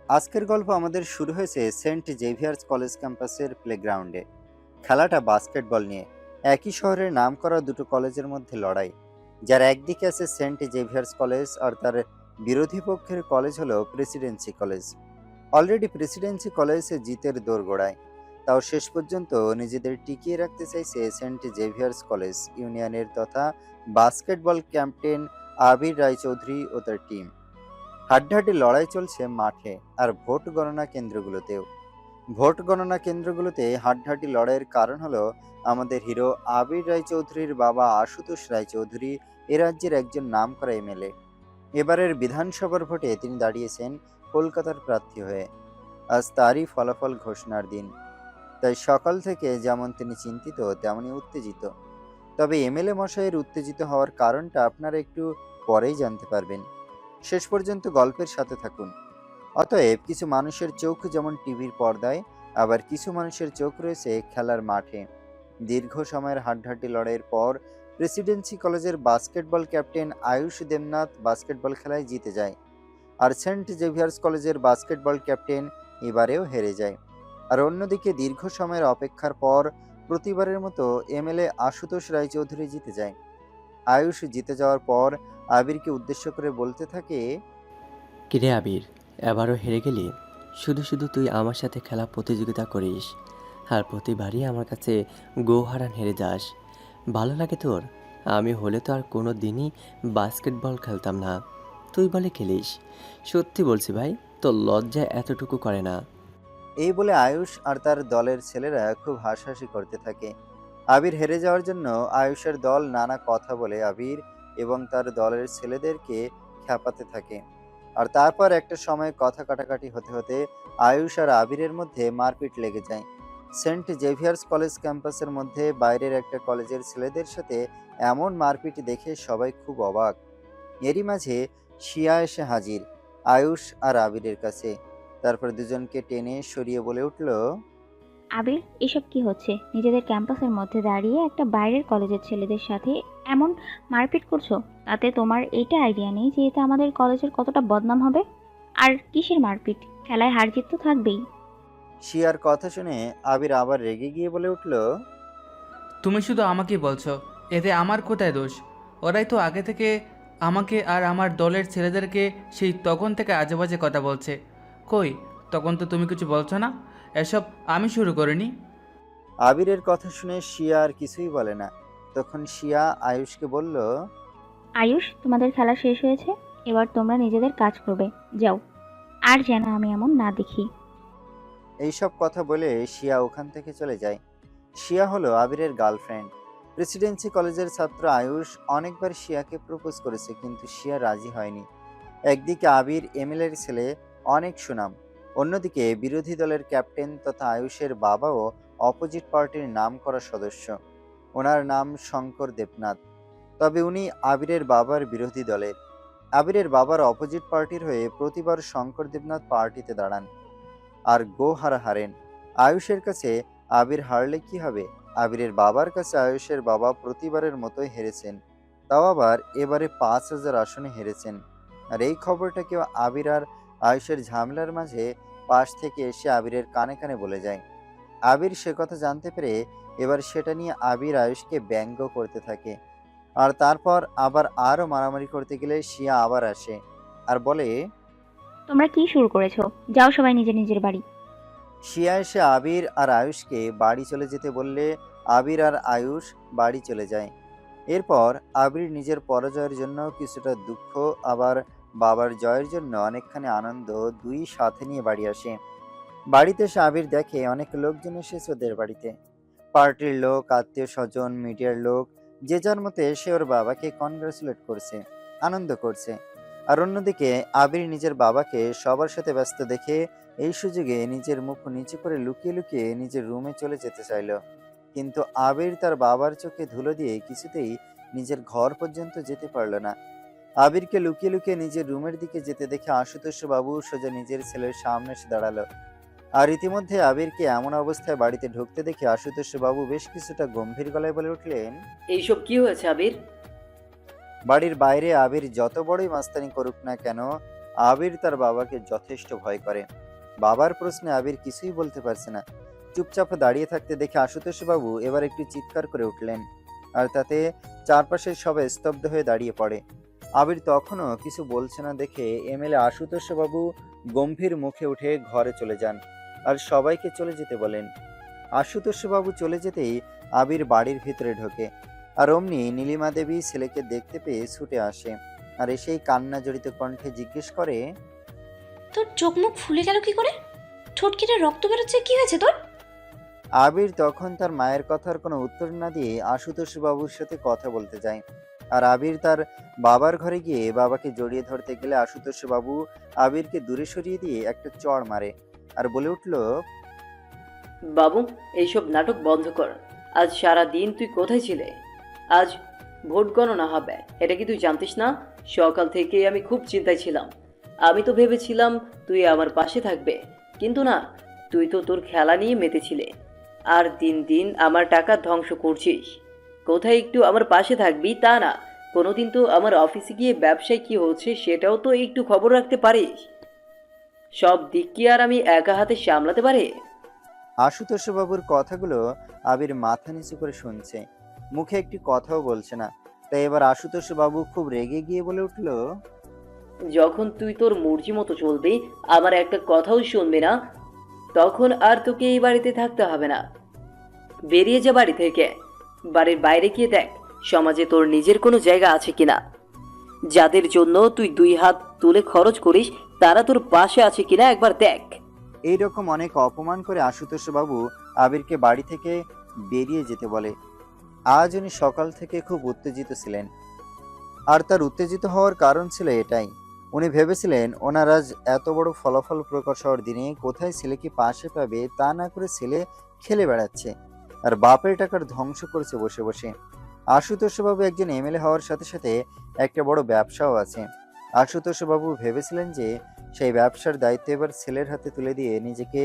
আজকের গল্প আমাদের শুরু হয়েছে সেন্ট জেভিয়ার্স কলেজ ক্যাম্পাসের প্লেগ্রাউন্ডে। খেলাটা বাস্কেটবল নিয়ে। একই শহরের নামকরা দুটো কলেজের মধ্যে লড়াই। যার একদিকে আছে সেন্ট জেভিয়ার্স কলেজ আর তার বিরোধী পক্ষের কলেজ হলো Presidency college. Already Presidency college জিতের দোরগোড়ায়। তাও শেষ পর্যন্ত নিজেদের টিকিয়ে রাখতে চাইছে সেন্ট জেভিয়ার্স কলেজ ইউনিয়নের তথা বাস্কেটবল ক্যাপ্টেন আবির রায়চৌধুরী ও তার টিম। হাড্ডাহাড্ডি লড়াই চলছে মাঠে আর ভোট গণনা কেন্দ্রগুলোতেও। ভোট গণনা কেন্দ্রগুলোতে হাড্ডাহাড্ডি লড়াইয়ের কারণ হলো আমাদের হিরো আবির রায়চৌধুরীর বাবা আশুতোষ রায়চৌধুরী এ রাজ্যের একজন নামকরা এমএলএ। এবারের বিধানসভার ভোটে তিনি দাঁড়িয়েছেন কলকাতার প্রার্থী হয়ে। আজ তারই ফলাফল ঘোষণার দিন। তাই সকাল থেকে যেমন তিনি চিন্তিত তেমনি উত্তেজিত। তবে এমএলএ মশাইয়ের উত্তেজিত হওয়ার কারণটা আপনারা একটু পরেই জানতে পারবেন। শেষ পর্যন্ত গল্পের সাথে থাকুন। অতএব কিছু মানুষের চোখ যেমন টিভির পর্দায়, আবার কিছু মানুষের চোখ রয়েছে খেলার মাঠে। দীর্ঘ সময়ের হাড্ডাহাড্ডি লড়াইয়ের পর প্রেসিডেন্সি কলেজের basketball captain Ayush Debnath basketball খেলায় জিতে যায়। আর সেন্ট জেভিয়ার্স কলেজের বাস্কেটবল ক্যাপ্টেন এবারেও হেরে যায়। আর অন্যদিকে দীর্ঘ সময়ের অপেক্ষার পর প্রতিবারের মতো এমএলএ আশুতোষ রায়চৌধুরী জিতে যায়। আয়ুষ জিতে যাওয়ার পর আবিরকে উদ্দেশ্য করে বলতে থাকে, কিরে আবির, এবারও হেরে গেলি। শুধু শুধু তুই আমার সাথে খেলা প্রতিযোগিতা করিস আর প্রতিবারই আমার কাছে গো-হারান হেরে যাস। ভালো লাগে তোর? আমি হলে তো আর কোনো দিনই বাস্কেটবল খেলতাম না, তুই বলে খেলিস। সত্যি বলছি ভাই, তোর লজ্জা এতটুকু করে না। এই বলে আয়ুষ আর তার দলের ছেলেরা খুব হাসাহাসি করতে থাকে। আবির হেরে যাওয়ার জন্য আয়ুষের দল নানা কথা বলে আবির এবং তার দলের ছেলেদেরকে খেপাতে থাকে। আর তারপর একটা সময় কথা কাটাকাটি হতে হতে আয়ুষ আর আবিরের মধ্যে মারপিট লেগে যায়। সেন্ট জেভিয়ার্স কলেজ ক্যাম্পাসের মধ্যে বাইরের একটা কলেজের ছেলেদের সাথে এমন মারপিট দেখে সবাই খুব অবাক। এরই মাঝে শিয়া এসে হাজির আয়ুষ আর আবিরের কাছে। তারপর দুজনকে টেনে সরিয়ে বলে উঠল, আবির, এসব কি হচ্ছে? নিজেদের ক্যাম্পাসের মধ্যে দাঁড়িয়ে একটা বাইরের কলেজের ছেলেদের সাথে এমন মারপিট করছো? তাতে তোমার এইটা আইডিয়া নেই যে এতে আমাদের কলেজের কতটা বদনাম হবে? আর কিসের মারপিট? খেলায় হার জিত তো থাকবেই। শিয়ার কথা শুনে আবির আবার রেগে গিয়ে বলে উঠল, তুমি শুধু আমাকেই বলছো, এতে আমার কোথায় দোষ? ওরাই তো আগে থেকে আমাকে আর আমার দলের ছেলেদেরকে সেই তখন থেকে আজে বাজে কথা বলছে। কই, তখন তো তুমি কিছু বলছো না। এসব আমি শুরু করিনি। আবিরের কথা শুনে শিয়া আর কিছুই বলে না। তখন শিয়া আয়ুষকে বলল, আয়ুষ, তোমাদের খেলা শেষ হয়েছে। এবার তোমরা নিজেদের কাজ করবে। যাও। আর যেন আমি এমন না দেখি। এইসব কথা বলে শিয়া ওখান থেকে চলে যায়। শিয়া হলো আবিরের গার্লফ্রেন্ড। প্রেসিডেন্সি কলেজের ছাত্র আয়ুষ অনেকবার শিয়াকে প্রপোজ করেছে, কিন্তু শিয়া রাজি হয়নি। একদিকে আবির এমএলএর ছেলে, অনেক সুনাম। অন্যদিকে বিরোধী দলের ক্যাপ্টেন তথা আয়ুষের বাবাও অপোজিট পার্টির নামকরা সদস্য। ওনার নাম শঙ্কর দেবনাথ। তবে উনি আবিরের বাবার বিরোধী দলের। আবিরের বাবার অপোজিট পার্টির হয়ে প্রতিবার শঙ্কর দেবনাথ পার্টিতে দাঁড়ান আর হারেন। আয়ুষের কাছে আবির হারলে কি হবে? আবিরের বাবার কাছে আয়ুষের বাবা প্রতিবারের মতোই হেরেছেন, তাও আবার এবারে 5,000 আসনে হেরেছেন। আর এই খবরটা কেউ আবির আর আয়ুষের ঝামেলার মাঝে পাশ থেকে এসে আবিরের কানে কানে বলে যায়। আবির সে কথা জানতে পেরে এবার সেটা নিয়ে আবির আয়ুষকে ব্যঙ্গ করতে থাকে। আর তারপর আবার আরো মারামারি করতে গেলে শিয়া আবার আসে আর বলে, তোমরা কি শুরু করেছো? যাও সবাই নিজের নিজের বাড়ি। শিয়া এসে আবির আর আয়ুষকে বাড়ি চলে যেতে বললে আবির আর আয়ুষ বাড়ি চলে যায়। এরপর আবির নিজের পরাজয়ের জন্য কিছুটা দুঃখ, আবার বাবার জয়ের জন্য অনেকখানি আনন্দ দুই সাথে নিয়ে বাড়ি আসে। বাড়িতে এসে আবির দেখে অনেক লোকজন এসেছে ওদের বাড়িতে। পার্টির লোক, আত্মীয় স্বজন, মিডিয়ার লোক, যে যার মতো এসে ওর বাবাকে কনগ্রাচুলেট করছে, আনন্দ করছে। আর অন্যদিকে আবির নিজের বাবাকে সবার সাথে ব্যস্ত দেখে এই সুযোগে নিজের মুখ নিচু করে লুকিয়ে লুকিয়ে নিজের রুমে চলে যেতে চাইল। কিন্তু আবির তার বাবার চোখে ধুলো দিয়ে কিছুতেই নিজের ঘর পর্যন্ত যেতে পারল না। আবিরকে লুকিয়ে লুকিয়ে নিজের রুমের দিকে যেতে দেখে আশুতোষ বাবু সোজা নিজের ছেলের সামনে এসে দাঁড়ালো। আর ইতিমধ্যে আবিরকে এমন অবস্থায় বাড়িতে ঢুকতে দেখে আশুতোষ বাবু বেশ কিছুটা গম্ভীর গলায় বলে উঠলেন, এইসব কি হয়েছে আবির? বাড়ির বাইরে আবির যত বড়ই মাস্তানি করুক না কেন, আবির তার বাবাকে যথেষ্ট ভয় করে। বাবার প্রশ্নে আবির কিছুই বলতে পারছে না। চুপচাপ দাঁড়িয়ে থাকতে দেখে আশুতোষ বাবু এবার একটু চিৎকার করে উঠলেন, আর তাতে চারপাশের সবাই স্তব্ধ হয়ে দাঁড়িয়ে পড়ে। আবির তখনও কিছু বলছে না দেখে এমএলএ আশুতোষ বাবু গম্ভীর মুখে উঠে ঘরে চলে যান আর সবাইকে চলে যেতে বলেন। আশুতোষ বাবু চলে যেতেই আবির বাড়ির ভিতরে ঢোকে, আর অমনি নীলিমা দেবী ছেলেকে দেখতে পেয়ে ছুটে আসে আর এসেই কান্না জড়িত কণ্ঠে জিজ্ঞেস করে, তোর চোখ মুখ ফুলে গেল কি করে? ঠোঁট কেটে রক্ত বেরোচ্ছে, কি হয়েছে তোর? আবির তখন তার মায়ের কথার কোনো উত্তর না দিয়ে আশুতোষ বাবুর সাথে কথা বলতে যায়। আর আবির তার বাবার ঘরে গিয়ে বাবাকে জড়িয়ে ধরতে গেলে আশুতোষ বাবু আবিরকে দূরে সরিয়ে দিয়ে একটা চড় মারে আর বলে উঠল, বাবু, এইসব নাটক বন্ধ কর। আজ সারা দিন তুই কোথায় ছিলে? আজ ভোট গণনা হবে, এটা কি তুই জানতিস না? সকাল থেকে আমি খুব চিন্তায় ছিলাম। আমি তো ভেবেছিলাম তুই আমার পাশে থাকবে, কিন্তু না, তুই তো তোর খেলা নিয়ে মেতেছিলে। আর দিন দিন আমার টাকা ধ্বংস করছিস। কোথায় একটু আমার পাশে থাকবি তা না, কোনোদিন তো আমার অফিসে গিয়ে ব্যবসায় কি হচ্ছে সেটাও তো একটু খবর রাখতে পারিস। সব দিক কি আর আমি একা হাতে সামলাতে পারি? আশুতোষ বাবুর কথাগুলো আবির মাথা নিচু করে শুনছে, মুখে একটি কথাও বলছে না। তাই এবার আশুতোষ বাবু খুব রেগে গিয়ে বলে উঠল, যখন তুই তোর মর্জি মতো চলবি, আমার একটা কথাও শুনবি না, তখন আর তোকে এই বাড়িতে থাকতে হবে না। বেরিয়ে যা বাড়ি থেকে। বাড়ির বাইরে গিয়ে দেখ সমাজে তোর নিজের কোনো জায়গা আছে কিনা। যাদের জন্য তুই দুই হাত তুলে খরচ করিস তারা তোর পাশে আছে কিনা একবার দেখ। এইরকম অনেক অপমান করে আশুতোষ বাবু আবিরকে বাড়ি থেকে বেরিয়ে যেতে বলে। আজ উনি সকাল থেকে খুব উত্তেজিত ছিলেন, আর তার উত্তেজিত হওয়ার কারণ ছিল এটাই, উনি ভেবেছিলেন ওনার আজ এত বড় ফলাফল প্রকাশ হওয়ার দিনে কোথায় ছেলেকে পাশে পাবে তা না করে ছেলে খেলে বেড়াচ্ছে আর বাপের টাকার ধ্বংস করছে বসে বসে। আশুতোষ বাবু একজন এমএলএ হওয়ার সাথে সাথে একটা বড় ব্যবসাও আছে। আশুতোষ বাবু ভেবেছিলেন যে সেই ব্যবসার দায়িত্ব এবার ছেলের হাতে তুলে দিয়ে নিজেকে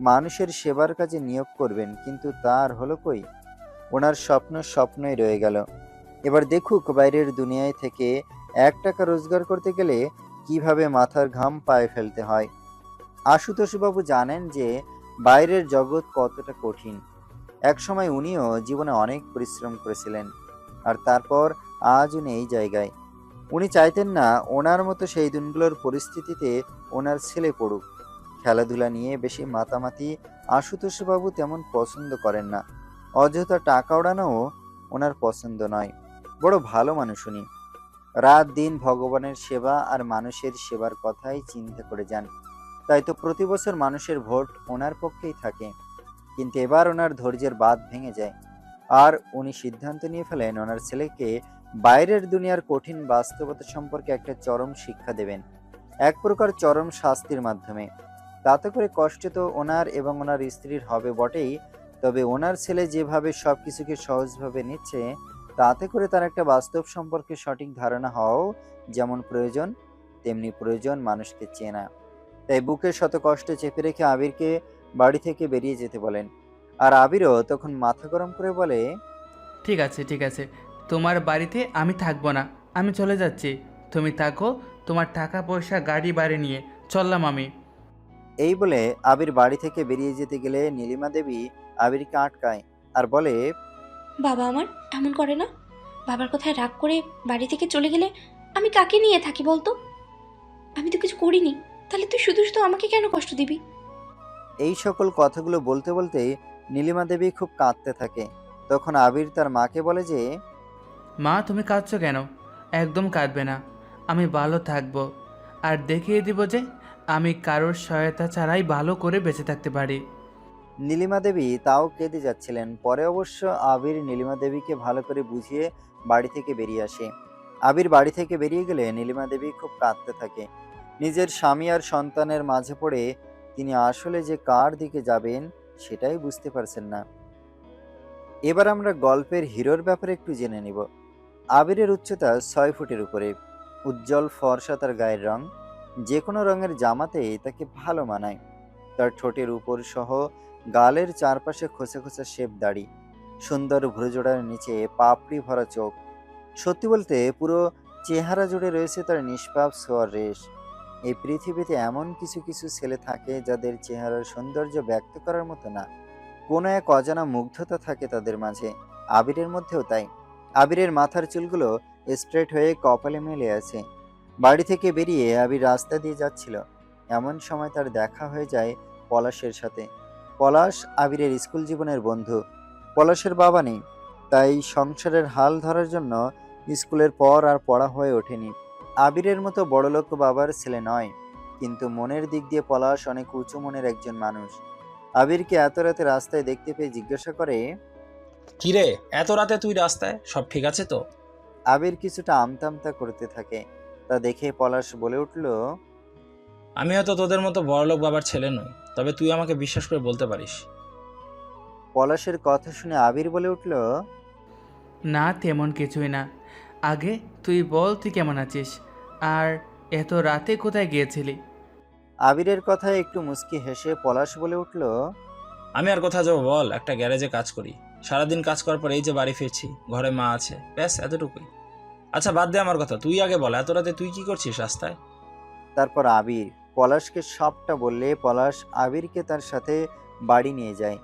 মানুষের সেবার কাজে নিয়োগ করবেন, কিন্তু তার হলো কই। ওনার স্বপ্ন স্বপ্নই রয়ে গেল। এবার দেখুক বাইরের দুনিয়ায় থেকে 1 টাকা রোজগার করতে গেলে কিভাবে মাথার ঘাম পায়ে ফেলতে হয়। আশুতোষ বাবু জানেন যে বাইরের জগৎ কতটা কঠিন। একসময় উনিও জীবনে অনেক পরিশ্রম করেছিলেন, আর তারপর আজ উনি এই জায়গায়। উনি চাইতেন না ওনার মতো সেই দিনগুলোর পরিস্থিতিতে ওনার ছেলে পড়ুক। খেলাধুলা নিয়ে বেশি মাতামাতি আশুতোষ বাবু তেমন পছন্দ করেন না। অযথা টাকা ওড়ানোও ওনার পছন্দ নয়। বড় ভালো মানুষ উনি। রাত দিন ভগবানের সেবা আর মানুষের সেবার কথাই চিন্তা করে যান। তাই তো প্রতি বছর মানুষের ভোট ওনার পক্ষেই থাকে। কিন্তু এবার ওনার ধৈর্যের বাঁধ ভেঙে যায়, আর উনি সিদ্ধান্ত নিয়ে ফেলেন ওনার ছেলেকে বাইরের দুনিয়ার কঠিন বাস্তবতা সম্পর্কে একটা চরম শিক্ষা দেবেন, এক প্রকার চরম শাস্তির মাধ্যমে। তাতে করে কষ্ট তো ওনার এবং ওনার স্ত্রীর হবে বটেই, তবে ওনার ছেলে যেভাবে সবকিছুকে সহজভাবে নিচ্ছে তাতে করে তার একটা বাস্তব সম্পর্কে সঠিক ধারণা হওয়াও যেমন প্রয়োজন, তেমনি প্রয়োজন মানুষকে চেনা। তাই বুকে শত কষ্ট চেপে রেখে আবিরকে বাড়ি থেকে বেরিয়ে যেতে বলেন। আর আবিরও তখন মাথা গরম করে বলে, ঠিক আছে ঠিক আছে, তোমার বাড়িতে আমি থাকবো না, আমি চলে যাচ্ছি। তুমি থাকো, তোমার টাকা পয়সা গাড়ি বাড়ি নিয়ে চললাম আমি। এই বলে আবির বাড়ি থেকে বেরিয়ে যেতে গেলে নীলিমা দেবী আবিরকে আটকায় আর বলে, বাবা আমার এমন করে না। বাবার কথায় রাগ করে বাড়ি থেকে চলে গেলে আমি কাকে নিয়ে থাকি বলতো? আমি তো কিছু করিনি, তাহলে তুই শুধু শুধু আমাকে কেন কষ্ট দিবি? এই সকল কথাগুলো বলতে বলতে নীলিমা দেবী খুব কাঁদতে থাকে। তখন আবির তার মাকে বলে যে, মা, তুমি কাঁদছো কেন? একদম কাঁদবে না, আমি ভালো থাকবো আর দেখিয়ে দিব যে আমি কারোর সহায়তা ছাড়াই ভালো করে বেঁচে থাকতে পারি। নীলিমা দেবী তাও কেঁদে যাচ্ছিলেন। পরে অবশ্য আবির নীলিমা দেবীকে ভালো করে বুঝিয়ে বাড়ি থেকে বেরিয়ে আসে। আবির বাড়ি থেকে বেরিয়ে গেলে নীলিমা দেবী খুব কাঁদতে থাকে। নিজের স্বামী আর সন্তানের মাঝে পড়ে তিনি আসলে যে কার দিকে যাবেন সেটাই বুঝতে পারছেন না। এবার আমরা গল্পের হিরোর ব্যাপারে একটু জেনে নিব। আবিরের উচ্চতা 6 ফুটের উপরে, উজ্জ্বল ফর্সা তার গায়ের রং, যে কোনো রঙের জামাতেই তাকে ভালো মানায়। তার ঠোঁটের উপর সহ গালের চারপাশে খোঁচা খোঁচা শেপ দাড়ি, সুন্দর ভ্রুজোড়ার নিচে পাপড়ি ভরা চোখ। সত্যি বলতে পুরো চেহারা জুড়ে রয়েছে তার নিষ্পাপ ছোঁয়ার রেশ। এই পৃথিবীতে এমন কিছু কিছু ছেলে থাকে যাদের চেহারার সৌন্দর্য ব্যক্ত করার মতো না, কোনো এক অজানা মুগ্ধতা থাকে তাদের মাঝে। আবিরের মধ্যেও তাই। আবিরের মাথার চুলগুলো স্ট্রেট হয়ে কপালে মেলে আছে। বাড়ি থেকে বেরিয়ে আবির রাস্তা দিয়ে যাচ্ছিল, এমন সময় তার দেখা হয়ে যায় পলাশের সাথে। পলাশ আবিরের স্কুল জীবনের বন্ধু। পলাশের বাবা নেই, তাই সংসারের হাল ধরার জন্য স্কুলের পর আর পড়া হয়ে ওঠেনি। আবিরের মতো বড়লোক বাবার ছেলে নয়, কিন্তু মনের দিক দিয়ে পলাশ অনেক উঁচু মনের একজন মানুষ। আবিরকে এত রাতে রাস্তায় দেখতে পেয়ে জিজ্ঞাসা করে, কিরে, এত রাতে তুই রাস্তায়? সব ঠিক আছে তো? আবির কিছুটা আমতা আমতা করতে থাকে। তা দেখে পলাশ বলে উঠল, আমি হয়তো তোদের মতো বড়লোক বাবার ছেলে নই, তবে তুই আমাকে বিশ্বাস করে বলতে পারিস। পলাশের কথা শুনে আবির বলে উঠল, না, তেমন কিছুই না। আগে তুই বল, তুই কেমন আছিস? আর এত রাতে কোথায় গিয়েছিলি? আবিরের কথায় একটু মুচকি হেসে পলাশ বলে উঠল, আমি আর কোথায় যাবো বল, একটা গ্যারেজে কাজ করি। সারাদিন কাজ করার পর এই যে বাড়ি ফিরছি, ঘরে মা আছে, ব্যাস এতটুকুই। আচ্ছা বাদ দে আমার কথা, তুই আগে বল, এত রাতে তুই কি করছিস রাস্তায়? তারপর আবির পলাশকে সবটা বললে পলাশ আবিরকে তার সাথে বাড়ি নিয়ে যায়।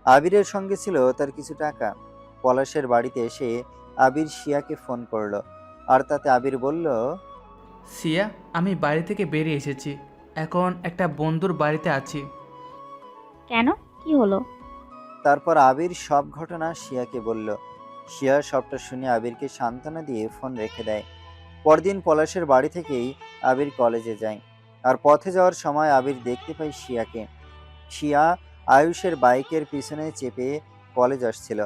আবিরের সঙ্গে ছিল তার কিছু টাকা। পলাশের বাড়িতে এসে আবির শিয়াকে ফোন করলো, আর তাতে আবির বলল, সিয়া, আমি বাড়ি থেকে বেরিয়ে এসেছি, এখন একটা বন্ধুর বাড়িতে আছি। কেন, কি হলো? তারপর আবির সব ঘটনা শিয়াকে বলল। শিয়া সবটা শুনে আবিরকে সান্ত্বনা দিয়ে ফোন রেখে দেয়। পরদিন পলাশের বাড়ি থেকেই আবির কলেজে যায়। আর পথে যাওয়ার সময় আবির দেখতে পায় শিয়াকে। শিয়া আয়ুষের বাইকের পিছনে চেপে কলেজ আসছিল।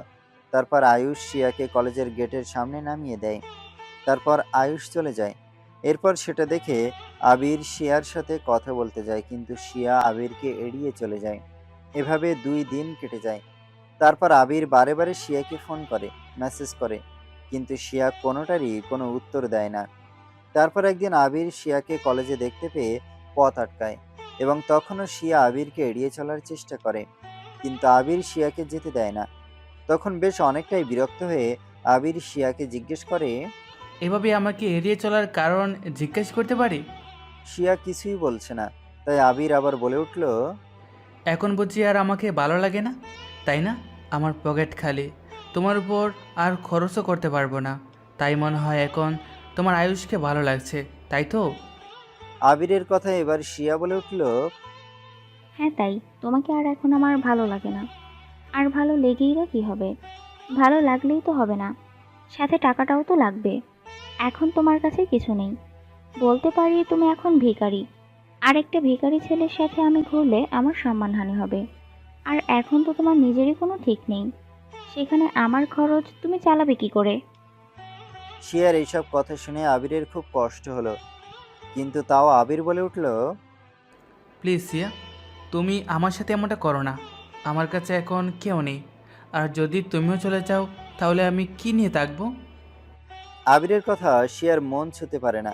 তারপর আয়ুষ শিয়াকে কলেজের গেটের সামনে নামিয়ে দেয়। তারপর আয়ুষ চলে যায়। এরপর সেটা দেখে আবির শিয়ার সাথে কথা বলতে যায়, কিন্তু শিয়া আবিরকে এড়িয়ে চলে যায়। এভাবে 2 দিন কেটে যায়। তারপর আবির বারে বারে শিয়াকে ফোন করে, মেসেজ করে, কিন্তু শিয়া কোনোটারই কোনো উত্তর দেয় না। তারপর একদিন আবির শিয়াকে কলেজে দেখতে পেয়ে পথ আটকায়, এবং তখনও শিয়া আবিরকে এড়িয়ে চলার চেষ্টা করে, কিন্তু আবির শিয়াকে যেতে দেয় না। তখন বেশ অনেকটাই বিরক্ত হয়ে আবির শিয়াকে জিজ্ঞেস করে। এভাবে আমাকে এড়িয়ে চলার কারণ জিজ্ঞেস করতে পারি? শিয়া কিছুই বলছে না। তাই আবির আবার বলে উঠল, এখন বুঝি আর আমাকে ভালো লাগে না, তাই না? আমার পকেট খালি, তোমার উপর আর খরচও করতে পারবো না, তাই মনে হয় এখন তোমার আয়ুষকে ভালো লাগছে, তাই তো? আবিরের কথা এবার শিয়া বলে উঠল, হ্যাঁ তাই, তোমাকে আর এখন আমার ভালো লাগে না। আর ভালো লেগেই বা কী হবে? ভালো লাগলেই তো হবে না, সাথে টাকাটাও তো লাগবে। এখন তোমার কাছে কিছু নেই, বলতে পারি তুমি এখন ভিখারি। আর একটা ভিখারি ছেলের সাথে আমি ঘুরলে আমার সম্মানহানি হবে। আর এখন তো তোমার নিজেরই কোনো ঠিক নেই, সেখানে আমার খরচ তুমি চালাবে কি করে? শিয়ার এইসব কথা শুনে আবিরের খুব কষ্ট হলো, কিন্তু তাও আবির বলে উঠল, প্লিজ সিয়া, তুমি আমার সাথে এমনটা করো না। আমার কাছে এখন কেউ নেই, আর যদি তুমিও চলে যাও তাহলে আমি কি নিয়ে থাকবো? আবিরের কথা শিয়ার মন ছুঁতে পারে না।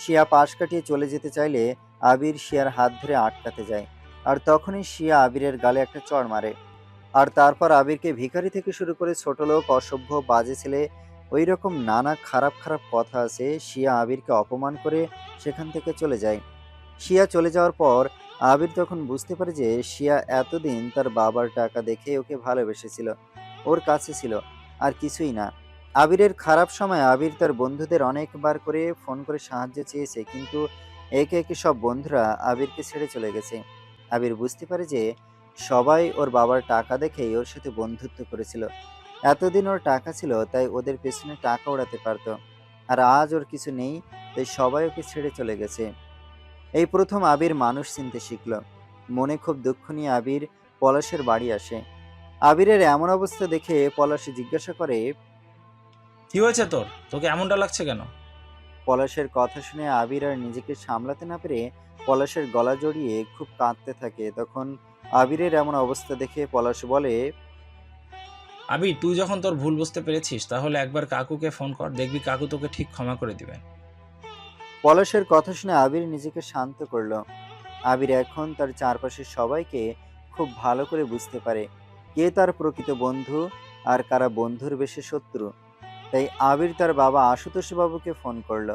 শিয়া পাশ কাটিয়ে চলে যেতে চাইলে আবির শিয়ার হাত ধরে আটকাতে যায়, আর তখনই শিয়া আবিরের গালে একটা চড় মারে। আর তারপর আবিরকে ভিখারি থেকে শুরু করে ছোট লোক, অসভ্য, বাজে ছেলে, ওই রকম নানা খারাপ খারাপ কথা আছে। শিয়া আবিরকে অপমান করে সেখান থেকে চলে যায়। শিয়া চলে যাওয়ার পর আবির তখন বুঝতে পারে যে শিয়া এতদিন তার বাবার টাকা দেখে ওকে ভালোবেসেছিল, ওর কাছে ছিল, আর কিছুই না। আবিরের খারাপ সময় আবির তার বন্ধুদের অনেকবার করে ফোন করে সাহায্য চেয়েছে, কিন্তু একে একে সব বন্ধুরা আবিরকে ছেড়ে চলে গেছে। আবির বুঝতে পারে যে সবাই ওর বাবার টাকা দেখেই ওর সাথে বন্ধুত্ব করেছিল। এতদিন ওর টাকা ছিল তাই ওদের পেছনে টাকা ওড়াতে পারতো, আর আজ ওর কিছু নেই, তাই সবাই ওকে ছেড়ে চলে গেছে। এই প্রথম আবির মানুষ চিনতে শিখল। মনে খুব দুঃখ নিয়ে আবির পলাশের বাড়ি আসে। আবিরের এমন অবস্থা দেখে পলাশ জিজ্ঞাসা করে, কি হয়েছে তোর? তোকে এমনটা লাগছে কেন? পলাশের কথা শুনে আবির আর নিজেকে সামলাতে না পেরে পলাশের গলা জড়িয়ে খুব কাঁদতে থাকে। তখন আবিরের এমন অবস্থা দেখে পলাশ বলে, আবি, তুই যখন তোর ভুল বুঝতে পেরেছিস তাহলে একবার কাকুকে ফোন কর, দেখবি কাকু তোকে ঠিক ক্ষমা করে দিবেন। পলাশের কথা শুনে আবির নিজেকে শান্ত করলো। আবির এখন তার চারপাশের সবাইকে খুব ভালো করে বুঝতে পারে কে তার প্রকৃত বন্ধু আর কারা বন্ধুর বেশি শত্রু। তাই আবির তার বাবা আশুতোষ বাবুকে ফোন করলো।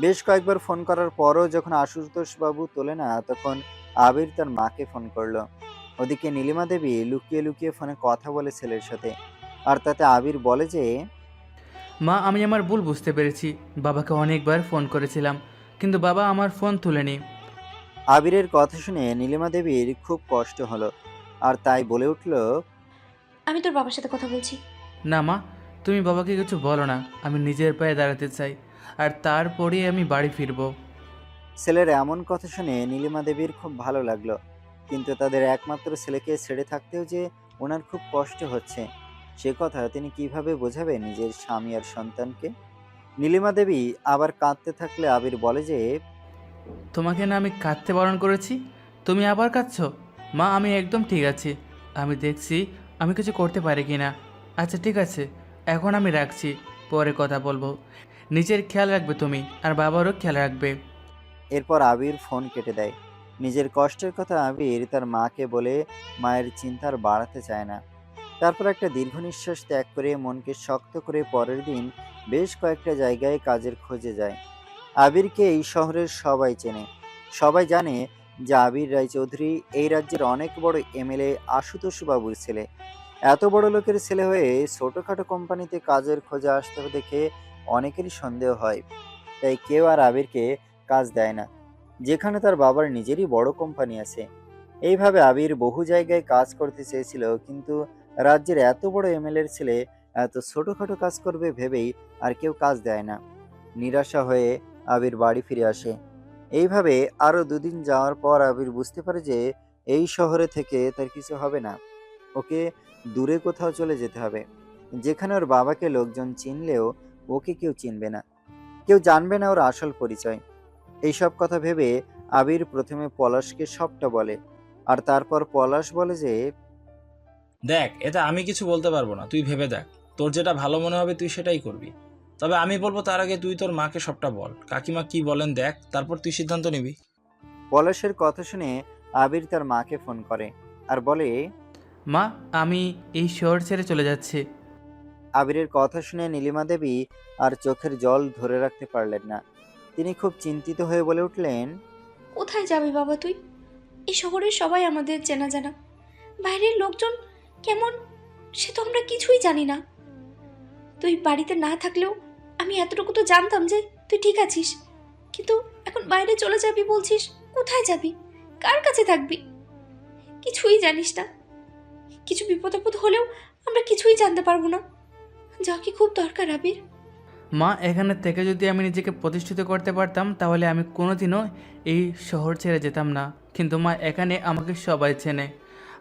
বেশ কয়েকবার ফোন করার পরও যখন আশুতোষ বাবু তোলে না, তখন আবির তার মাকে ফোন করলো। ওদিকে নীলিমা দেবী লুকিয়ে লুকিয়ে ফোনে কথা বলে ছেলের সাথে। আর তাতে আবির বলে যে মা, আমি আমার ভুল বুঝতে পেরেছি। বাবাকে অনেকবার ফোন করেছিলাম, কিন্তু বাবা আমার ফোন তুলেনি। আবিরের কথা শুনে নীলিমা দেবীর খুব কষ্ট হলো, আর তাই বলে উঠল, আমি তোর বাবার সাথে কথা বলছি। না মা, তুমি বাবাকে কিছু বলো না। আমি নিজের পায়ে দাঁড়াতে চাই, আর তারপরেই আমি বাড়ি ফিরবো। ছেলের এমন কথা শুনে নীলিমা দেবীর খুব ভালো লাগলো, কিন্তু তাদের একমাত্র ছেলেকে ছেড়ে থাকতেও যে ওনার খুব কষ্ট হচ্ছে, সে কথা তিনি কিভাবে বোঝাবেন নিজের স্বামী আর সন্তানকে। নীলিমা দেবী আবার কাঁদতে থাকলে আবির বলে যে তোমাকে না আমি কাঁদতে বারণ করেছি, তুমি আবার কাঁদছো? মা, আমি একদম ঠিক আছি। আমি দেখছি আমি কিছু করতে পারি কি না। আচ্ছা ঠিক আছে, এখন আমি রাখছি, পরে কথা বলবো। নিজের খেয়াল রাখবে তুমি, আর বাবারও খেয়াল রাখবে। এরপর আবির ফোন কেটে দেয়। নিজের কষ্টের কথা আবির তার মাকে বলে মায়ের চিন্তার বাড়াতে চায় না। তারপর একটা দীর্ঘ নিঃশ্বাস ত্যাগ করে মনকে শক্ত করে পরের দিন বেশ কয়েকটা জায়গায় কাজের খোঁজে যায়। আবিরকে এই শহরের সবাই চেনে। সবাই জানে যে আবির রায়চৌধুরী এই রাজ্যের অনেক বড় এমএলএ আশুতোষ বাবুর ছেলে। এত বড় লোকের ছেলে হয়ে ছোটখাটো কোম্পানিতে কাজের খোঁজে আসতে হবে দেখে অনেকেরই সন্দেহ হয়। তাই কেউ আর আবিরকে কাজ দেয় না, যেখানে তার বাবার নিজেরই বড় কোম্পানি আছে। এইভাবে আবির বহু জায়গায় কাজ করতে চেয়েছিল, কিন্তু রাজ্যের এত বড় এমএলএর ছেলে এত ছোটখাটো কাজ করবে ভেবেই আর কেউ কাজ দেয় না। নিরাশা হয়ে আবির বাড়ি ফিরে আসে। এইভাবে আরো দুদিন যাওয়ার পর আবির বুঝতে পারে যে এই শহরে থেকে তার কিছু হবে না। ওকে দূরে কোথাও চলে যেতে হবে, যেখানে ওর বাবাকে লোকজন চিনলেও ওকে কেউ চিনবে না, কেউ জানবে না ওর আসল পরিচয়। এইসব কথা ভেবে আবির প্রথমে পলাশকে সবটা বলে, আর তারপর পলাশ বলে যে দেখ, এটা আমি কিছু বলতে পারবো না, তুই ভেবে দেখ। তোর যেটা ভালো মনে হবে তুই সেটাই করবি। তবে আমি বলবো তার আগে তুই তোর মাকে সবটা বল, কাকিমা কি বলেন দেখ, তারপর তুই সিদ্ধান্ত নিবি। পলাশের কথা শুনে আবির তার মাকে ফোন করে আর বলে মা, আমি এই শহর ছেড়ে চলে যাচ্ছি। আবিরের কথা শুনে নীলিমা দেবী আর চোখের জল ধরে রাখতে পারলেন না। তিনি খুব চিন্তিত হয়ে বলে উঠলেন, কোথায় যাবি বাবা তুই? এই শহরের সবাই আমাদের চেনা জানা। বাইরের লোকজন কেমন সে তো আমরা কিছুই জানি না। তুই বাড়িতে না থাকলেও আমি এতটুকু তো জানতাম যে তুই ঠিক আছিস। কিন্তু এখন বাইরে চলে যাবি বলছিস, কোথায় যাবি? কার কাছে থাকবি? কিছুই জানিস না। কিছু বিপদ আপদ হলেও আমরা কিছুই জানতে পারবো না। যা কি খুব দরকার আবির। মা, এখানে থেকে যদি আমি নিজেকে প্রতিষ্ঠিত করতে পারতাম, তাহলে আমি কোনোদিনও এই শহর ছেড়ে যেতাম না। কিন্তু মা, এখানে আমাকে সবাই চেনে,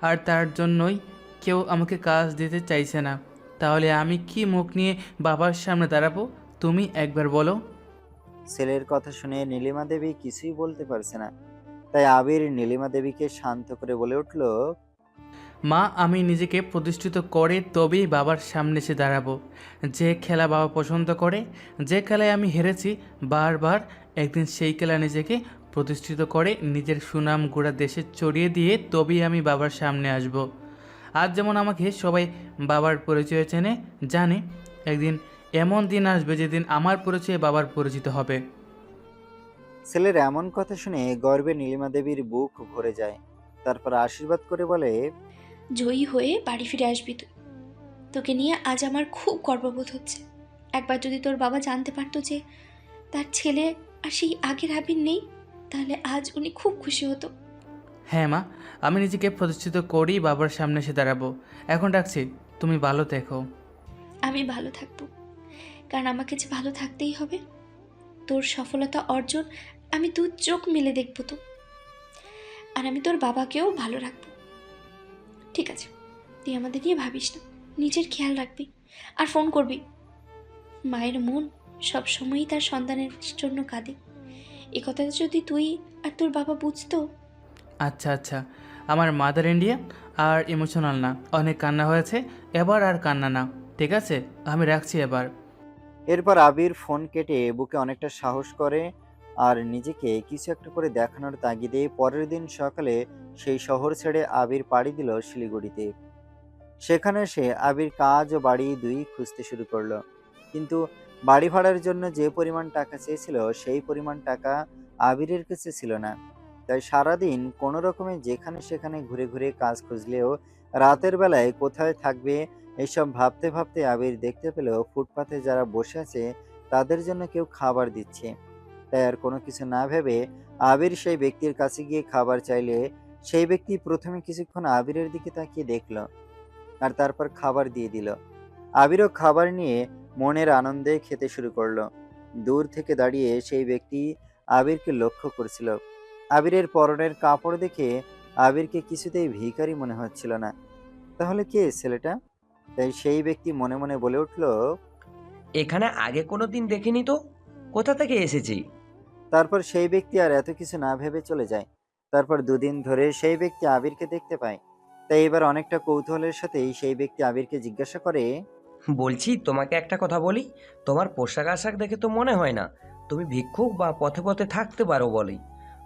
আর তার জন্যই কেউ আমাকে কাজ দিতে চাইছে না। তাহলে আমি কি মুখ নিয়ে বাবার সামনে দাঁড়াবো? তুমি একবার বলো। ছেলের কথা শুনে নীলিমা দেবী কিছুই বলতে পারছে না। তাই আবির নীলিমা দেবীকে শান্ত করে বলে উঠল, মা, আমি নিজেকে প্রতিষ্ঠিত করে তবেই বাবার সামনে এসে দাঁড়াবো। যে খেলা বাবা পছন্দ করে, যে খেলায় আমি হেরেছি বারবার, একদিন সেই খেলা নিজেকে প্রতিষ্ঠিত করে নিজের সুনাম গোড়া দেশে ছড়িয়ে দিয়ে তবেই আমি বাবার সামনে আসব। আজ যেমন আমাকে সবাই বাবার পরিচয় চেনে, জানে, একদিন এমন দিন আসবে যেদিন আমার পরিচয়ে বাবার পরিচিত হবে। ছেলের এমন কথা শুনে গর্বে নীলিমা দেবীর বুক ভরে যায়। তারপর আশীর্বাদ করে বলে, জয়ী হয়ে বাড়ি ফিরে আসবি তুই। তোকে নিয়ে আজ আমার খুব গর্ববোধ হচ্ছে। একবার যদি তোর বাবা জানতে পারতো যে তার ছেলে আর সেই আগের আবির নেই, তাহলে আজ উনি খুব খুশি হতো। হ্যাঁ মা, আমি নিজেকে প্রতিষ্ঠিত করেই বাবার সামনে এসে দাঁড়াবো। এখন রাখছি, তুমি ভালো থেকো। আমি ভালো থাকবো, কারণ আমাকে যে ভালো থাকতেই হবে। তোর সফলতা অর্জন আমি দু চোখ মিলে দেখবো তো। আর আমি তোর বাবাকেও ভালো রাখবো। ঠিক আছে, তুই আমাদের নিয়ে ভাবিস না, নিজের খেয়াল রাখবি আর ফোন করবি। মায়ের মন সব সময়ই তার সন্তানের জন্য কাঁদে। এ কথাটা যদি তুই আর তোর বাবা বুঝতো। আচ্ছা আচ্ছা, আমার মাদার ইন্ডিয়া আর ইমোশনাল না, অনেক কান্না হয়েছে, এবার আর কান্না না, ঠিক আছে? আমি রাখছি এবার। এরপর আবির ফোন কেটে বুকে অনেকটা সাহস করে আর নিজেকে কিছু একটা করে দেখানোর তাগিদে পরের দিন সকালে সেই শহর ছেড়ে আবির পাড়ি দিল শিলিগুড়িতে। সেখানে সে আবির কাজ ও বাড়ি দুই খুঁজতে শুরু করলো। কিন্তু বাড়ি ভাড়ার জন্য যে পরিমাণ টাকা চেয়েছিল সেই পরিমাণ টাকা আবিরের কাছে ছিল না। তাই সারাদিন কোনো রকমে যেখানে সেখানে ঘুরে ঘুরে কাজ খুঁজলেও রাতের বেলায় কোথায় থাকবে এসব ভাবতে ভাবতে আবির দেখতে পেল ফুটপাতে যারা বসে আছে তাদের জন্য কেউ খাবার দিচ্ছে। তাই আর কোনো কিছু না ভেবে আবির সেই ব্যক্তির কাছে গিয়ে খাবার চাইলে সেই ব্যক্তি প্রথমে কিছুক্ষণ আবিরের দিকে তাকিয়ে দেখলো আর তারপর খাবার দিয়ে দিল। আবিরও খাবার নিয়ে মনের আনন্দে খেতে শুরু করলো। দূর থেকে দাঁড়িয়ে সেই ব্যক্তি আবিরকে লক্ষ্য করছিল। আবিরের পরনের কাপড় দেখে আবিরকে কিছুতেই ভিখারি মনে হচ্ছিল না। তাহলে কে ছেলেটা? তাই সেই ব্যক্তি মনে মনে বলে উঠল। এখানে আগে কোনো দিন দেখিনি তো, কোথা থেকে এসেছি? তারপর সেই ব্যক্তি আর এত কিছু না ভেবে চলে যায়। তারপর দুদিন ধরে সেই ব্যক্তি আবিরকে দেখতে পায়। তাই এবার অনেকটা কৌতূহলের সাথেই সেই ব্যক্তি আবিরকে জিজ্ঞাসা করে। বলছি, তোমাকে একটা কথা বলি। তোমার পোশাক আশাক দেখে তো মনে হয় না তুমি ভিক্ষুক বা পথে পথে থাকতে পারো বলেই।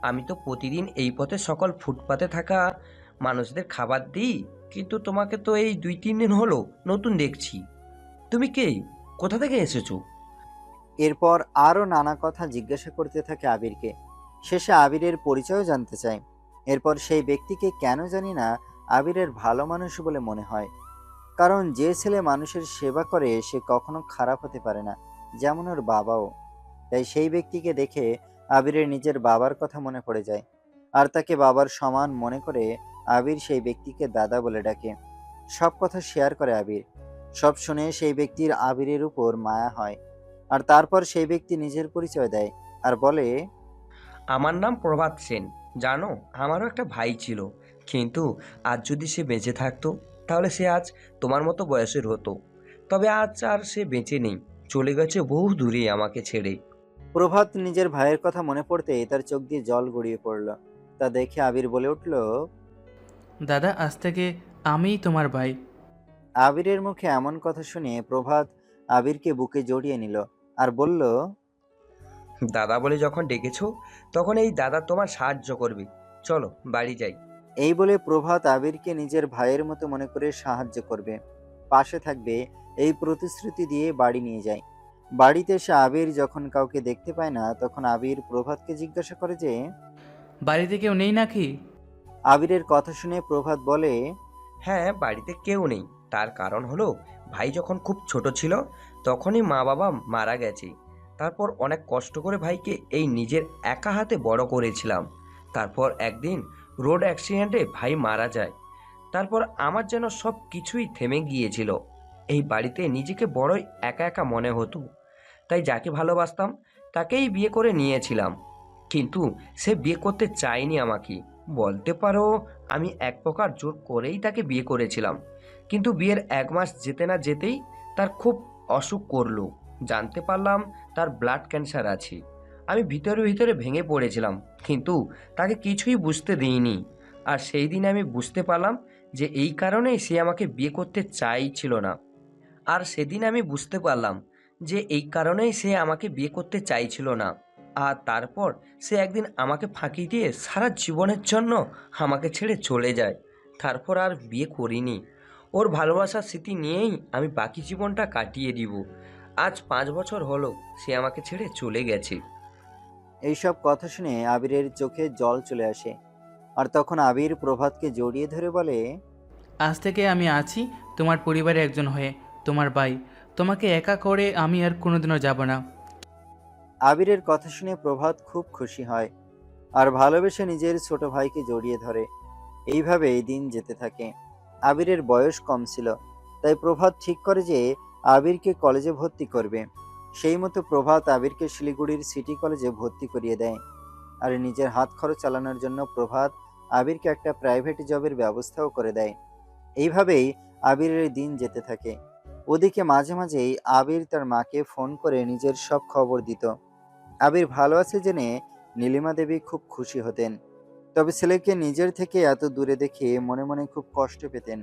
আমি তো প্রতিদিন এই পথে সকল ফুটপাতে থাকা মানুষদের খাবার দিই, কিন্তু তোমাকে তো এই 2-3 দিন হলো নতুন দেখছি। তুমি কে? কোথা থেকে এসেছো? এরপর আরো নানা কথা জিজ্ঞাসা করতে থাকে আবিরকে। শেষে আবিরের পরিচয়ও জানতে চায়। এরপর সেই ব্যক্তিকে কেন জানি না আবিরের ভালো মানুষ বলে মনে হয়। কারণ যে ছেলে মানুষের সেবা করে সে কখনো খারাপ হতে পারে না, যেমন ওর বাবাও। তাই সেই ব্যক্তিকে দেখে আবিরের নিজের বাবার কথা মনে পড়ে যায়। আর তাকে বাবার সমান মনে করে আবির সেই ব্যক্তিকে দাদা বলে ডাকে। সব কথা শেয়ার করে আবির। সব শুনে সেই ব্যক্তির আবিরের উপর মায়া হয়। আর তারপর সেই ব্যক্তি নিজের পরিচয় দেয় আর বলে। আমার নাম প্রভাত সেন। জানো, আমারও একটা ভাই ছিল, কিন্তু আজ যদি সে বেঁচে থাকতো তাহলে সে আজ তোমার মতো বয়সের হতো। তবে আজ আর সে বেঁচে নেই, চলে গেছে বহু দূরে আমাকে ছেড়ে। প্রভাত নিজের ভাইয়ের কথা মনে পড়তেই তার চোখ দিয়ে জল গড়িয়ে পড়ল। তা দেখে আবির বলে উঠল। দাদা, আজ থেকে আমিই তোমার ভাই। আবিরের মুখে এমন কথা শুনে প্রভাত আবিরকে বুকে জড়িয়ে নিল আর বলল। দাদা বলে যখন ডেকেছো, তখন এই দাদা তোমার সাহায্য করবে। চলো বাড়ি যাই। এই বলে প্রভাত আবিরকে নিজের ভাইয়ের মতো মনে করে সাহায্য করবে, পাশে থাকবে, এই প্রতিশ্রুতি দিয়ে বাড়ি নিয়ে যায়। বাড়িতে এসে আবির যখন কাউকে দেখতে পায় না তখন আবির প্রভাতকে জিজ্ঞাসা করে যে। বাড়িতে কেউ নেই নাকি? আবিরের কথা শুনে প্রভাত বলে। হ্যাঁ, বাড়িতে কেউ নেই। তার কারণ হলো, ভাই যখন খুব ছোট ছিল তখনই মা বাবা মারা গেছে। তারপর অনেক কষ্ট করে ভাইকে এই নিজের একা হাতে বড় করেছিলাম। তারপর একদিন রোড অ্যাক্সিডেন্টে ভাই মারা যায়। তারপর আমার যেন সব কিছুই থেমে গিয়েছিল। এই বাড়িতে নিজেকে বড়ই একা একা মনে হতো। তাই যাকে ভালোবাসতাম তাকেই বিয়ে করে নিয়েছিলাম, কিন্তু সে বিয়ে করতে চায়নি আমাকে। বলতে পারো আমি এক প্রকার জোর করেই তাকে বিয়ে করেছিলাম। কিন্তু বিয়ের 1 মাস যেতে না যেতেই তার খুব অসুখ করলো। জানতে পারলাম তার ব্লাড ক্যান্সার আছে। আমি ভিতরে ভিতরে ভেঙে পড়েছিলাম, কিন্তু তাকে কিছুই বুঝতে দিইনি। আর সেই দিন আমি বুঝতে পারলাম যে এই কারণেই সে আমাকে বিয়ে করতে চাইছিল না। আর সেদিন আমি বুঝতে পারলাম যে এই কারণেই সে আমাকে বিয়ে করতে চাইছিল না। আর তারপর সে একদিন আমাকে ফাঁকি দিয়ে সারা জীবনের জন্য আমাকে ছেড়ে চলে যায়। তারপর আর বিয়ে করিনি। ওর ভালোবাসার স্মৃতি নিয়েই আমি বাকি জীবনটা কাটিয়ে দিব। আজ 5 বছর হলো সে আমাকে ছেড়ে চলে গেছে। এইসব কথা শুনে আবিরের চোখে জল চলে আসে। আর তখন আবির প্রভাতকে জড়িয়ে ধরে বলে। আজ থেকে আমি আছি তোমার পরিবারের একজন হয়ে, তোমার ভাই। তোমাকে একা করে আমি আর কোনোদিনও যাব না। আবিরের কথা শুনে প্রভাত খুব খুশি হয় আর ভালোবেসে নিজের ছোট ভাইকে জড়িয়ে ধরে। এইভাবে এই দিন যেতে থাকে। আবিরের বয়স কম ছিল, তাই প্রভাত ঠিক করে যে আবিরকে কলেজে ভর্তি করবে। সেই মতো প্রভাত আবিরকে শিলিগুড়ির সিটি কলেজে ভর্তি করিয়ে দেয়। আর নিজের হাত খরচ চালানোর জন্য প্রভাত আবিরকে একটা প্রাইভেট জবের ব্যবস্থাও করে দেয়। এইভাবেই আবিরের দিন যেতে থাকে। ওদিকে মাঝে মাঝেই আবির তার মাকে ফোন করে নিজের সব খবর দিত। আবির ভালো আছে জেনে নীলিমা দেবী খুব খুশি হতেন। তবে ছেলেকে নিজের থেকে এত দূরে দেখে মনে মনে খুব কষ্ট পেতেন,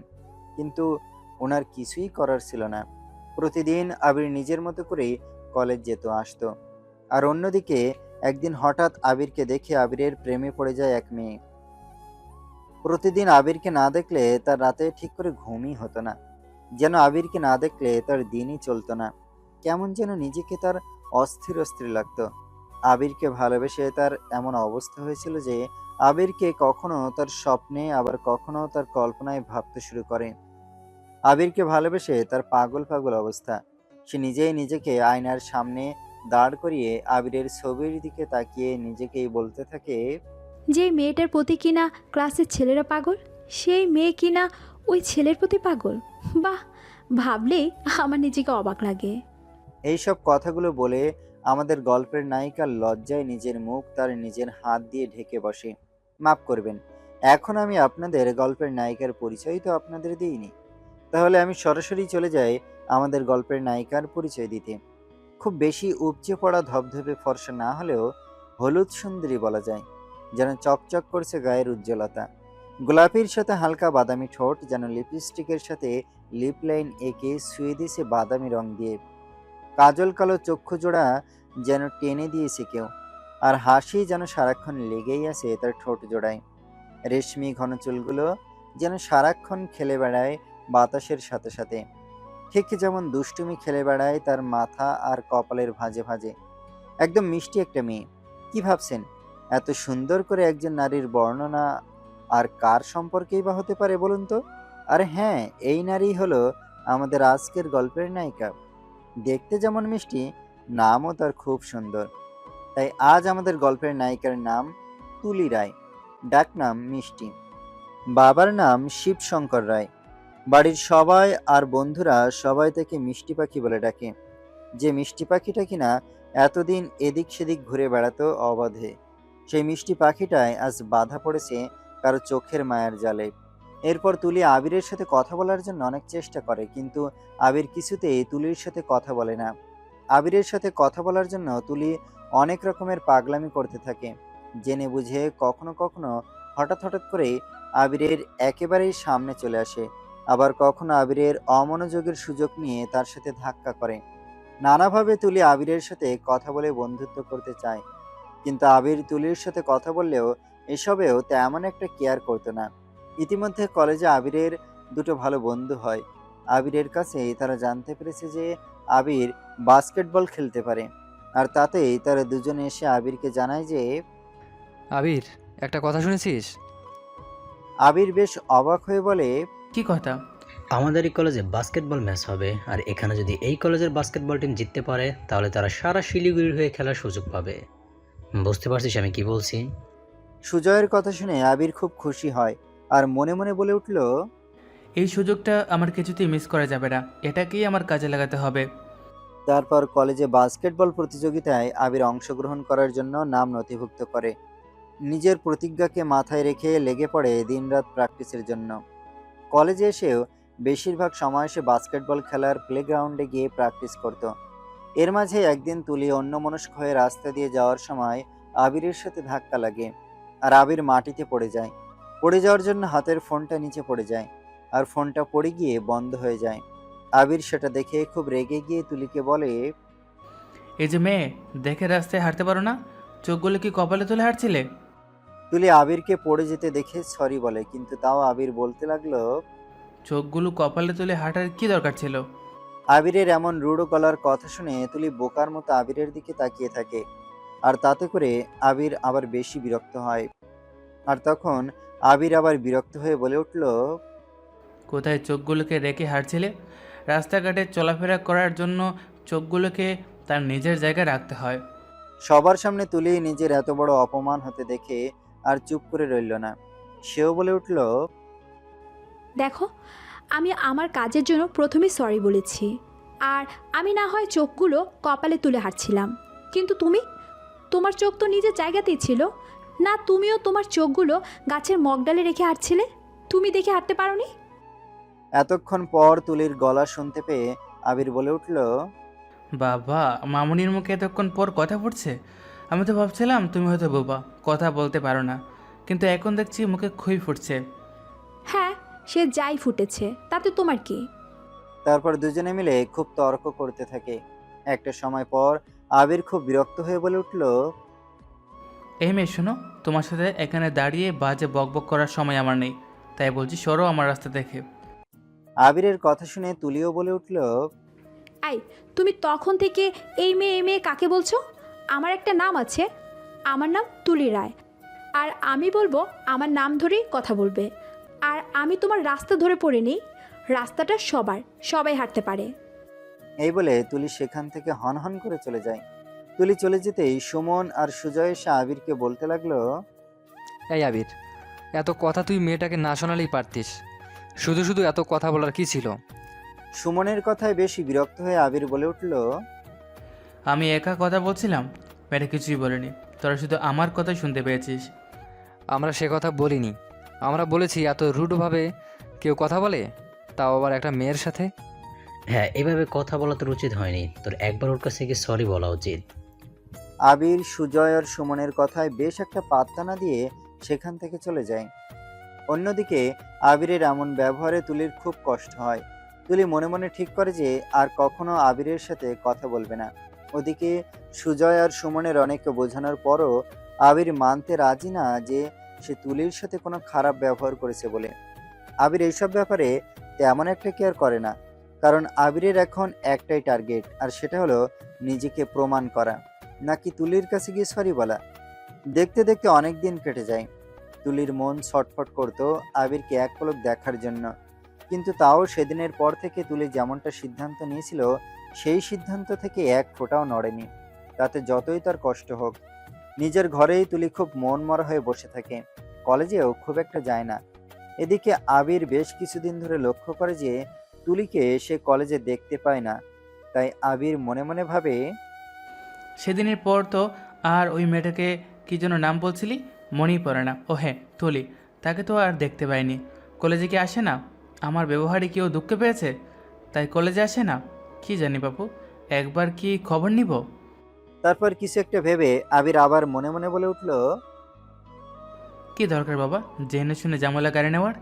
কিন্তু ওনার কিছুই করার ছিল না। প্রতিদিন আবির নিজের মতো করেই কলেজ যেত আসতো। আর অন্যদিকে একদিন হঠাৎ আবিরকে দেখে আবিরের প্রেমে পড়ে যায় এক মেয়ে। প্রতিদিন আবিরকে না দেখলে তার রাতে ঠিক করে ঘুমই হতো না, যেন আবিরকে না দেখলে তার দিনই চলতো না। কেমন যেন নিজেকে তার অস্থির অস্থির লাগতো। আবিরকে ভালোবেসে তার এমন অবস্থা হয়েছিল যে আবিরকে কখনো তার স্বপ্নে আবার কখনো তার কল্পনায় ভাবতে শুরু করে। আবিরকে ভালোবেসে তার পাগল পাগল অবস্থা। সে নিজেই নিজেকে আয়নার সামনে দাঁড় করিয়ে আবিরের ছবির দিকে তাকিয়ে নিজেকেই বলতে থাকে, যেই মেয়েটার প্রতি কিনা ক্লাসের ছেলেরা পাগল, সেই মেয়ে কিনা ওই ছেলের প্রতি পাগল। বাহ, ভাবলেই আমার নিজেকে অবাক লাগে। এইসব কথাগুলো বলে আমাদের গল্পের নায়িকা লজ্জায় নিজের মুখ তার নিজের হাত দিয়ে ঢেকে বসে। মাফ করবেন, এখন আমি আপনাদের গল্পের নায়িকার পরিচয় তো আপনাদের দিইনি, তাহলে আমি সরাসরি চলে যাই আমাদের গল্পের নায়িকার পরিচয় দিতে। খুব বেশি উপচে পড়া ধবধবে ফর্সা না হলেও হলুদ সুন্দরী বলা যায়, যেন চকচক করছে গায়ের উজ্জ্বলতা। গোলাপির সাথে হালকা বাদামি ঠোঁট, যেন লিপস্টিকের সাথে লিপ লাইন এঁকে শুয়ে দিয়েছে বাদামি রং দিয়ে। কাজল কালো চক্ষু জোড়া যেন টেনে দিয়েছে কেউ, আর হাসি যেন সারাক্ষণ লেগেই আছে তার ঠোঁট জোড়ায়। রেশমি ঘন চুলগুলো যেন সারাক্ষণ খেলে বেড়ায় বাতাসের সাথে সাথে, ঠিক যেমন দুষ্টুমি খেলে বেড়ায় তার মাথা আর কপালের ভাঁজে ভাঁজে। একদম মিষ্টি একটা মেয়ে। কি ভাবছেন, এত সুন্দর করে একজন নারীর বর্ণনা আর কার সম্পর্কেই বা হতে পারে বলুন তো? আরে হ্যাঁ, এই নারী হলো আমাদের আজকের গল্পের নায়িকা। দেখতে যেমন মিষ্টি, নামও তার খুব সুন্দর। তাই আজ আমাদের গল্পের নায়িকার নাম তুলি রায়, ডাকনাম মিষ্টি। বাবার নাম শিবশঙ্কর রায়। বাড়ির সবাই আর বন্ধুরা সবাই তাকে মিষ্টি পাখি বলে ডাকে। যে মিষ্টি পাখিটা কিনা এতদিন এদিক সেদিক ঘুরে বেড়াতো অবাধে, সেই মিষ্টি পাখিটাই আজ বাধা পড়েছে কারো চোখের মায়ার জালে। এরপর তুলি আবিরের সাথে কথা বলার জন্য অনেক চেষ্টা করে, কিন্তু আবির কিছুতেই তুলির সাথে কথা বলে না। আবিরের সাথে কথা বলার জন্য তুলি অনেক রকমের পাগলামি করতে থাকে, জেনে বুঝে কখনো কখনো হঠাৎ হঠাৎ করে আবিরের একেবারেই সামনে চলে আসে, আবার কখনো আবিরের অমনোযোগের সুযোগ নিয়ে তার সাথে ধাক্কা করে। নানাভাবে তুলি আবিরের সাথে কথা বলে বন্ধুত্ব করতে চায়, কিন্তু আবির তুলির সাথে কথা বললেও এসবেও তেমন একটা কেয়ার করতো না। ইতিমধ্যে কলেজে আবিরের দুটো ভালো বন্ধু হয়। আবিরের কাছে তারা জানতে পেরেছে যে আবির বাস্কেটবল খেলতে পারে, আর তাতেই তারা দুজনে এসে আবিরকে জানায় যে আবির, একটা কথা শুনেছিস? আবির বেশ অবাক হয়ে বলে, কি কথা? আমাদের এই কলেজে বাস্কেটবল ম্যাচ হবে, আর এখানে যদি এই কলেজের বাস্কেটবল টিম জিততে পারে তাহলে তারা সারা শিলিগুড়ির হয়ে খেলার সুযোগ পাবে। বুঝতে পারছিস আমি কি বলছি? সুজয়ের কথা শুনে আবির খুব খুশি হয় আর মনে মনে বলে উঠল, এই সুযোগটা আমার কিছুতেই মিস করা যাবে না, এটাকেই আমার কাজে লাগাতে হবে। তারপর কলেজে বাস্কেটবল প্রতিযোগিতায় আবির অংশগ্রহণ করার জন্য নাম নথিভুক্ত করে। নিজের প্রতিজ্ঞাকে মাথায় রেখে লেগে পড়ে দিনরাত প্র্যাকটিসের জন্য। কলেজে এসেও বেশিরভাগ সময় সে বাস্কেটবল খেলার প্লেগ্রাউন্ডে গিয়ে প্র্যাকটিস করত। এর মাঝে একদিন তুলি অন্যমনস্ক হয়ে রাস্তা দিয়ে যাওয়ার সময় আবিরের সাথে ধাক্কা লাগে, আর আবির মাটিতে পড়ে যায়। পড়ে যাওয়ার জন্য হাতের ফোনটা নিচে পড়ে যায়, আর ফোনটা পড়ে গিয়ে বন্ধ হয়ে যায়। আবির সেটা দেখে খুব রেগে গিয়ে তুলিকে বলে, এই যে মেয়ে, দেখে রাস্তায় হাঁটতে পারো না? চোখগুলো কি কপালে তুলে হাঁটছিলে? তুলি আবিরকে পড়ে যেতে দেখে সরি বলে, কিন্তু তাও আবির বলতে লাগলো, চোখগুলো কপালে তুলে হাঁটার কি দরকার ছিল? আবিরের এমন রূঢ় গলার কথা শুনে তুলি বোকার মতো আবিরের দিকে তাকিয়ে থাকে, আর তাতে করে আবির আবার বেশি বিরক্ত হয়। আর তখন আবির আবার বিরক্ত হয়ে বলে উঠল, কোথায় চোখগুলোকে রেখে হাঁটছিলে? রাস্তাঘাটে চলাফেরা করার জন্য চোখগুলোকে তার নিজের জায়গায় রাখতে হয়। সবার সামনে তুলি নিজের এত বড় অপমান হতে দেখে আর চুপ করে রইল না। সেও বলে উঠল, দেখো, আমি আমার কাজের জন্য প্রথমে সরি বলেছি, আর আমি না হয় চোখগুলো কপালে তুলে হাঁটছিলাম, কিন্তু তুমি, তোমার চোখ তো নিজের জায়গাতেই ছিল না। তুমিও তোমার চোখগুলো গাছের মগডালে রেখে হাঁটছিলে, তুমি দেখে হাঁটতে পারোনি? এতক্ষণ পর তুলির গলা শুনতে পেয়ে আবির বলে উঠল, বাবা, মামুনির মুখে এতক্ষণ পর কথা পড়ছে। আমি তো ভাবছিলাম তুমি হয়তো বোবা, কথা বলতে পারো না, কিন্তু এখন দেখছি মুখে খুই ফুটছে। হ্যাঁ, সে যাই ফুটেছে, তাতে তোমার কি? তারপর দুজনে মিলে খুব তর্ক করতে থাকে। একটা সময় পর আবির খুব বিরক্ত হয়ে বলে উঠল, এই মেয়ে শোনো, তোমার সাথে এখানে দাঁড়িয়ে বাজে বকবক করার সময় আমার নেই, তাই বলছি সরো আমার রাস্তা দেখে। আবিরের কথা শুনে তুলিও বলে উঠল, আই, তুমি তখন থেকে এই মেয়ে কাকে বলছো? আমার একটা নাম আছে, আমার নাম তুলি রায়। আর আমি বলবো আমার নাম ধরেই কথা বলবে। আর আমি তোমার রাস্তা ধরে পড়ে নিই, রাস্তাটা সবাই হাঁটতে পারে। এই বলে তুলি সেখান থেকে হনহন করে চলে যায়। তুলি চলে যেতেই সুমন আর সুজয় এসে আবিরকে বলতে লাগলো, এই আবির, এত কথা তুই মেয়েটাকে না শোনালেই পারতিস। শুধু শুধু এত কথা বলার কি ছিল? সুমনের কথায় বেশি বিরক্ত হয়ে আবির বলে উঠল, আমি একা কথা বলছিলাম, মেয়েটা কিছুই বলেনি। তোরা শুধু আমার কথা শুনতে পেয়েছিস। আমরা সে কথা বলিনি। আমরা বলেছি এত রুডভাবে কেউ কথা বলে, তাও আবার একটা মেয়ের সাথে। হ্যাঁ, এভাবে কথা বলা তোর উচিত হয়নি। তোর একবার ওর কাছে গিয়ে সরি বলা উচিত। আবির সুজয় আর সুমনের কথায় বেশ একটা পাত্তা না দিয়ে সেখান থেকে চলে যায়। অন্যদিকে আবিরের এমন ব্যবহারে তুলির খুব কষ্ট হয়। তুলি মনে মনে ঠিক করে যে আর কখনো আবিরের সাথে কথা বলবে না। ওদিকে সুজয় আর সুমনের অনেককে বোঝানোর পরও আবির মানতে রাজি না যে সে তুলির সাথে কোনো খারাপ ব্যবহার করেছে বলে। আবির এইসব ব্যাপারে তেমন একটা কেয়ার করে না, কারণ আবিরের এখন একটাই টার্গেট, আর সেটা হলো নিজেকে প্রমাণ করা, নাকি তুলির কাছে গিয়ে সরি বলা। দেখতে দেখতে অনেক দিন কেটে যায়। তুলির মন ছটফট করতো আবিরকে এক পলক দেখার জন্য, কিন্তু তাও সেদিনের পর থেকে তুলি যেমনটা সিদ্ধান্ত নিয়েছিল সেই সিদ্ধান্ত থেকে এক ফোঁটাও নড়েনি। তাতে যতই তার কষ্ট হোক, নিজের ঘরেই তুলি খুব মন মরা হয়ে বসে থাকে, কলেজেও খুব একটা যায় না। এদিকে আবির বেশ কিছুদিন ধরে লক্ষ্য করে যে তুলিকে সে কলেজে দেখতে পায় না। তাই আবির মনে মনে ভাবে, সেদিনের পর তো আর ওই মেয়েটাকে কি যেন নাম বলছিলি, মনেই পড়ে না। ও হ্যাঁ, তুলি, তাকে তো আর দেখতে পাইনি। কলেজে কি আসে না? আমার ব্যবহারে কেউ দুঃখ পেয়েছে তাই কলেজে আসে না? কি জানি বাবু, একবার কি খবর নিব? তারপর কিছু একটা ভেবে আবির আবার মনে মনে বলে উঠল, কি দরকার বাবা জেনে শুনে জামলা গাড়ি নেওয়ার?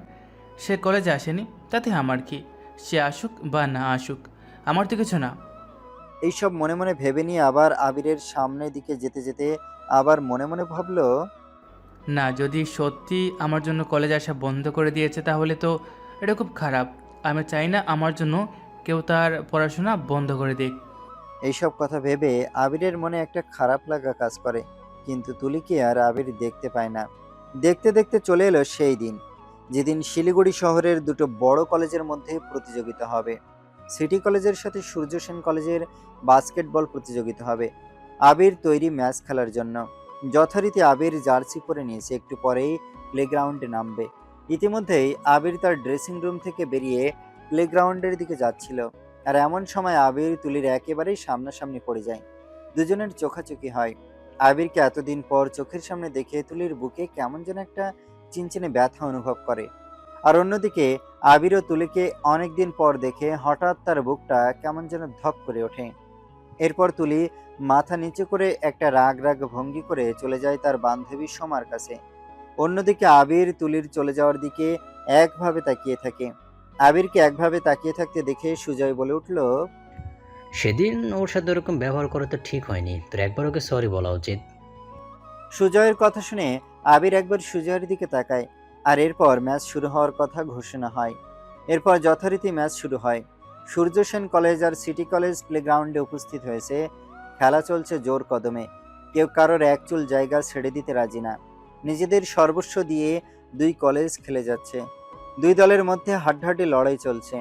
সে কলেজে আসেনি, তাতে আমার কি? সে আসুক বা না আসুক, আমার তো কিছু না। এইসব মনে মনে ভেবে নিয়ে আবার আবিরের সামনের দিকে যেতে যেতে আবার মনে মনে ভাবল, না, যদি সত্যি আমার জন্য কলেজ আসা বন্ধ করে দিয়েছে তাহলে তো এটা খুব খারাপ। আমি চাই না আমার জন্য কেউ তার পড়াশোনা বন্ধ করে দিক। এইসব কথা ভেবে আবিরের মনে একটা খারাপ লাগা কাজ করে, কিন্তু তুলিকে আর আবির দেখতে পায় না। দেখতে দেখতে চলে এলো সেই দিন যেদিন শিলিগুড়ি শহরের দুটো বড় কলেজের মধ্যে প্রতিযোগিতা হবে। সিটি কলেজের সাথে সূর্য সেন কলেজের বাস্কেটবল প্রতিযোগিতা হবে। আবির তৈরি ম্যাচ খেলার জন্য। যথারীতি আবির জার্সি পরে নিয়েছে, একটু পরেই প্লেগ্রাউন্ডে নামবে। ইতিমধ্যেই আবির তার ড্রেসিং রুম থেকে বেরিয়ে প্লেগ্রাউন্ডের দিকে যাচ্ছিল, আর এমন সময় আবির তুলির একেবারেই সামনাসামনি পড়ে যায়। দুজনের চোখাচোখি হয়। আবিরকে এতদিন পর চোখের সামনে দেখে তুলির বুকে কেমন যেন একটা চিনচিনে ব্যথা অনুভব করে। আর অন্যদিকে আবির ও তুলিকে অনেকদিন পর দেখে হঠাৎ তার বুকটা কেমন যেন ধক করে ওঠে। এরপর তুলি মাথা নিচু করে একটা রাগ রাগ ভঙ্গি করে চলে যায় তার বান্ধবী সোমার কাছে। অন্যদিকে আবির তুলির চলে যাওয়ার দিকে একভাবে তাকিয়ে থাকে। আবিরকে একভাবে তাকিয়ে থাকতে দেখে সুজয় বলে উঠল, সেদিন ওর সাথে ওরকম ব্যবহার করা তো ঠিক হয়নি। তোর একবার ওকে সরি বলা উচিত। সুজয়ের কথা শুনে আবির একবার সুজয়ের দিকে তাকায়, আর এরপর ম্যাচ শুরু হওয়ার কথা ঘোষণা হয়। এরপর যথারীতি ম্যাচ শুরু হয়। সূর্য সেন কলেজ আর সিটি কলেজ প্লেগ্রাউন্ডে উপস্থিত হয়েছে। খেলা চলছে জোর কদমে, কেউ কারোর এক চুল জায়গা ছেড়ে দিতে রাজি না। নিজেদের সর্বস্ব দিয়ে দুই কলেজ খেলে যাচ্ছে। দুই দলের মধ্যে হাড্ডাহাড্ডি লড়াই চলছে।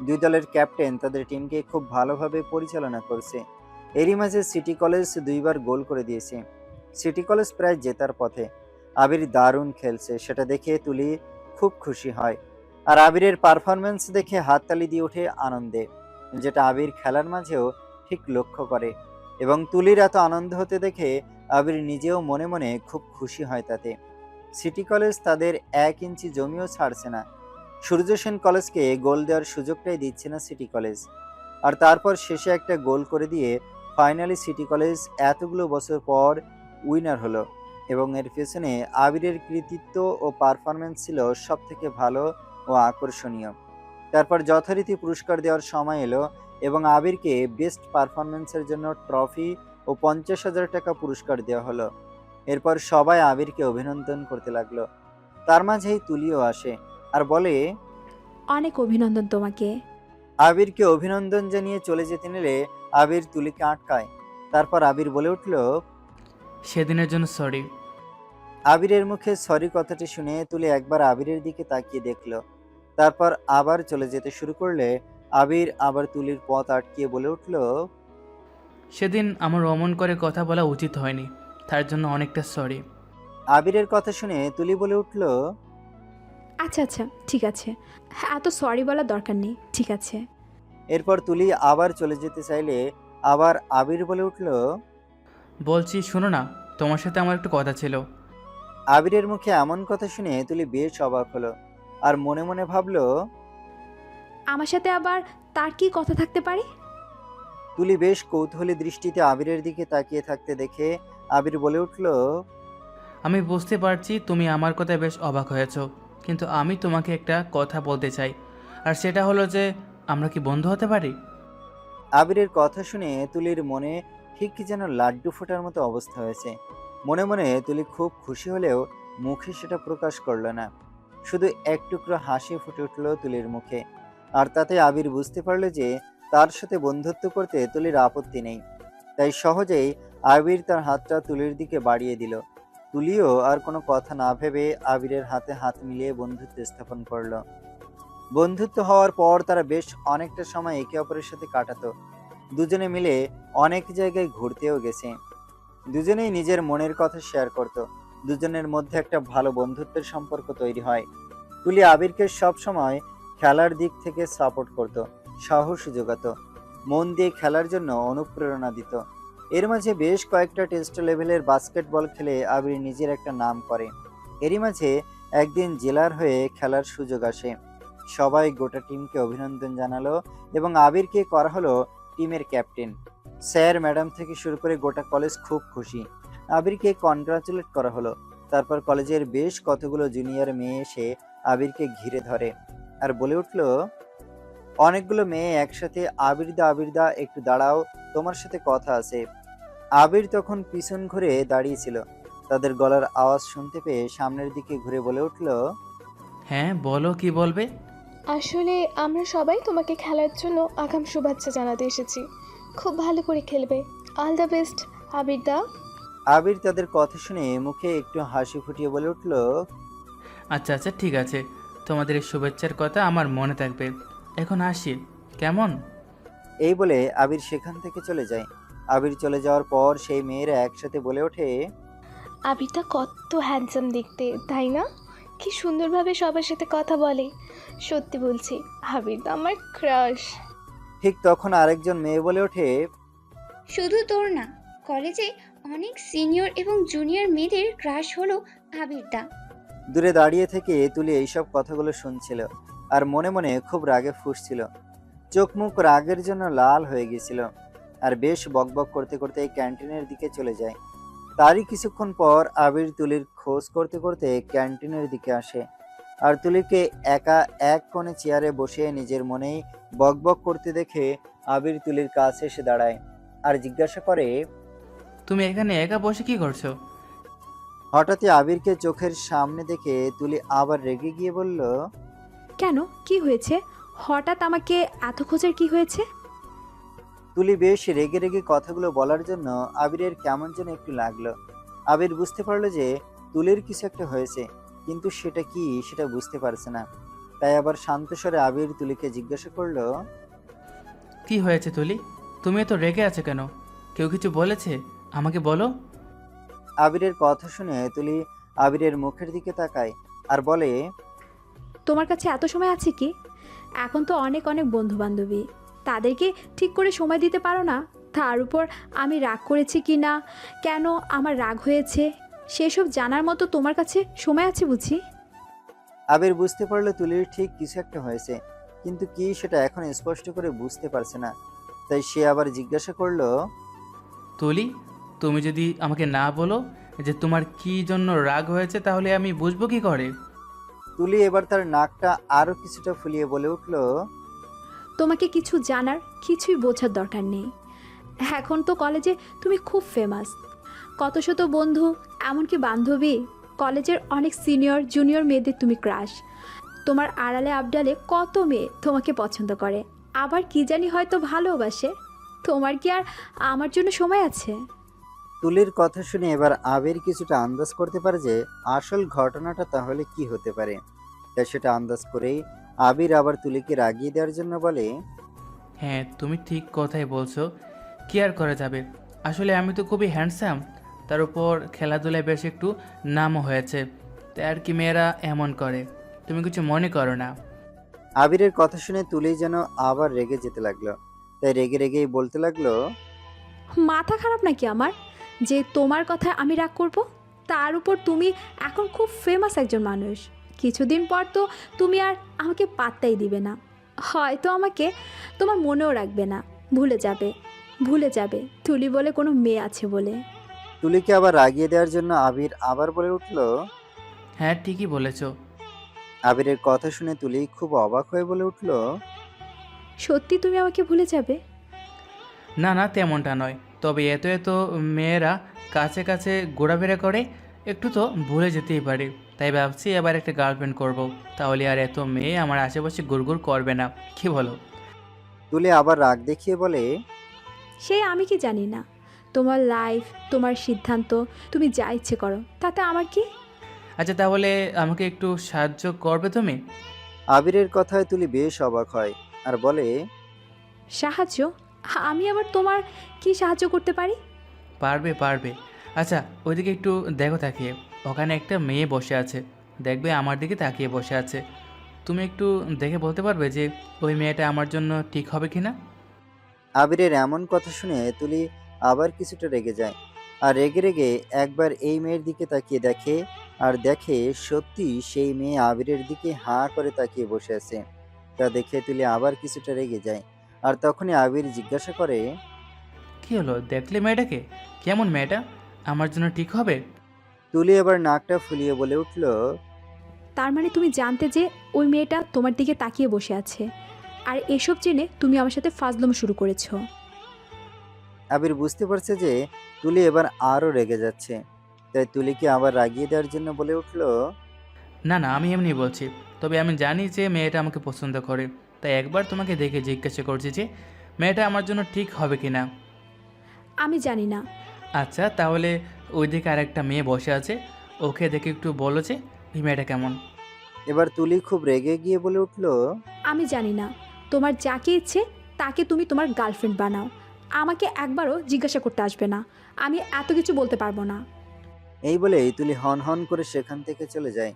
দুই দলের ক্যাপ্টেন তাদের টিমকে খুব ভালোভাবে পরিচালনা করছে। এরই মাঝে সিটি কলেজ দুইবার গোল করে দিয়েছে। সিটি কলেজ প্রায় জেতার পথে। আবির দারুণ খেলছে, সেটা দেখে তুলি খুব খুশি হয়। আর আবিরের পারফরমেন্স দেখে হাততালি দিয়ে ওঠে আনন্দে, যেটা আবির খেলার মাঝেও ঠিক লক্ষ্য করে। এবং তুলির এত আনন্দ হতে দেখে আবির নিজেও মনে মনে খুব খুশি হয় তাতে। সিটি কলেজ তাদের 1 ইঞ্চি জমিও ছাড়ছে না। সূর্য সেন কলেজকে গোল দেওয়ার সুযোগটাই দিচ্ছে না সিটি কলেজ। আর তারপর শেষে একটা গোল করে দিয়ে ফাইনালি সিটি কলেজ এতগুলো বছর পর উইনার হলো। এবং এর পেছনে আবিরের কৃতিত্ব ও পারফরমেন্স ছিল সব থেকে ভালো ও আকর্ষণীয়। তারপর যথারীতি পুরস্কার দেওয়ার সময় এলো এবং আবিরকে বেস্ট পারফরমেন্সের জন্য ট্রফি ও 50,000 টাকা পুরস্কার দেওয়া হলো। এরপর সবাই আবিরকে অভিনন্দন করতে লাগলো। তার মাঝেই তুলিও আসে আর বলে, অনেক অভিনন্দন তোমাকে। আবিরকে অভিনন্দন জানিয়ে চলে যেতে নিলে আবির তুলিকে আটকায়। তারপর আবির বলে উঠল, সেদিনের জন্য সরি। আবিরের মুখে সরি কথাটি শুনে তুলি একবার আবিরের দিকে তাকিয়ে দেখল। তারপর আবার চলে যেতে শুরু করলে আবির আবার তুলির পথ আটকিয়ে বলে উঠল, সেদিন আমার অমন করে কথা বলা উচিত হয়নি, তার জন্য অনেকটা সরি। আবিরের কথা শুনে তুলি বলে উঠল, আচ্ছা আচ্ছা ঠিক আছে, হ্যাঁ এত সরি বলার দরকার নেই, ঠিক আছে। এরপর তুলি আবার চলে যেতে চাইলে আবার আবির বলে উঠল, বলছি শোনো না, তোমার সাথে আমার একটু কথা ছিল। আবিরের মুখে এমন কথা শুনে তুলি বেশ অবাক হলো আর মনে মনে ভাবলো, আমার সাথে আবার তার কি কথা থাকতে পারে? তুলি বেশ কৌতূহলী দৃষ্টিতে আবিরের দিকে তাকিয়ে থাকতে দেখে আবির বলে উঠল, আমি বুঝতে পারছি তুমি আমার কথায় বেশ অবাক হয়েছো, কিন্তু আমি তোমাকে একটা কথা বলতে চাই, আর সেটা হলো যে আমরা কি বন্ধু হতে পারি? আবিরের কথা শুনে তুলির মনে ঠিক কি যেন লাড্ডু ফোটার মতো অবস্থা হয়েছে। মনে মনে তুলি খুব খুশি হলেও মুখে সেটা প্রকাশ করলো না। শুধু এক টুকরো হাসি ফুটে উঠল তুলির মুখে। আর তাতে আবির বুঝতে পারলো যে তার সাথে বন্ধুত্ব করতে তুলির আপত্তি নেই। তাই সহজেই আবির তার হাতটা তুলির দিকে বাড়িয়ে দিল। তুলিও আর কোনো কথা না ভেবে আবিরের হাতে হাত মিলিয়ে বন্ধুত্ব স্থাপন করলো। বন্ধুত্ব হওয়ার পর তারা বেশ অনেকটা সময় একে অপরের সাথে কাটাতো। দুজনে মিলে অনেক জায়গায় ঘুরতেও গেছে। দুজনেই নিজের মনের কথা শেয়ার করত। দুজনের মধ্যে একটা ভালো বন্ধুত্বের সম্পর্ক তৈরি হয়। তুলি আবিরকে সব সময় খেলার দিক থেকে সাপোর্ট করত, সাহস যোগাতো, মন দিয়ে খেলার জন্য অনুপ্রেরণা দিত। এর মাঝে বেশ কয়েকটা টেস্ট লেভেলের বাস্কেটবল খেলে আবির নিজের একটা নাম করে। এরই মাঝে একদিন জেলার হয়ে খেলার সুযোগ আসে। সবাই গোটা টিমকে অভিনন্দন জানালো এবং আবিরকে করা হলো টিমের ক্যাপ্টেন। স্যার ম্যাডাম থেকে শুরু করে গোটা কলেজ খুব খুশি। আবিরকে কনগ্রাচুলেট করা হলো। তারপর কলেজের বেশ কতগুলো জুনিয়র মেয়ে এসে আবিরকে ঘিরে ধরে আর বলে উঠল, অনেকগুলো মেয়ে একসাথে, আবিরদা একটু দাঁড়াও, তোমার সাথে কথা আছে। আবির তখন পিছন ঘুরে দাঁড়িয়েছিল। তাদের গলার আওয়াজ শুনতে পেয়ে সামনের দিকে ঘুরে বলে উঠল, হ্যাঁ বলো, কি বলবে? আসলে আমরা সবাই তোমাকে খেলার জন্য আগাম শুভেচ্ছা জানাতে এসেছি। খুব ভালো করে খেলবে। অল দ্য বেস্ট আবিরদা। আবির তাদের কথা শুনে মুখে একটু হাসি ফুটিয়ে বলে উঠল, আচ্ছা আচ্ছা ঠিক আছে, তোমাদের এই শুভেচ্ছার কথা আমার মনে থাকবে। এখন আসি কেমন? এই বলে আবির সেখান থেকে চলে যায়। আবির চলে যাওয়ার পর সেই মেয়েরা একসাথে বলে ওঠে, আবিরদা কত হ্যান্ডসাম দেখতে, তাই না? কি সুন্দরভাবে সবার সাথে কথা বলে। সত্যি বলছি, আবিরদা আমার ক্রাশ। ঠিক তখন আরেকজন মেয়ে বলে ওঠে, শুধু তোর না, কলেজে অনেক সিনিয়র এবং জুনিয়র মেয়েদের ক্রাশ হলো আবিরদা। দূরে দাঁড়িয়ে থেকে তুলি এইসব কথাগুলো শুনছিল আর মনে মনে খুব রাগে ফুঁসছিল। চোখ মুখ রাগের জন্য লাল হয়ে গেছিল আর বেশ বকবক করতে করতে ক্যান্টিনের দিকে চলে যায়। তারই কিছুক্ষণ পর আবির তুলির খোঁজ করতে করতে ক্যান্টিনের দিকে আসে আর তুলিকে একা এক কোণে চেয়ারে বসে নিজের মনেই বকবক করতে দেখে আবির তুলির কাছে এসে দাঁড়ায় আর জিজ্ঞাসা করে, তুমি এখানে একা বসে কি করছো? হঠাৎই আবিরকে চোখের সামনে দেখে তুলি আবার রেগে গিয়ে বলল, কেন, কি হয়েছে? হঠাৎ আমাকে এত খোঁজার কি হয়েছে? তুলি বেশ রেগে রেগে কথাগুলো বলার জন্য আবিরের কেমন যেন একটু লাগলো। আবির বুঝতে পারলো যে তুলির কিছু একটা হয়েছে, কিন্তু সেটা কি সেটা বুঝতে পারছে না। তাই আবার শান্ত স্বরে আবির তুলিকে জিজ্ঞাসা করলো, কি হয়েছে তুলি? তুমি এত রেগে আছো কেন? কেউ কিছু বলেছে? আমাকে বলো। আবিরের কথা শুনে তুলি আবিরের মুখের দিকে তাকায় আর বলে, তোমার কাছে এত সময় আছে কি? এখন তো অনেক অনেক বন্ধু বান্ধবী, তাদেরকে ঠিক করে সময় দিতে পারো না? তার উপর আমি রাগ করেছি কি না, কেন আমার রাগ হয়েছে, সেসব জানার মতো তোমার কাছে সময় আছে বুঝি? আবির বুঝতে পারলো তুলির ঠিক কিছু একটা হয়েছে, কিন্তু কি সেটা এখন স্পষ্ট করে বুঝতে পারছে না। তাই সে আবার জিজ্ঞাসা করলো, তুলি, তুমি যদি আমাকে না বলো যে তোমার কি জন্য রাগ হয়েছে, তাহলে আমি বুঝবো কি করে? তুলি এবার তার নাকটা আরো কিছুটা ফুলিয়ে বলে উঠল, তোমাকে কিছু জানার, কিছুই বোঝার দরকার নেই। এখন তো কলেজে তুমি খুব ফেমাস, কত শত বন্ধু, এমনকি বান্ধবী, কলেজের অনেক সিনিয়র জুনিয়র মেয়েদের তুমি ক্রাশ। তোমার আড়ালে আবডালে কত মেয়ে তোমাকে পছন্দ করে, আবার কি জানি হয়তো ভালোবাসে। তোমার কি আর আমার জন্য সময় আছে? তুলির কথা শুনে এবার আবির কিছুটা আন্দাজ করতে পারে যে আসল ঘটনাটা তাহলে কি হতে পারে। তাই সেটা আন্দাজ করেই আবির আবার তুলিকে রাগিয়ে দেওয়ার জন্য বলে, হ্যাঁ, তুমি ঠিক কথাই বলছো। কি আর করা যাবে, আসলে আমি তো খুবই হ্যান্ডসাম, তার উপর খেলাধুলায় বেশ একটু নামও হয়েছে, তাই আর কি মেয়েরা এমন করে। তুমি কিছু মনে করো না। আবিরের কথা শুনে তুলি যেন আবার রেগে যেতে লাগলো। তাই রেগে রেগেই বলতে লাগলো, মাথা খারাপ নাকি আমার, যে তোমার কথায় আমি রাগ করব? তার উপর তুমি এখন খুব ফেমাস একজন মানুষ। কিছুদিন পর তো তুমি আর আমাকে পাত্তাই দিবে না, হয়তো আমাকে তোমার মনেও রাখবে না। ভুলে যাবে, ভুলে যাবে তুলি বলে কোনো মেয়ে আছে বলে। তুলিকে আবার রাগিয়ে দেওয়ার জন্য আবির আবার বলে উঠল। হ্যাঁ, ঠিকই বলেছো। আবিরের কথা শুনে তুলি খুব অবাক হয়ে বলে উঠল, সত্যি তুমি আমাকে ভুলে যাবে? না না, তেমনটা নয়, তবে এত এত মেয়েরা কাছে কাছে ঘোরাফেরা করে, একটু তো ভুলে যেতেই পারে। তাই ভাবছি এবার একটা গার্লফ্রেন্ড করব, তাহলে আর এত মেয়ে আমার আশেপাশে ঘুরঘুর করবে না। কি বলো? তুলি আবার রাগ দেখিয়ে বলে, সে আমি কি জানি না, তোমার লাইফ, তোমার সিদ্ধান্ত, তুমি যা ইচ্ছে করো, তাতে আমার কি? আচ্ছা, তাহলে আমাকে একটু সাহায্য করবে তুমি? আবিরের কথায় তুলি বেশ অবাক হয় আর বলে, সাহায্য? আমি আবার তোমার কি সাহায্য করতে পারি? পারবে পারবে। আচ্ছা, ওইদিকে একটু দেখো তাকিয়ে, ওখানে একটা মেয়ে বসে আছে, দেখবে আমার দিকে তাকিয়ে বসে আছে। তুমি একটু দেখে বলতে পারবে যে ওই মেয়েটা আমার জন্য ঠিক হবে কিনা? আবিরের এমন কথা শুনে তুলি আবার কিছুটা রেগে যায়। আর রেগে রেগে একবার এই মেয়ের দিকে তাকিয়ে দেখে, আর দেখে সত্যি সেই মেয়ে আবিরের দিকে হাঁ করে তাকিয়ে বসে আছে। তা দেখে তুলি আবার কিছুটা রেগে যায়। আর তখনই আবির জিজ্ঞাসা করে, কি হলো, দেখলে মেয়েটাকে? কেমন মেয়েটা? আমার জন্য ঠিক হবে? তুলি এবার নাকটা ফুলিয়ে বলে উঠল, তার মানে তুমি জানতে যে ওই মেয়েটা তোমার দিকে তাকিয়ে বসে আছে, আর এসব জেনে তুমি আমার সাথে ফাজলামো শুরু করেছো। আবির বুঝতে পারছে যে তুলি এবার আরও রেগে যাচ্ছে। তাই তুলিকে আবার রাগিয়ে দেওয়ার জন্য বলে উঠল, না না, আমি এমনি বলছি। তবে আমি জানি যে মেয়েটা আমাকে পছন্দ করে, তাই একবার তোমাকে দেখে জিজ্ঞাসা করছি যে মেয়েটা আমার জন্য ঠিক হবে কিনা। আমি জানি না। আচ্ছা, তাহলে ওইদিকে আরেকটা মেয়ে বসে আছে, ওকে দেখে একটু বলো যে ওই মেয়েটা কেমন। এবার তুলি খুব রেগে গিয়ে বলে উঠল, আমি জানি না, তোমার যাকে ইচ্ছে তাকে তুমি তোমার গার্লফ্রেন্ড বানাও, আমাকে একবারও জিজ্ঞাসা করতে আসবে না, আমি এত কিছু বলতে পারবো না। এই বলেই তুলি হন হন করে সেখান থেকে চলে যায়।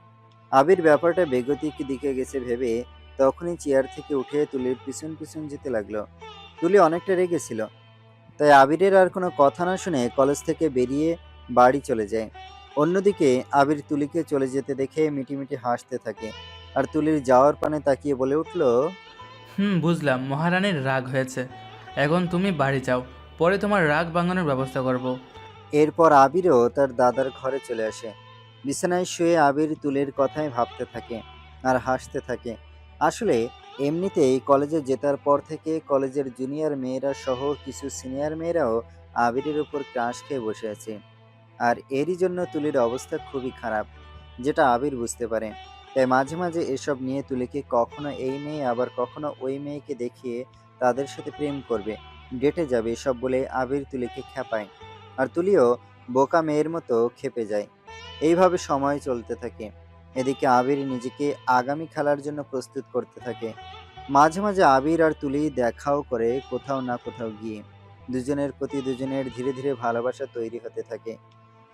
আবির ব্যাপারটা বেগতিক দিকে গেছে ভেবে তখনই চেয়ার থেকে উঠে তুলির পিছন পিছন যেতে লাগলো। তুলি অনেকটা রেগেছিল, তাই আবিরের আর কোনো কথা না শুনে কলেজ থেকে বেরিয়ে বাড়ি চলে যায়। অন্যদিকে আবির তুলিকে চলে যেতে দেখে মিটিমিটি হাসতে থাকে আর তুলির যাওয়ার পানে তাকিয়ে বলে উঠল, বুঝলাম, মহারানীর রাগ হয়েছে। এখন তুমি বাড়ি যাও, পরে তোমার রাগ ভাঙানোর ব্যবস্থা করব। এরপর আবিরও তার দাদার ঘরে চলে আসে। বিছানায় শুয়ে আবির তুলির কথাই ভাবতে থাকে আর হাসতে থাকে। আসলে এমনিতেই কলেজে জেতার পর থেকে কলেজের জুনিয়র মেয়েরা সহ কিছু সিনিয়র মেয়েরাও আবিরের উপর ক্রাশ খেয়ে বসে আছে। আর এরই জন্য তুলির অবস্থা খুবই খারাপ, যেটা আবির বুঝতে পারে। তাই মাঝে মাঝে এসব নিয়ে তুলিকে কখনো এই মেয়ে আবার কখনো ওই মেয়েকে দেখিয়ে তাদের সাথে প্রেম করবে, ডেটে যাবে এসব বলে আবির তুলিকে খেপায়। আর তুলিও বোকা মেয়ের মতো খেপে যায়। এইভাবে সময় চলতে থাকে। এদিকে আবির নিজেকে আগামী খেলার জন্য প্রস্তুত করতে থাকে। মাঝে মাঝে আবির আর তুলি দেখাও করে কোথাও না কোথাও গিয়ে। দুজনের প্রতি দুজনের ধীরে ধীরে ভালোবাসা তৈরি হতে থাকে,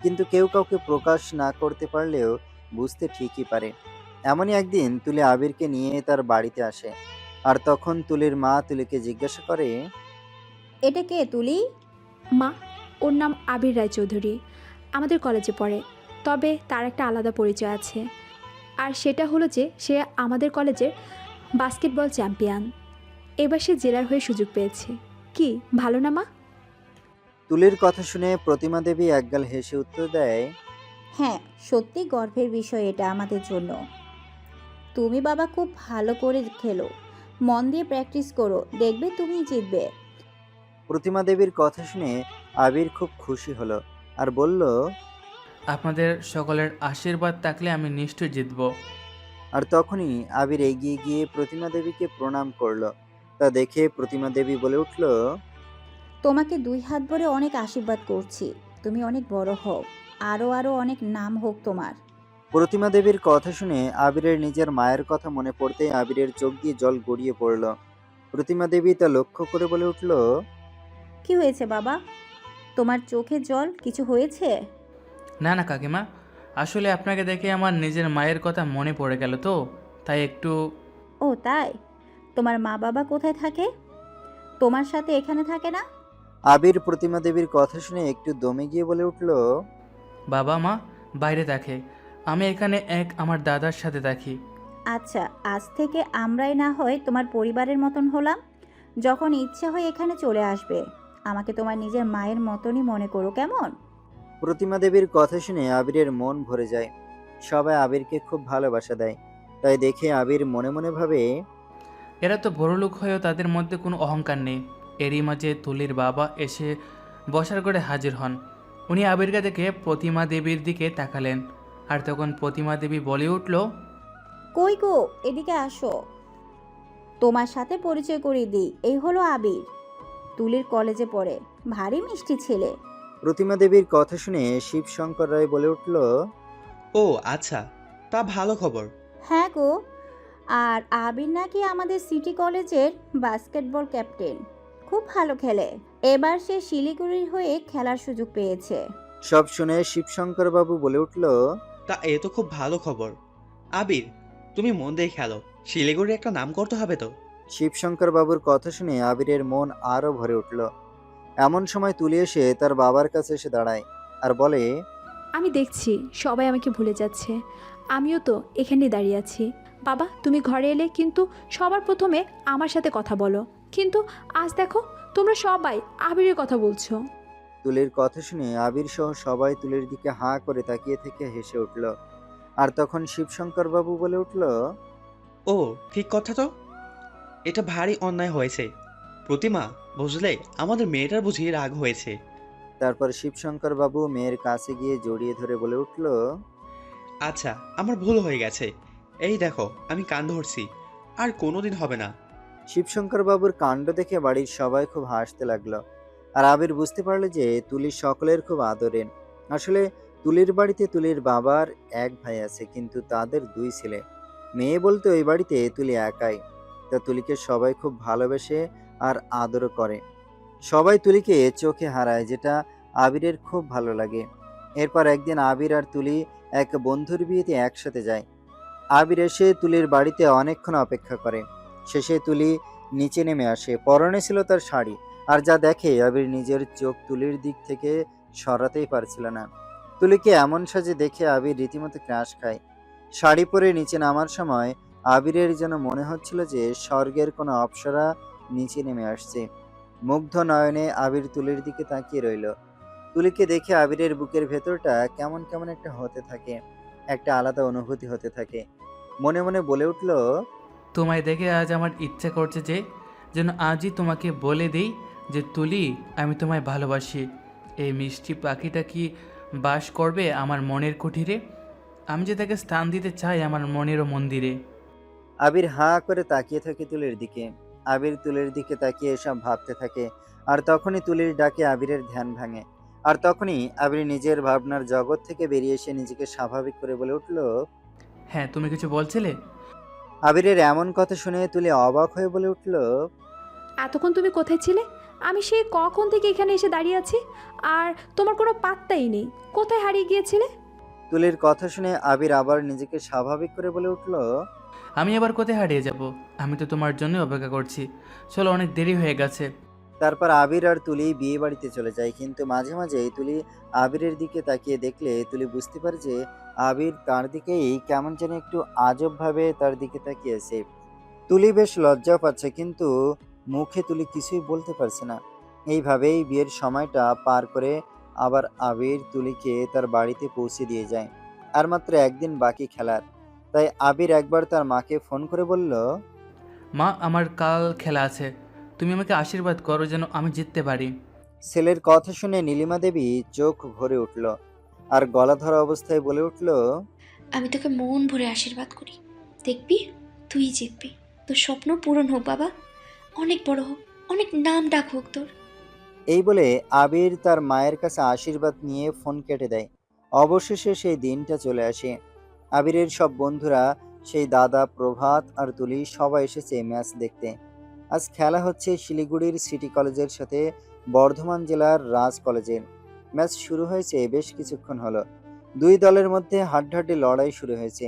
কিন্তু কেউ কাউকে প্রকাশ না করতে পারলেও বুঝতে ঠিকই পারে। এমনই একদিন তুলি আবিরকে নিয়ে তার বাড়িতে আসে। আর তখন তুলির মা তুলিকে জিজ্ঞাসা করে, এটা কে তুলি? মা, ওর নাম আবির রায়চৌধুরী, আমাদের কলেজে পড়ে, তবে তার একটা আলাদা পরিচয় আছে, আর সেটা হলো যে সে আমাদের কলেজের বাস্কেটবল চ্যাম্পিয়ন। এবার সে জেলার হয়ে সুযোগ পেয়েছে। কি ভালো না মা? তুলির কথা শুনে প্রতিমা দেবী একগাল হেসে উত্তর দেয়, হ্যাঁ, সত্যি গর্বের বিষয় এটা আমাদের জন্য। তুমি বাবা খুব ভালো করে খেলো, মন দিয়ে প্র্যাকটিস করো, দেখবে তুমি জিতবে। প্রতিমা দেবীর কথা শুনে আবির খুব খুশি হলো আর বলল, আপনাদের সকলের আশীর্বাদ থাকলে আমি নিশ্চয়ই জিতব। আর তখনই আবির এগিয়ে গিয়ে প্রতিমা দেবীকে প্রণাম করলো। তা দেখে প্রতিমা দেবী বলে উঠল, তোমাকে 2 হাত ভরে অনেক আশীর্বাদ করছি। তুমি অনেক বড় হও, আরও আরও অনেক নাম হোক তোমার। প্রতিমা দেবীর কথা শুনে আবিরের নিজের মায়ের কথা মনে পড়তেই আবিরের চোখ দিয়ে জল গড়িয়ে পড়ল। প্রতিমা দেবী তা লক্ষ্য করে বলে উঠল, কি হয়েছে বাবা, তোমার চোখে জল? কিছু হয়েছে? না না কাকিমা, আসলে আপনাকে দেখে আমার নিজের মায়ের কথা মনে পড়ে গেল তো, তাই একটু। ও তাই? তোমার মা বাবা কোথায় থাকে? তোমার সাথে এখানে থাকে না? আবির প্রতিমা দেবীর কথা শুনে একটু দমে গিয়ে বলে উঠল, বাবা মা বাইরে থাকে, আমি এখানে আমার দাদার সাথে থাকি। আচ্ছা, আজ থেকে আমরাই না হয় তোমার পরিবারের মতন হলাম। যখন ইচ্ছে হয় এখানে চলে আসবে। আমাকে তোমার নিজের মায়ের মতনই মনে করো, কেমন? প্রতিমা দেবীর কথা শুনে আবিরের মন ভরে যায়। সবাই আবিরকে খুব ভালোবাসা দেয়, তাই দেখে আবির মনে মনে ভাবে, এরা তো বড়লোক হয়েও তাদের মধ্যে কোনো অহংকার নেই। এরই মাঝে তুলির বাবা এসে বসার ঘরে হাজির হন। উনি আবিরকে দেখে প্রতিমা দেবীর দিকে তাকালেন, আর তখন প্রতিমা দেবী বলে উঠল, কই গো, এদিকে আসো। তোমার সাথে পরিচয় করিয়ে দিই, এই হলো আবির। তুলির কলেজে পড়ে, ভারী মিষ্টি ছেলে। প্রতিমা দেবীর কথা শুনে শিবশঙ্কর রায় বলে উঠল, ও আচ্ছা, তা ভালো খবর। হ্যাঁ গো, আর আবির নাকি আমাদের সিটি কলেজের বাস্কেটবল ক্যাপ্টেন, খুব ভালো খেলে। এবার সে শিলিগুড়ির হয়ে খেলার সুযোগ পেয়েছে। সব শুনে শিবশঙ্কর বাবু বলে উঠল, তা এ তো খুব ভালো খবর। আবির, তুমি মন দিয়ে খেলো, শিলিগুড়ির একটা নাম করতে হবে তো। শিবশঙ্কর বাবুর কথা শুনে আবিরের মন আরো ভরে উঠল। এমন সময় তুলে এসে তার বাবার কাছে এসে দাঁড়ায় আর বলে, আমি দেখছি সবাই আমাকে ভুলে যাচ্ছে, আমিও তো এখানে দাঁড়িয়ে আছি। বাবা, তুমি ঘরে এলে কিন্তু সবার প্রথমে আমার সাথে কথা বলো, কিন্তু আজ দেখো তোমরা সবাই আবিরের কথা বলছো। তুলির কথা শুনে আবির সহ সবাই তুলির দিকে হাঁ করে তাকিয়ে থেকে হেসে উঠল। আর তখন শিবশঙ্কর বাবু বলে উঠল, ও ঠিক কথা তো, এটা ভারী অন্যায় হয়েছে। প্রতিমা, বুঝলে আমাদের মেয়েটার বুঝি রাগ হয়েছে। তারপর শিবশঙ্কর বাবু মেয়ের কাছে গিয়ে জড়িয়ে ধরে বলে উঠল, আচ্ছা, আমার ভুল হয়ে গেছে, এই দেখো আমি কান ধরছি, আর কোনোদিন হবে না। শিবশঙ্কর বাবুর কাণ্ড দেখে বাড়ির সবাই খুব হাসতে লাগলো। আর আবির বুঝতে পারলো যে তুলির সকলের খুব আদরেন। আসলে তুলির বাড়িতে তুলির বাবার এক ভাই আছে, কিন্তু তাদের 2 ছেলে। মেয়ে বলতে ওই বাড়িতে তুলি একাই। তা তুলিকে সবাই খুব ভালোবেসে আর আদরও করে। সবাই তুলিকে চোখে হারায়, যেটা আবিরের খুব ভালো লাগে। এরপর একদিন আবির আর তুলি এক বন্ধুর বিয়েতে একসাথে যায়। আবির এসে তুলির বাড়িতে অনেকক্ষণ অপেক্ষা করে। শেষে তুলি নিচে নেমে আসে। পরনে ছিল তার শাড়ি, আর যা দেখে আবির নিজের চোখ তুলির দিক থেকে সরাতেই পারছিল না। তুলিকে এমন সাজে দেখে আবির রীতিমতো ক্রাশ খায়। শাড়ি পরে নিচে নামার সময় আবিরের যেন মনে হচ্ছিল যে স্বর্গের কোনো অপ্সরা নিচে নেমে আসছে। মুগ্ধ নয়নে আবির তুলির দিকে তাকিয়ে রইল। তুলিকে দেখে আবিরের বুকের ভেতরটা কেমন কেমন একটা হতে থাকে, একটা আলাদা অনুভূতি হতে থাকে। মনে মনে বলে উঠল, তোমায় দেখে আজ আমার ইচ্ছে করছে যে যেন আজই তোমাকে বলে দিই যে তুলি, আমি তোমায় ভালোবাসি। এই মিষ্টি পাখিটা কি বাস করবে আমার মনের কুঠিরে? আমি যে তাকে স্থান দিতে চাই আমার মনেরও মন্দিরে। আবির হাঁ করে তাকিয়ে থাকে তুলির দিকে। আবির তুলির দিকে তাকিয়ে এসব ভাবতে থাকে। আর তখনই তুলির ডাকে আবিরের ধ্যান ভাঙে। আর তখনই আবির নিজের ভাবনার জগৎ থেকে বেরিয়ে এসে নিজেকে স্বাভাবিক করে বলে উঠল, হ্যাঁ, তুমি কিছু বলছিলে? আবিরের এমন কথা শুনে তুলি অবাক হয়ে বলে উঠল, এতক্ষণ তুমি কোথায় ছিলে? আমি সে কখন থেকে এখানে এসে দাঁড়িয়ে আছি, আর তোমার কোনো পাত্তাই নেই। কোথায় হারিয়ে গিয়েছিলে? তুলির কথা শুনে আবির আবার নিজেকে স্বাভাবিক করে বলে উঠল, আমি আবার কোথায় হারিয়ে যাব? আমি তো তোমার জন্য অপেক্ষা করছি। চলো, অনেক দেরি হয়ে গেছে। তারপর আবির আর তুলি বিয়ে বাড়িতে চলে যায়। কিন্তু মাঝে মাঝে তুলি আবিরের দিকে তাকিয়ে দেখলে তুলি বুঝতে পারে যে আবির তার দিকেই কেমন যেন একটু আজব ভাবে তার দিকে তাকিয়েছে। তুলি বেশ লজ্জা পাচ্ছে, কিন্তু মুখে তুলি কিছুই বলতে পারছে না। এইভাবেই বিয়ের সময়টা পার করে আবার আবির তুলিকে তার বাড়িতে পৌঁছে দিয়ে যায়। আর মাত্র একদিন বাকি খেলার, তাই আবির একবার তার মাকে ফোন করে বলল, মা, আমার কাল খেলা আছে, তুমি আমাকে আশীর্বাদ করো যেন আমি জিততে পারি। ছেলের কথা শুনে নীলিমা দেবী চোখ ভরে উঠল আর গলা ধরা অবস্থায় বলে উঠল, আমি তোকে মন ভরে আশীর্বাদ করি, দেখবি তুই জিতবি, তোর স্বপ্ন পূরণ হোক বাবা। অনেক বড় হোক, অনেক নাম ডাক হোক তোর। এই বলে আবির তার মায়ের কাছে আশীর্বাদ নিয়ে ফোন কেটে দেয়। অবশেষে সেই দিনটা চলে আসে। আবিরের সব বন্ধুরা, সেই দাদা প্রভাত আর তুলি সবাই এসেছে ম্যাচ দেখতে। আজ খেলা হচ্ছে শিলিগুড়ির সিটি কলেজের সাথে বর্ধমান জেলার রাজ কলেজের। ম্যাচ শুরু হয়েছে বেশ কিছুক্ষণ হলো। দুই দলের মধ্যে হাড্ডাহাড্ডি লড়াই শুরু হয়েছে।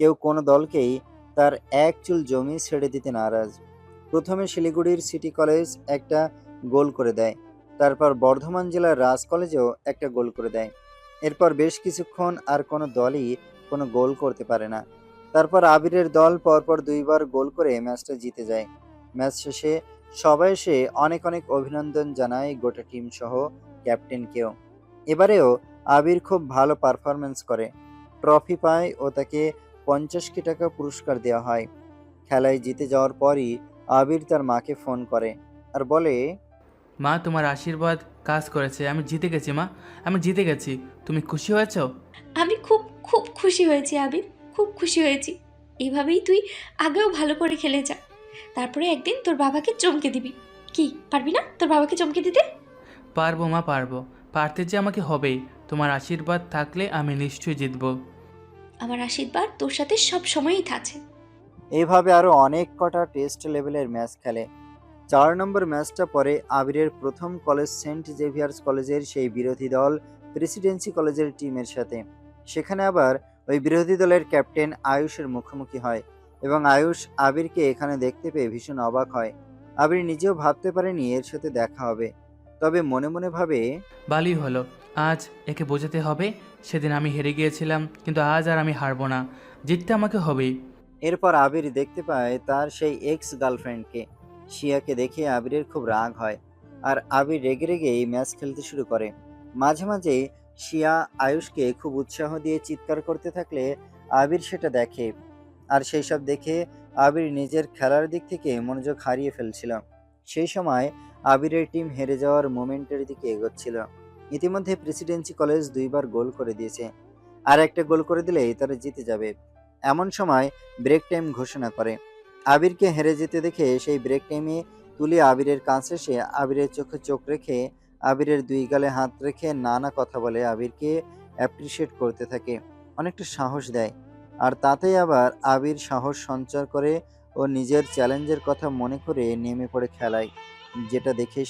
কেউ কোনো দলকেই তার এক চুল জমি ছেড়ে দিতে নারাজ। প্রথমে শিলিগুড়ির সিটি কলেজ একটা গোল করে দেয়। তারপর বর্ধমান জেলার রাজ কলেজেও একটা গোল করে দেয়। এরপর বেশ কিছুক্ষণ আর কোনো দলই কোনো গোল করতে পারে না। তারপর আবিরের দল পরপর দুইবার গোল করে ম্যাচটা জিতে যায়। ম্যাচ শেষে সবাই এসে অনেক অনেক অভিনন্দন জানায় গোটা টিম সহ ক্যাপ্টেনকেও। এবারেও আবির খুব ভালো পারফরমেন্স করে, ট্রফি পায় ও তাকে 50 কোটি টাকা পুরস্কার দেওয়া হয়। খেলায় জিতে যাওয়ার পরই আবির তার মাকে ফোন করে আর বলে, মা, তোমার আশীর্বাদ কাজ করেছে, আমি জিতে গেছি মা, আমি জিতে গেছি। তুমি খুশি হয়েছো? আমি খুব খুব খুশি হয়েছি আবির, খুব খুশি হয়েছি। এইভাবেই তুই আগেও ভালো করে খেলে যা, তারপরে একদিন তোর বাবাকে চমকে দিবি। কি পারবি না তোর বাবাকে চমকে দিতে? পারবো মা, পারবো। পারতে যে আমাকে হবেই। তোমার আশীর্বাদ থাকলে আমি নিশ্চয়ই জিতবো। আমার আশীর্বাদ তোর সাথে সব সময়ই থাকছে। এইভাবে আরো অনেক কটা টেস্ট লেভেলের ম্যাচ খেলে। 4 নম্বর ম্যাচটা পরে আবিরের প্রথম কলেজ সেন্ট জেভিয়ার্স কলেজের সেই বিরোধী দল প্রেসিডেন্সি কলেজের টিমের সাথে। সেখানে আবার ওই বিরোধী দলের ক্যাপ্টেন আয়ুষের মুখোমুখি হয় এবং আয়ুষ আবিরকে এখানে দেখতে পেয়ে ভীষণ অবাক হয়। আবির নিজেও ভাবতে পারেনি এর সাথে দেখা হবে, তবে মনে মনে ভাবে, ভালোই হলো, আজ একে বোঝাতে হবে সেদিন আমি হেরে গিয়েছিলাম, কিন্তু আজ আর আমি হারবো না, জিততে আমাকে হবেই। এরপর আবির দেখতে পায় তার সেই এক্স গার্লফ্রেন্ডকে। শিয়াকে দেখে আবিরের খুব রাগ হয় আর আবির রেগে রেগে এই ম্যাচ খেলতে শুরু করে। মাঝে মাঝে শিয়া আয়ুষকে খুব উৎসাহ দিয়ে চিৎকার করতে থাকলে আবির সেটা দেখে, আর সেই সব দেখে আবির নিজের খেলার দিক থেকে মনোযোগ হারিয়ে ফেলছিল। সেই সময় আবিরের টিম হেরে যাওয়ার মোমেন্টের দিকে এগোচ্ছিল। ইতিমধ্যে প্রেসিডেন্সি কলেজ দুইবার গোল করে দিয়েছে, আর একটা গোল করে দিলেই তারা জিতে যাবে। এমন সময় ব্রেক টাইম ঘোষণা করে। আবিরকে হেরে যেতে দেখে সেই ব্রেক টাইমে তুলি আবিরের কাছে এসে আবিরের চোখে চোখ রেখে আবিরের দুই গালে হাত রেখে নানা কথা বলে আবিরকে অ্যাপ্রিসিয়েট করতে থাকে, অনেকটা সাহস দেয়। আর তাতেই আবার আবির সাহস সঞ্চার করে ও নিজের চ্যালেঞ্জের কথা মনে করে নেমে পড়ে খেলায়। যেটা দেখে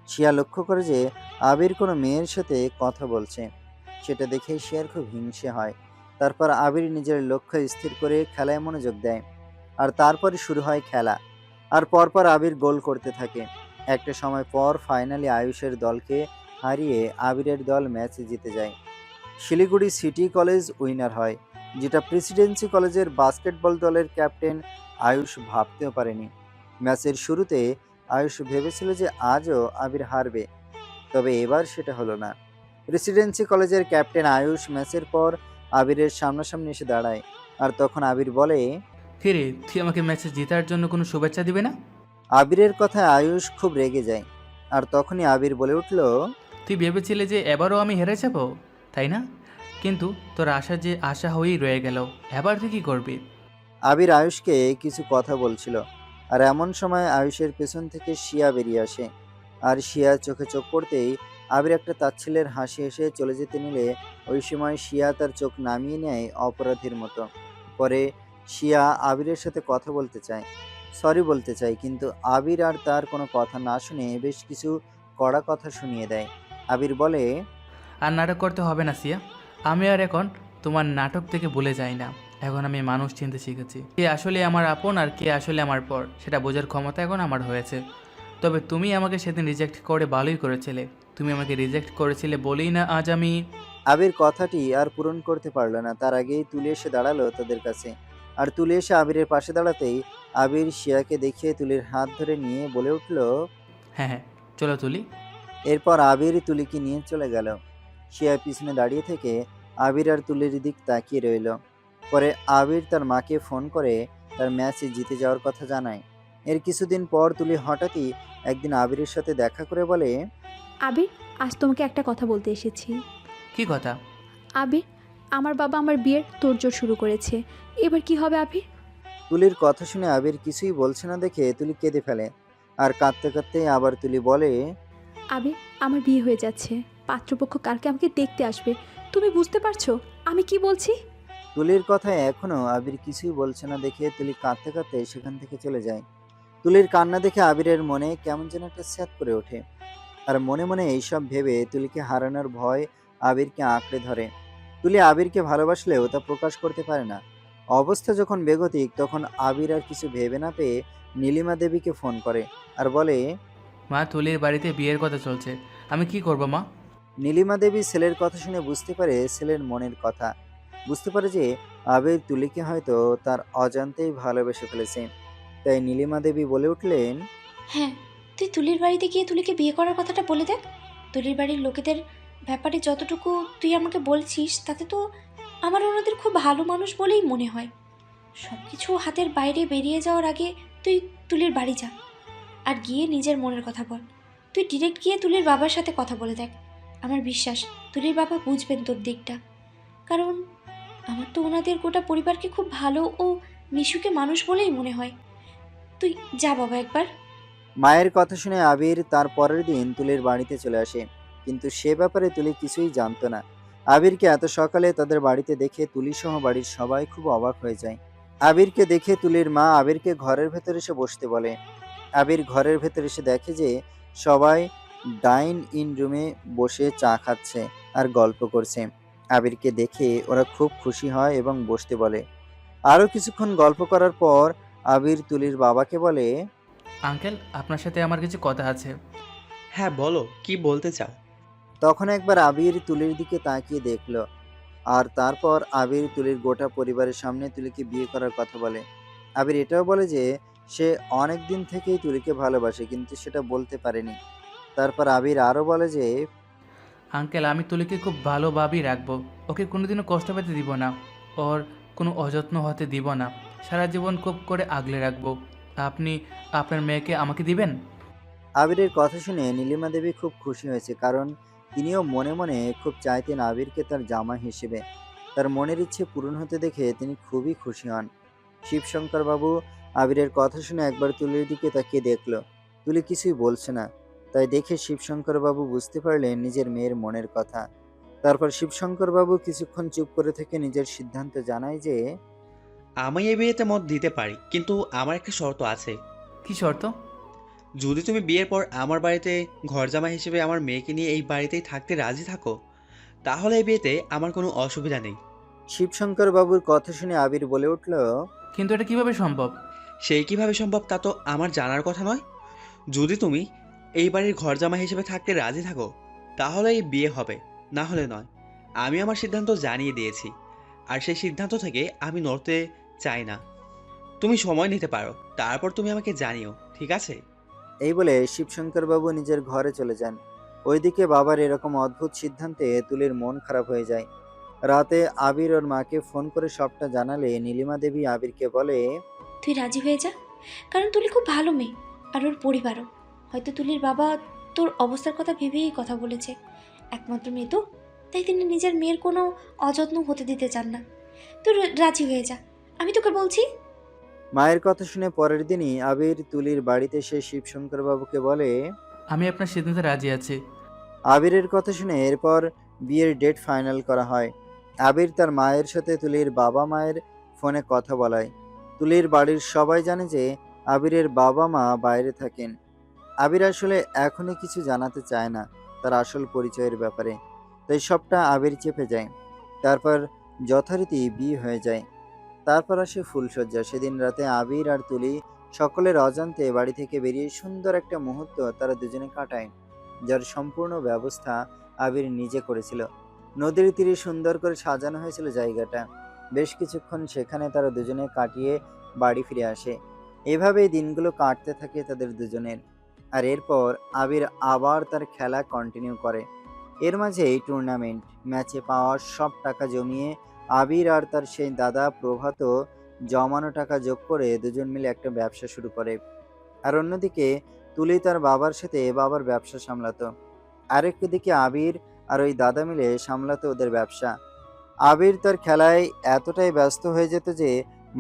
শিয়া লক্ষ্য করে যে আবির কোনো মেয়ের সাথে কথা বলছে। সেটা দেখে শিয়ার খুব হিংসে হয়। তারপর আবির নিজের লক্ষ্য স্থির করে খেলায় মনোযোগ দেয়, আর তারপরে শুরু হয় খেলা। আর পরপর আবির গোল করতে থাকে। একটা সময় পর ফাইনালি আয়ুষের দলকে হারিয়ে আবিরের দল ম্যাচ জিতে যায়। শিলিগুড়ি সিটি কলেজ উইনার হয়, যেটা প্রেসিডেন্সি কলেজের বাস্কেটবল দলের ক্যাপ্টেন আয়ুষ ভাবতেও পারেনি। ম্যাচের শুরুতে আয়ুষ ভেবেছিল যে আজও আবির হারবে, তবে এবার সেটা হলো না। প্রেসিডেন্সি কলেজের ক্যাপ্টেন আয়ুষ ম্যাচের পর আবিরের সামনাসামনি এসে দাঁড়ায়, আর তখন আবির বলে, কিরে, তুই আমাকে ম্যাচে জেতার জন্য কোনো শুভেচ্ছা দিবে না? আবিরের কথায় আয়ুষ খুব রেগে যায়, আর তখনই আবির বলে উঠল, তুই ভেবেছিলে যে এবারও আমি হেরে যাব, তাই না? কিন্তু তোর আশা যে আশা হয়েই রয়ে গেল, এবার তুই কী করবি? আবির আয়ুষকে কিছু কথা বলছিল, আর এমন সময় আয়ুষের পেছন থেকে শিয়া বেরিয়ে আসে। আর শিয়া চোখে চোখ পড়তেই আবির একটা তাচ্ছিল্যের হাসি হেসে চলে যেতে নিলে ওই সময় শিয়া তার চোখ নামিয়ে নেয় অপরাধীর মতো। পরে শিয়া আবিরের সাথে কথা বলতে চায়, সরি বলতে চায়, কিন্তু আবির আর তার কোনো কথা না শুনে বেশ কিছু কড়া কথা শুনিয়ে দেয়। আবির বলে, আর নাটক করতে হবে না সিয়া, আমি আর এখন তোমার নাটক থেকে ভুলে যাই না। এখন আমি মানুষ চিনতে শিখেছি, কে আসলে আমার আপন আর কে আসলে আমার পর, সেটা বোঝার ক্ষমতা এখন আমার হয়েছে। তবে তুমি আমাকে সেদিন রিজেক্ট করে ভালোই করেছিলে। তুমি আমাকে রিজেক্ট করেছিলে বলেই না আজ আমি। আবির কথাটি আর পূরণ করতে পারল না, তার আগেই তুলে এসে দাঁড়ালো তাদের কাছে। আর তুলে এসে আবিরের পাশে দাঁড়াতেই আবির শিয়াকে দেখিয়ে তুলির হাত ধরে নিয়ে বলে উঠল, হ্যাঁ হ্যাঁ, চলো তুলি। এরপর আবির তুলিকে নিয়ে চলে গেল। শিয়া পিছনে দাঁড়িয়ে থেকে আবির আর তুলির দিক তাকিয়ে রইল। পরে আবির তার মাকে ফোন করে তার ম্যাচে জিতে যাওয়ার কথা জানায়। এর কিছুদিন পর তুলি হঠাৎই একদিন আবিরের সাথে দেখা করে বলে, আবির, আজ তোমাকে একটা কথা বলতে এসেছি। কি কথা? আবির, আমার বাবা আমার বিয়ের তোড়জোড় শুরু করেছে। এবার কি হবে আবির? তুলির কথা শুনে আবির কিছুই বলছে না দেখে তুলি কেঁদে ফেলে। আর কাঁদতে কাঁদতে আবার তুলি বলে, আবির, আমার বিয়ে হয়ে যাচ্ছে। পাত্রপক্ষ কালকে আমাকে দেখতে আসবে। তুমি বুঝতে পারছো আমি কি বলছি? তুলির কথায় এখনো আবির কিছুই বলছে না দেখে তুলি কাঁদতে কাঁদতে সেখান থেকে চলে যায়। তুলির কান্না দেখে আবিরের মনে কেমন যেন একটা স্যাদ করে ওঠে। আর মনে মনে এইসব ভেবে তুলিকে হারানোর ভয় আবিরকে আঁকড়ে ধরে। তুলি আবিরকে ভালোবাসলেও তা প্রকাশ করতে পারে না। অবস্থা যখন বেগতিক তখন আবির আর কিছু ভেবে না পেয়ে নীলিমা দেবীকে ফোন করে আর বলে, মা, তুলির বাড়িতে বিয়ের কথা চলছে, আমি কি করব মা? নীলিমা দেবী ছেলের কথা শুনে বুঝতে পারে ছেলের মনের কথা। বুঝতে পারে যে আবির তুলিকে হয়তো তার অজান্তেই ভালোবেসে ফেলেছে। তাই নীলিমা দেবী বলে উঠলেন, হ্যাঁ, তুই তুলির বাড়িতে গিয়ে তুলিকে বিয়ে করার কথাটা বলে দেখ। তুলির বাড়ির লোকেদের ব্যাপারে যতটুকু তুই আমাকে বলছিস তাতে তো আমার ওনাদের খুব ভালো মানুষ বলেই মনে হয়। সব কিছু হাতের বাইরে বেরিয়ে যাওয়ার আগে তুই তুলির বাড়ি যা, আর গিয়ে নিজের মনের কথা বল। তুই ডিরেক্ট গিয়ে তুলির বাবার সাথে কথা বলে দেখ। আমার বিশ্বাস তুলির বাবা বুঝবেন তোর দিকটা, কারণ আমার তো ওনাদের গোটা পরিবারকে খুব ভালো ও মিশুকে মানুষ বলেই মনে হয়। তুই যা বাবা একবার। মায়ের কথা শুনে আবির তার পরের দিন তুলির বাড়িতে চলে আসে। কিন্তু সে ব্যাপারে তুলি কিছুই জানতো না। আবিরকে এত সকালে তাদের বাড়িতে দেখে তুলি সহ বাড়ির সবাই খুব অবাক হয়ে যায়। আবিরকে দেখে তুলির মা আবিরকে ঘরের ভেতর এসে বসতে বলে। আবির ঘরের ভেতর এসে দেখে যে সবাই ডাইন ইন রুমে বসে চা খাচ্ছে আর গল্প করছে। আবিরকে দেখে ওরা খুব খুশি হয় এবং বসতে বলে। আরও কিছুক্ষণ গল্প করার পর আবির তুলির বাবাকে বলে, আঙ্কেল, আপনার সাথে আমার কিছু কথা আছে। হ্যাঁ বলো, কি বলতে চাও? তখন একবার আবির তুলির দিকে তাকিয়ে দেখল। আর তারপর আবির তুলির গোটা পরিবারের সামনে তুলিকে বিয়ে করার কথা বলে। আবির এটাও বলে যে সে অনেক দিন থেকেই তুলিকে ভালোবাসে কিন্তু সেটা বলতে পারেনি। তারপর আবির আরও বলে যে, আঙ্কেল, আমি তুলিকে খুব ভালোভাবেই রাখবো। ওকে কোনোদিনও কষ্ট পেতে দিব না, ওর কোনো অযত্ন হতে দিব না। সারা জীবন খুব করে আগলে রাখবো। আপনি আপনার মেয়েকে আমাকে দিবেন? আবিরের কথা শুনে নীলিমা দেবী খুব খুশি হয়েছে, কারণ তিনিও মনে মনে খুব চাইতেন আবিরকে তার জামাই হিসেবে। তার মনের ইচ্ছে পূরণ হতে দেখে তিনি খুবই খুশি হন। শিবশঙ্কর বাবু আবিরের কথা শুনে একবার তুলির দিকে তাকিয়ে দেখল। তুলি কিছুই বলছে না, তাই দেখে শিবশঙ্কর বাবু বুঝতে পারলেন নিজের মেয়ের মনের কথা। তারপর শিবশঙ্কর বাবু কিছুক্ষণ চুপ করে থেকে নিজের সিদ্ধান্ত জানায় যে, আমি এই বিয়েতে মত দিতে পারি, কিন্তু আমার একটা শর্ত আছে। কি শর্ত? যদি তুমি বিয়ের পর আমার বাড়িতে ঘরজামাই হিসেবে আমার মেয়েকে নিয়ে এই বাড়িতেই থাকতে রাজি থাকো, তাহলে এই বিয়েতে আমার কোনো অসুবিধা নেই। শিবশঙ্কর বাবুর কথা শুনে আবির বলে উঠল, কিন্তু এটা কিভাবে সম্ভব? সেই কিভাবে সম্ভব তা তো আমার জানার কথা নয়। যদি তুমি এই বাড়ির ঘরজামাই হিসেবে থাকতে রাজি থাকো তাহলে এই বিয়ে হবে, না হলে নয়। আমি আমার সিদ্ধান্ত জানিয়ে দিয়েছি, আর সেই সিদ্ধান্ত থেকে আমি নড়তে চাই না। তুমি সময় নিতে পারো, তারপর তুমি আমাকে জানিও, ঠিক আছে? এই বলে শিবশঙ্কর বাবু নিজের ঘরে চলে যান। ওইদিকে বাবার এরকম অদ্ভুত সিদ্ধান্তে তুলির মন খারাপ হয়ে যায়। রাতে আবির ওর মাকে ফোন করে সবটা জানালে নীলিমা দেবী আবিরকে বলে, তুই রাজি হয়ে যা, কারণ তুলি খুব ভালো মেয়ে, আর ওর পরিবারও। হয়তো তুলির বাবা তোর অবস্থার কথা ভেবেই কথা বলেছে। একমাত্র মেয়ে তো, তাই তিনি নিজের মেয়ের কোনো অযত্ন হতে দিতে চান না। তুই রাজি হয়ে যা, আমি তোকে বলছি। মায়ের কথা শুনে পরের দিনই আবির তুলির বাড়িতে এসে শিবশঙ্কর বাবুকে বলে, আমি আপনার সিদ্ধান্তে রাজি আছি। আবিরের কথা শুনে এরপর বিয়ের ডেট ফাইনাল করা হয়। আবির তার মায়ের সাথে তুলির বাবা মায়ের ফোনে কথা বলায়। তুলির বাড়ির সবাই জানে যে আবিরের বাবা মা বাইরে থাকেন। আবির আসলে এখনই কিছু জানাতে চায় না তার আসল পরিচয়ের ব্যাপারে, তাই সবটা আবির চেপে যায়। তারপর যথারীতি বিয়ে হয়ে যায়। তারপর আসে ফুলশয্যা। সেদিন রাতে আবির আর তুলি সকলের অজান্তে বাড়ি থেকে বেরিয়ে সুন্দর একটা মুহূর্ত তারা দুজনে কাটায়, যার সম্পূর্ণ ব্যবস্থা আবির নিজে করেছিল। নদীর তীরে সুন্দর করে সাজানো হয়েছিল জায়গাটা। বেশ কিছুক্ষণ সেখানে তারা দুজনে কাটিয়ে বাড়ি ফিরে আসে। এভাবেই দিনগুলো কাটতে থাকে তাদের দুজনের। আর এরপর আবির আবার তার খেলা কন্টিনিউ করে। এর মাঝে এই টুর্নামেন্ট ম্যাচে পাওয়া সব টাকা জমিয়ে আবির আর তার সেই দাদা প্রভাত জমানো টাকা যোগ করে দুজন মিলে একটা ব্যবসা শুরু করে। আর অন্যদিকে তুলি তার বাবার সাথে বাবার ব্যবসা সামলাতো। আরেকদিকে আবির আর ওই দাদা মিলে সামলাতো ওদের ব্যবসা। আবির তার খেলায় এতটাই ব্যস্ত হয়ে যেত যে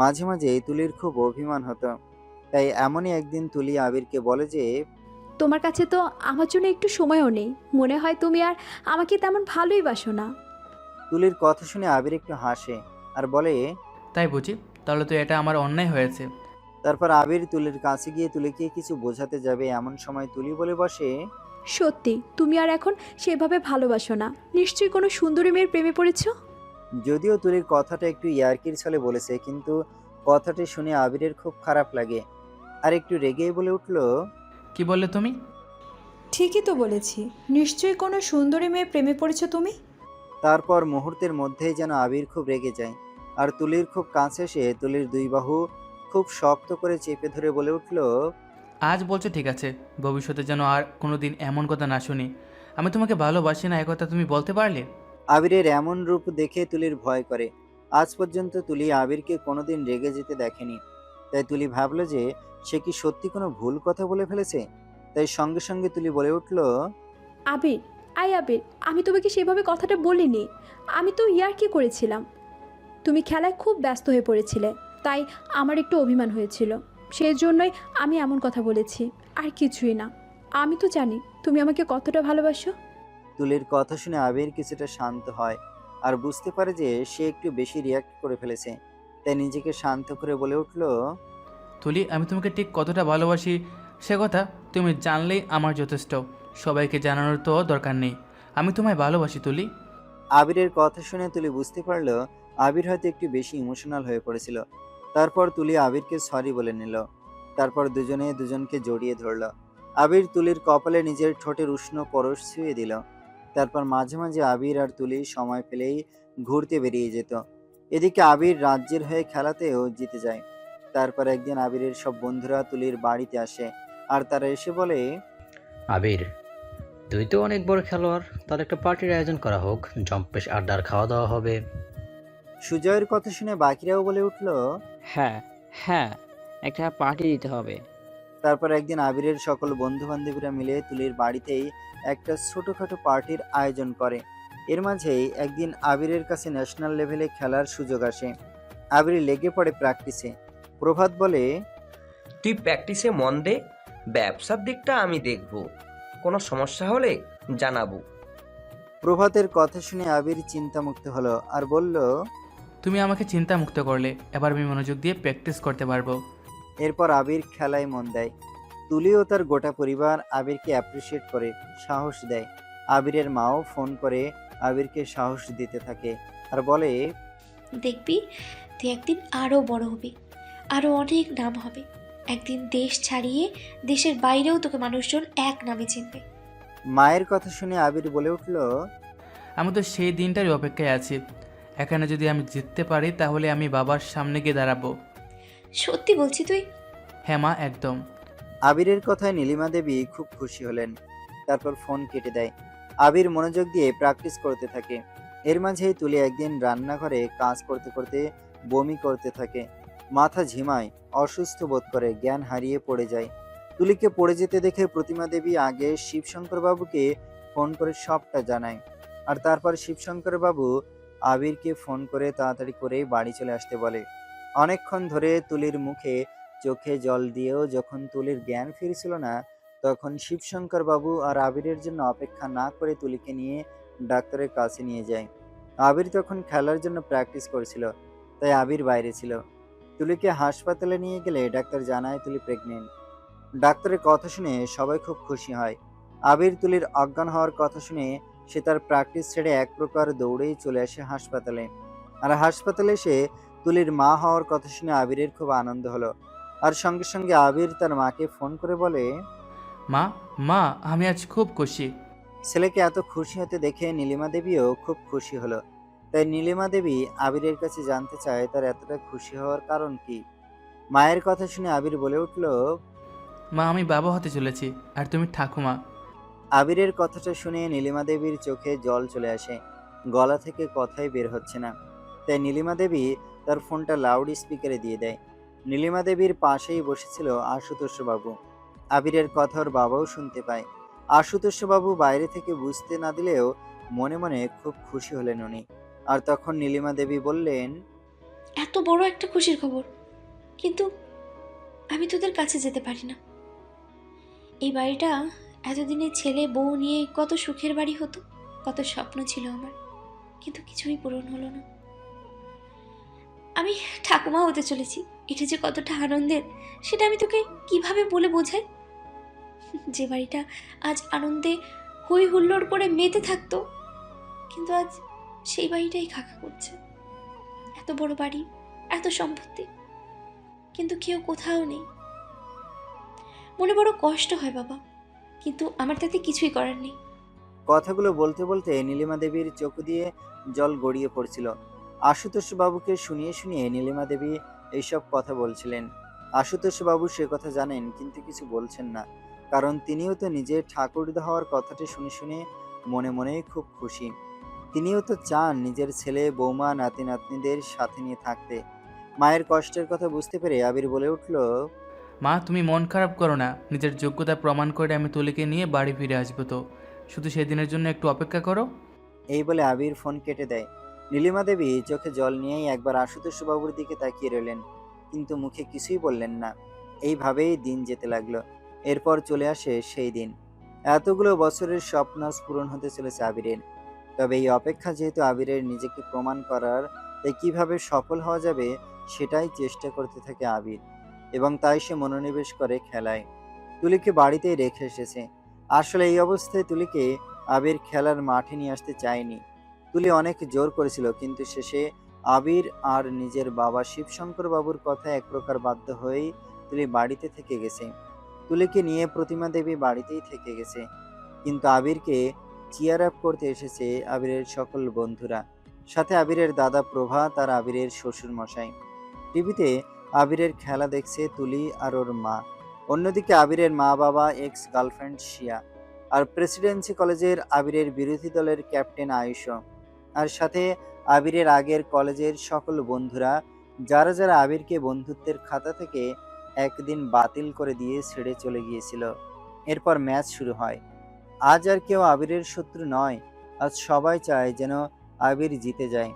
মাঝে মাঝে তুলির খুব অভিমান হতো। তাই এমনই একদিন তুলি আবিরকে বলে যে তোমার কাছে তো আমার জন্য একটু সময়ও নেই, মনে হয় তুমি আর আমাকে তেমন ভালোই বাসো না। তুলির কথা শুনে আবির একটু হাসে আর বলে, তাই বুঝি? তাহলে তো এটা আমার অন্যায় হয়েছে। তারপর আবির তুলির কাছে গিয়ে তুলিকে কিছু বোঝাতে যাবে, এমন সময় তুলি বলে বসে, সত্যি তুমি আর এখন সেভাবে ভালোবাসো না, নিশ্চয়ই কোনো সুন্দরী মেয়ের প্রেমে পড়েছো। যদিও তুলির কথাটা একটু ইয়ার্কির ছলে বলেছে, কিন্তু কথাটি শুনে আবিরের খুব খারাপ লাগে আর একটু রেগে বলে উঠল, কি বললে তুমি? ঠিকই তো বলেছি, নিশ্চয়ই কোনো সুন্দরী মেয়ের প্রেমে পড়েছো তুমি। তারপর মুহূর্তের মধ্যেই যেন আবির খুব রেগে যায় আর তুলির খুব কাছে এসে তুলির দুই বাহু খুব শক্ত করে চেপে ধরে বলে উঠল, আজ বলছো ঠিক আছে, ভবিষ্যতে যেন আর কোনোদিন এমন কথা না শুনি। আমি তোমাকে ভালোবাসি না, একথা তুমি বলতে পারলে? আবিরের এমন রূপ দেখে তুলির ভয় করে। আজ পর্যন্ত তুলি আবিরকে কোনোদিন রেগে যেতে দেখেনি। তাই তুলি ভাবলো যে সে কি সত্যি কোনো ভুল কথা বলে ফেলেছে। তাই সঙ্গে সঙ্গে তুলি বলে উঠল, আবির, আবির, আমি তোমাকে সেভাবে কথাটা বলিনি, আমি তো ইয়ার্কি করেছিলাম। তুমি খেলায় খুব ব্যস্ত হয়ে পড়েছিলে, তাই আমার একটু অভিমান হয়েছিল, সেই জন্যই আমি এমন কথা বলেছি, আর কিছুই না। আমি তো জানি তুমি আমাকে কতটা ভালোবাসো। তুলির কথা শুনে আবির কিছুটা শান্ত হয় আর বুঝতে পারে যে সে একটু বেশি রিয়াক্ট করে ফেলেছে। তাই নিজেকে শান্ত করে বলে উঠল, তুলি, আমি তোমাকে ঠিক কতটা ভালোবাসি সে কথা তুমি জানলেই আমার যথেষ্ট। সবাইকে জানানোর তো দরকার নেই। আমি তোমায় ভালোবাসি তুলি। আবিরের কথা শুনে তুলি বুঝতে পারলো আবির হয়তো একটু বেশি ইমোশনাল হয়ে পড়েছিল। তারপর তুলি আবিরকে সরি বলে নিল। তারপর দুজনে দুজনকে জড়িয়ে ধরল। আবির তুলির কপালে নিজের ঠোঁটের উষ্ণ পরশ ছুঁয়ে দিল। তারপর মাঝে মাঝে আবির আর তুলি সময় পেলেই ঘুরতে বেরিয়ে যেত। এদিকে আবির রাজ্যের হয়ে খেলাতেও জিতে যায়। তারপর একদিন আবিরের সব বন্ধুরা তুলির বাড়িতে আসে আর তারা এসে বলে, আবির, তুই তো অনেক বড় খেলোয়াড়, তার একটা পার্টির আয়োজন করা হোক, জম্পেশ আড্ডার খাওয়া দাওয়া হবে। সুজয়ের কথা শুনে বাকিরাও বলে উঠল, হ্যাঁ, হ্যাঁ, একটা পার্টি দিতে হবে। তারপর একদিন আবিরের সকল বন্ধু বান্ধবীরা মিলে তুলির বাড়িতেই একটা ছোটখাটো পার্টির আয়োজন করে। এর মাঝেই একদিন আবিরের কাছে ন্যাশনাল লেভেলে খেলার সুযোগ আসে। আবির লেগে পড়ে প্র্যাকটিসে। প্রভাত বলে, তুই প্র্যাকটিসে মন দে, ব্যবসার দিকটা আমি দেখব, কোনো সমস্যা হলে জানাবো। প্রভাতের কথা শুনে আবির চিন্তামুক্ত হলো আর বলল, তুমি আমাকে চিন্তামুক্ত করলে, এবার আমি মনোযোগ দিয়ে প্র্যাকটিস করতে পারবো। এরপর আবির খেলায় মন দেয়। তুলি ও তার গোটা পরিবার আবিরকে অ্যাপ্রিসিয়েট করে, সাহস দেয়। আবিরের মাও ফোন করে আবিরকে সাহস দিতে থাকে আর বলে, দেখবি তুই একদিন আরও বড় হবি, আরও অনেক নাম হবে। একদিন দেশ ছাড়িয়ে দেশের বাইরেও তোকে মানুষজন এক নামে চিনবে। মায়ের কথা শুনে আবির বলে উঠল, আমি তো সেই দিনটারই অপেক্ষায় আছি। এখানে যদি আমি জিততে পারি তাহলে আমি বাবার সামনে গিয়ে দাঁড়াবো। সত্যি বলছি তুই? হ্যাঁ মা, একদম। আবিরের কথায় নীলিমা দেবী খুব খুশি হলেন। তারপর ফোন কেটে দেয়। আবির মনোযোগ দিয়ে প্র্যাকটিস করতে থাকে। এর মাঝেই তুলি একদিন রান্নাঘরে কাজ করতে করতে বমি করতে থাকে। মাথা ঝিমায়, অসুস্থ বোধ করে, জ্ঞান হারিয়ে পড়ে যায়। তুলিকে পড়ে যেতে দেখে প্রতিমা দেবী আগে শিবশঙ্কর বাবুকে ফোন করে সবটা জানায়। আর তারপর শিবশঙ্কর বাবু আবিরকে ফোন করে তাড়াতাড়ি করে বাড়ি চলে আসতে বলে। অনেকক্ষণ ধরে তুলির মুখে চোখে জল দিয়েও যখন তুলির জ্ঞান ফিরছিল না, তখন শিবশঙ্কর বাবু আর আবিরের জন্য অপেক্ষা না করে তুলিকে নিয়ে ডাক্তারের কাছে নিয়ে যায়। আবির তখন খেলার জন্য প্র্যাকটিস করছিল, তাই আবির বাইরে ছিল। তুলিকে হাসপাতালে নিয়ে গেলে ডাক্তার জানায় তুলি প্রেগনেন্ট। ডাক্তারের কথা শুনে সবাই খুব খুশি হয়। আবির তুলির অজ্ঞান হওয়ার কথা শুনে সে তার প্র্যাকটিস ছেড়ে এক প্রকার দৌড়েই চলে আসে হাসপাতালে। আর হাসপাতালে এসে তুলির মা হওয়ার কথা শুনে আবিরের খুব আনন্দ হলো। আর সঙ্গে সঙ্গে আবির তার মাকে ফোন করে বলে, মা, মা, আমি আজ খুব খুশি। ছেলেকে এত খুশি হতে দেখে নীলিমা দেবীও খুব খুশি হলো। তাই নীলিমা দেবী আবিরের কাছে জানতে চায় তার এতটা খুশি হওয়ার কারণ কি। মায়ের কথা শুনে আবির বলে উঠল, মা, আমি বাবা হতে চলেছি আর তুমি ঠাকুমা। আবিরের কথাটা শুনে নীলিমা দেবীর চোখে জল চলে আসে, গলা থেকে কথাই বের হচ্ছে না। তাই নীলিমা দেবী তার ফোনটা লাউড স্পিকারে দিয়ে দেয়। নীলিমা দেবীর পাশেই বসেছিল আশুতোষ বাবু। আবিরের কথা ওর বাবাও শুনতে পায়। আশুতোষ বাবু বাইরে থেকে বুঝতে না দিলেও মনে মনে খুব খুশি হলেন উনি। আর তখন নীলিমা দেবী বললেন, এত বড় একটা খুশির খবর, কিন্তু আমি তোদের কাছে যেতে পারি না। এই বাড়িটা এতদিনে ছেলে বউ নিয়ে কত সুখের বাড়ি হতো, কত স্বপ্ন ছিল আমার, কিন্তু কিছুই পূরণ হলো না। আমি ঠাকুমা হতে চলেছি, এটা যে কতটা আনন্দের সেটা আমি তোকে কিভাবে বলে বোঝাই। যে বাড়িটা আজ আনন্দে হই হুল্লোড় করে মেতে থাকতো, কিন্তু আজ সেই বাড়িটাই খাকা করছে। এত বড় বাড়ি, এত সম্পত্তি, কিন্তু কেউ কোথাও নেই। মনে বড় কষ্ট হয় বাবা, কিন্তু আমার তাতে কিছুই করার নেই। কথাগুলো বলতে বলতে নীলিমা দেবীর চোখ দিয়ে জল গড়িয়ে পড়ছিল। আশুতোষ বাবুকে শুনিয়ে শুনিয়ে নীলিমা দেবী এইসব কথা বলছিলেন। আশুতোষ বাবু সে কথা জানেন, কিন্তু কিছু বলছেন না, কারণ তিনিও তো নিজে ঠাকুরদা হওয়ার কথাটি শুনে শুনে মনে মনেই খুব খুশি। তিনিও তো চান নিজের ছেলে বৌমা নাতি নাতনিদের সাথে নিয়ে থাকতে। মায়ের কষ্টের কথা বুঝতে পেরে আবির বলে উঠল, মা, তুমি মন খারাপ করো না। নিজের যোগ্যতা প্রমাণ করে আমি তুলিকে নিয়ে বাড়ি ফিরে আসবো, তো শুধু সেদিনের জন্য একটু অপেক্ষা করো। এই বলে আবির ফোন কেটে দেয়। নীলিমা দেবী চোখে জল নিয়েই একবার আশুতোষ বাবুর দিকে তাকিয়ে রইলেন, কিন্তু মুখে কিছুই বললেন না। এইভাবেই দিন যেতে লাগলো। এরপর চলে আসে সেই দিন। এতগুলো বছরের স্বপ্ন আজ পূরণ হতে চলেছে আবিরের। তবে এই অপেক্ষা যেহেতু আবিরের নিজেকে প্রমাণ করার, তাই কিভাবে সফল হওয়া যাবে সেটাই চেষ্টা করতে থাকে আবির, এবং তাই সে মনোনিবেশ করে খেলায়। তুলিকে বাড়িতেই রেখে এসেছে। আসলে এই অবস্থায় তুলিকে আবির খেলার মাঠে নিয়ে আসতে চায়নি। তুলি অনেক জোর করেছিল, কিন্তু শেষে আবির আর নিজের বাবা শিবশঙ্কর বাবুর কথায় এক প্রকার বাধ্য হয়েই তুলি বাড়িতে থেকে গেছে। তুলিকে নিয়ে প্রতিমা দেবী বাড়িতেই থেকে গেছে, কিন্তু আবিরকে চিয়ার আপ করতে এসেছে আবিরের সকল বন্ধুরা, সাথে আবিরের দাদা প্রভাত আর আবিরের শ্বশুর মশাই। টিভিতে আবিরের খেলা দেখছে তুলি আর ওর মা। অন্যদিকে আবিরের মা বাবা, এক্স গার্লফ্রেন্ড শিয়া, আর প্রেসিডেন্সি কলেজের আবিরের বিরোধী দলের ক্যাপ্টেন আয়ুষ, আর সাথে আবিরের আগের কলেজের সকল বন্ধুরা, যারা যারা আবিরকে বন্ধুত্বের খাতা থেকে একদিন বাতিল করে দিয়ে ছেড়ে চলে গিয়েছিল। এরপর ম্যাচ শুরু হয়। আজ আর কেউ আবিরের শত্রু নয়। আজ সবাই চায় যেন আবির জিতে যায়।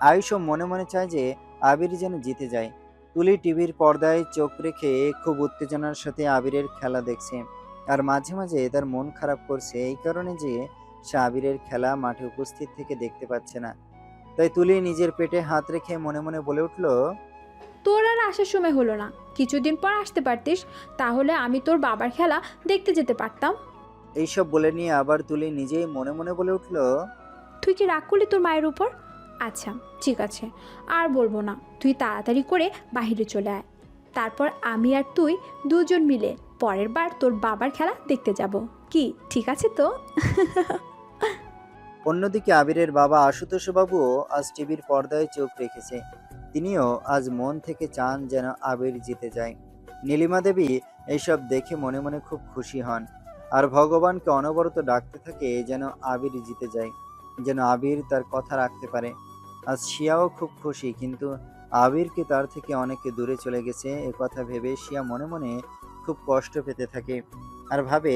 আয়ুষও মনে মনে চায় যে আবির যেন জিতে যায়। তুলি টিভির পর্দায় চোখ রেখে খুব উত্তেজনার সাথে আবিরের খেলা দেখছে, আর মাঝে মাঝে তার মন খারাপ করছে এই কারণে যে সে আবিরের খেলা মাঠে উপস্থিত থেকে দেখতে পাচ্ছে না। তাই তুলি নিজের পেটে হাত রেখে মনে মনে বলে উঠল, তোর আর আসার সময় হলো না, কিছুদিন পর আসতে পারতিস, তাহলে আমি তোর বাবার খেলা দেখতে যেতে পারতাম। এইসব বলে নিয়ে আবার তুলি নিজেই মনে মনে বলে উঠল, তুই কি রাগ করলি তোর মায়ের উপর? আচ্ছা ঠিক আছে, আর বলবো না, তুই তাড়াতাড়ি করে বাইরে চলে আয়, তারপর আমি আর তুই দুজন মিলে পরের বার তোর বাবার খেলা দেখতে যাব। কি ঠিক আছে তো? অন্যদিকে আবিরের বাবা আশুতোষ বাবুও আজ টিভির পর্দায় চোখ রেখেছে। তিনিও আজ মন থেকে চান যেন আবির জিতে যায়। নীলিমা দেবী এইসব দেখে মনে মনে খুব খুশি হন, আর ভগবানকে অনবরত ডাকতে থাকে যেন আবির জিতে যায়, যেন আবির তার কথা রাখতে পারে। আজ শিয়াও খুব খুশি, কিন্তু আবিরকে তার থেকে অনেকে দূরে চলে গেছে এ কথা ভেবে শিয়া মনে মনে খুব কষ্ট পেতে থাকে, আর ভাবে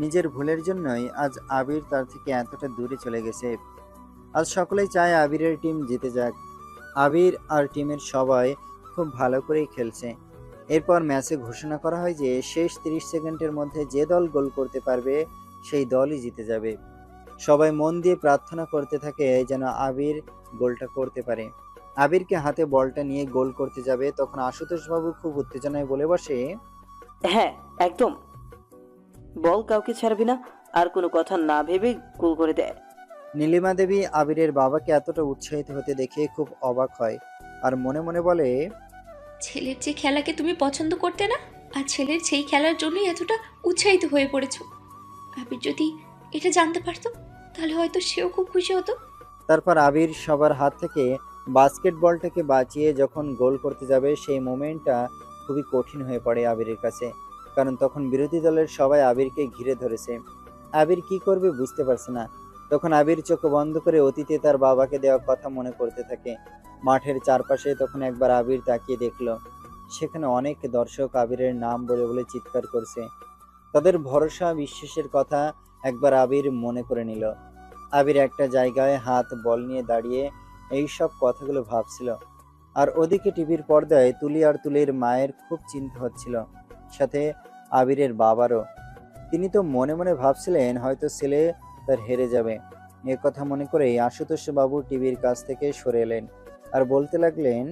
নিজের ভুলের জন্যই আজ আবির তার থেকে এতটা দূরে চলে গেছে। আজ সকলেই চায় আবিরের টিম জিতে যাক। আবির আর টিমের সবাই খুব ভালো করেই খেলছে। এরপর ম্যাচে ঘোষণা করা হয় যে শেষ 30 সেকেন্ডের মধ্যে যে দল গোল করতে পারবে সেই দলই জিতে যাবে। সবাই মন দিয়ে প্রার্থনা করতে থাকে যেন আবির গোলটা করতে পারে। আবিরকে হাতে বলটা নিয়ে গোল করতে যাবে, তখন আশুতোষ বাবু খুব উত্তেজনায় বলে বসে, হ্যাঁ একদম, বল কাউকে ছাড়বি না, আর কোনো কথা না ভেবে গোল করে দেয়। নীলিমা দেবী আবিরের বাবাকে এতটা উৎসাহিত হতে দেখে খুব অবাক হয়, আর মনে মনে বলে, ছেলের যে খেলাকে তুমি পছন্দ করতে না, আর ছেলের সেই খেলার জন্যই এতটা উৎসাহিত হয়ে পড়েছো। আবির যদি এটা জানতে পারতো, তাহলে হয়তো সেও খুব খুশি হতো। তারপর আবির সবার হাত থেকে বাস্কেটবলটাকে বাঁচিয়ে যখন গোল করতে যাবে, সেই মোমেন্টটা খুবই কঠিন হয়ে পড়ে আবিরের কাছে, কারণ তখন বিরোধী দলের সবাই আবিরকে ঘিরে ধরেছে। আবির কি করবে বুঝতে পারছে না। তখন আবির চোখ বন্ধ করে অতীতে তার বাবাকে দেওয়া কথা মনে করতে থাকে। মাঠের চারপাশে তখন একবার আবির তাকিয়ে দেখলো, সেখানে অনেক দর্শক আবিরের নাম বলে বলে চিৎকার করছে। তাদের ভরসা বিশ্বাসের কথা একবার আবির মনে করে নিল। আবির একটা জায়গায় হাত বল নিয়ে দাঁড়িয়ে এই সব কথাগুলো ভাবছিল, আর ওদিকে টিভির পর্দায় তুলি আর তুলির মায়ের খুব চিন্তা হচ্ছিল, সাথে আবিরের বাবারও। তিনি তো মনে মনে ভাবছিলেন হয়তো ছেলে তার হেরে যাবে। এ কথা মনে করেই আশুতোষ বাবু টিভির কাছ থেকে সরে এলেন আর বলতে লাগলেন,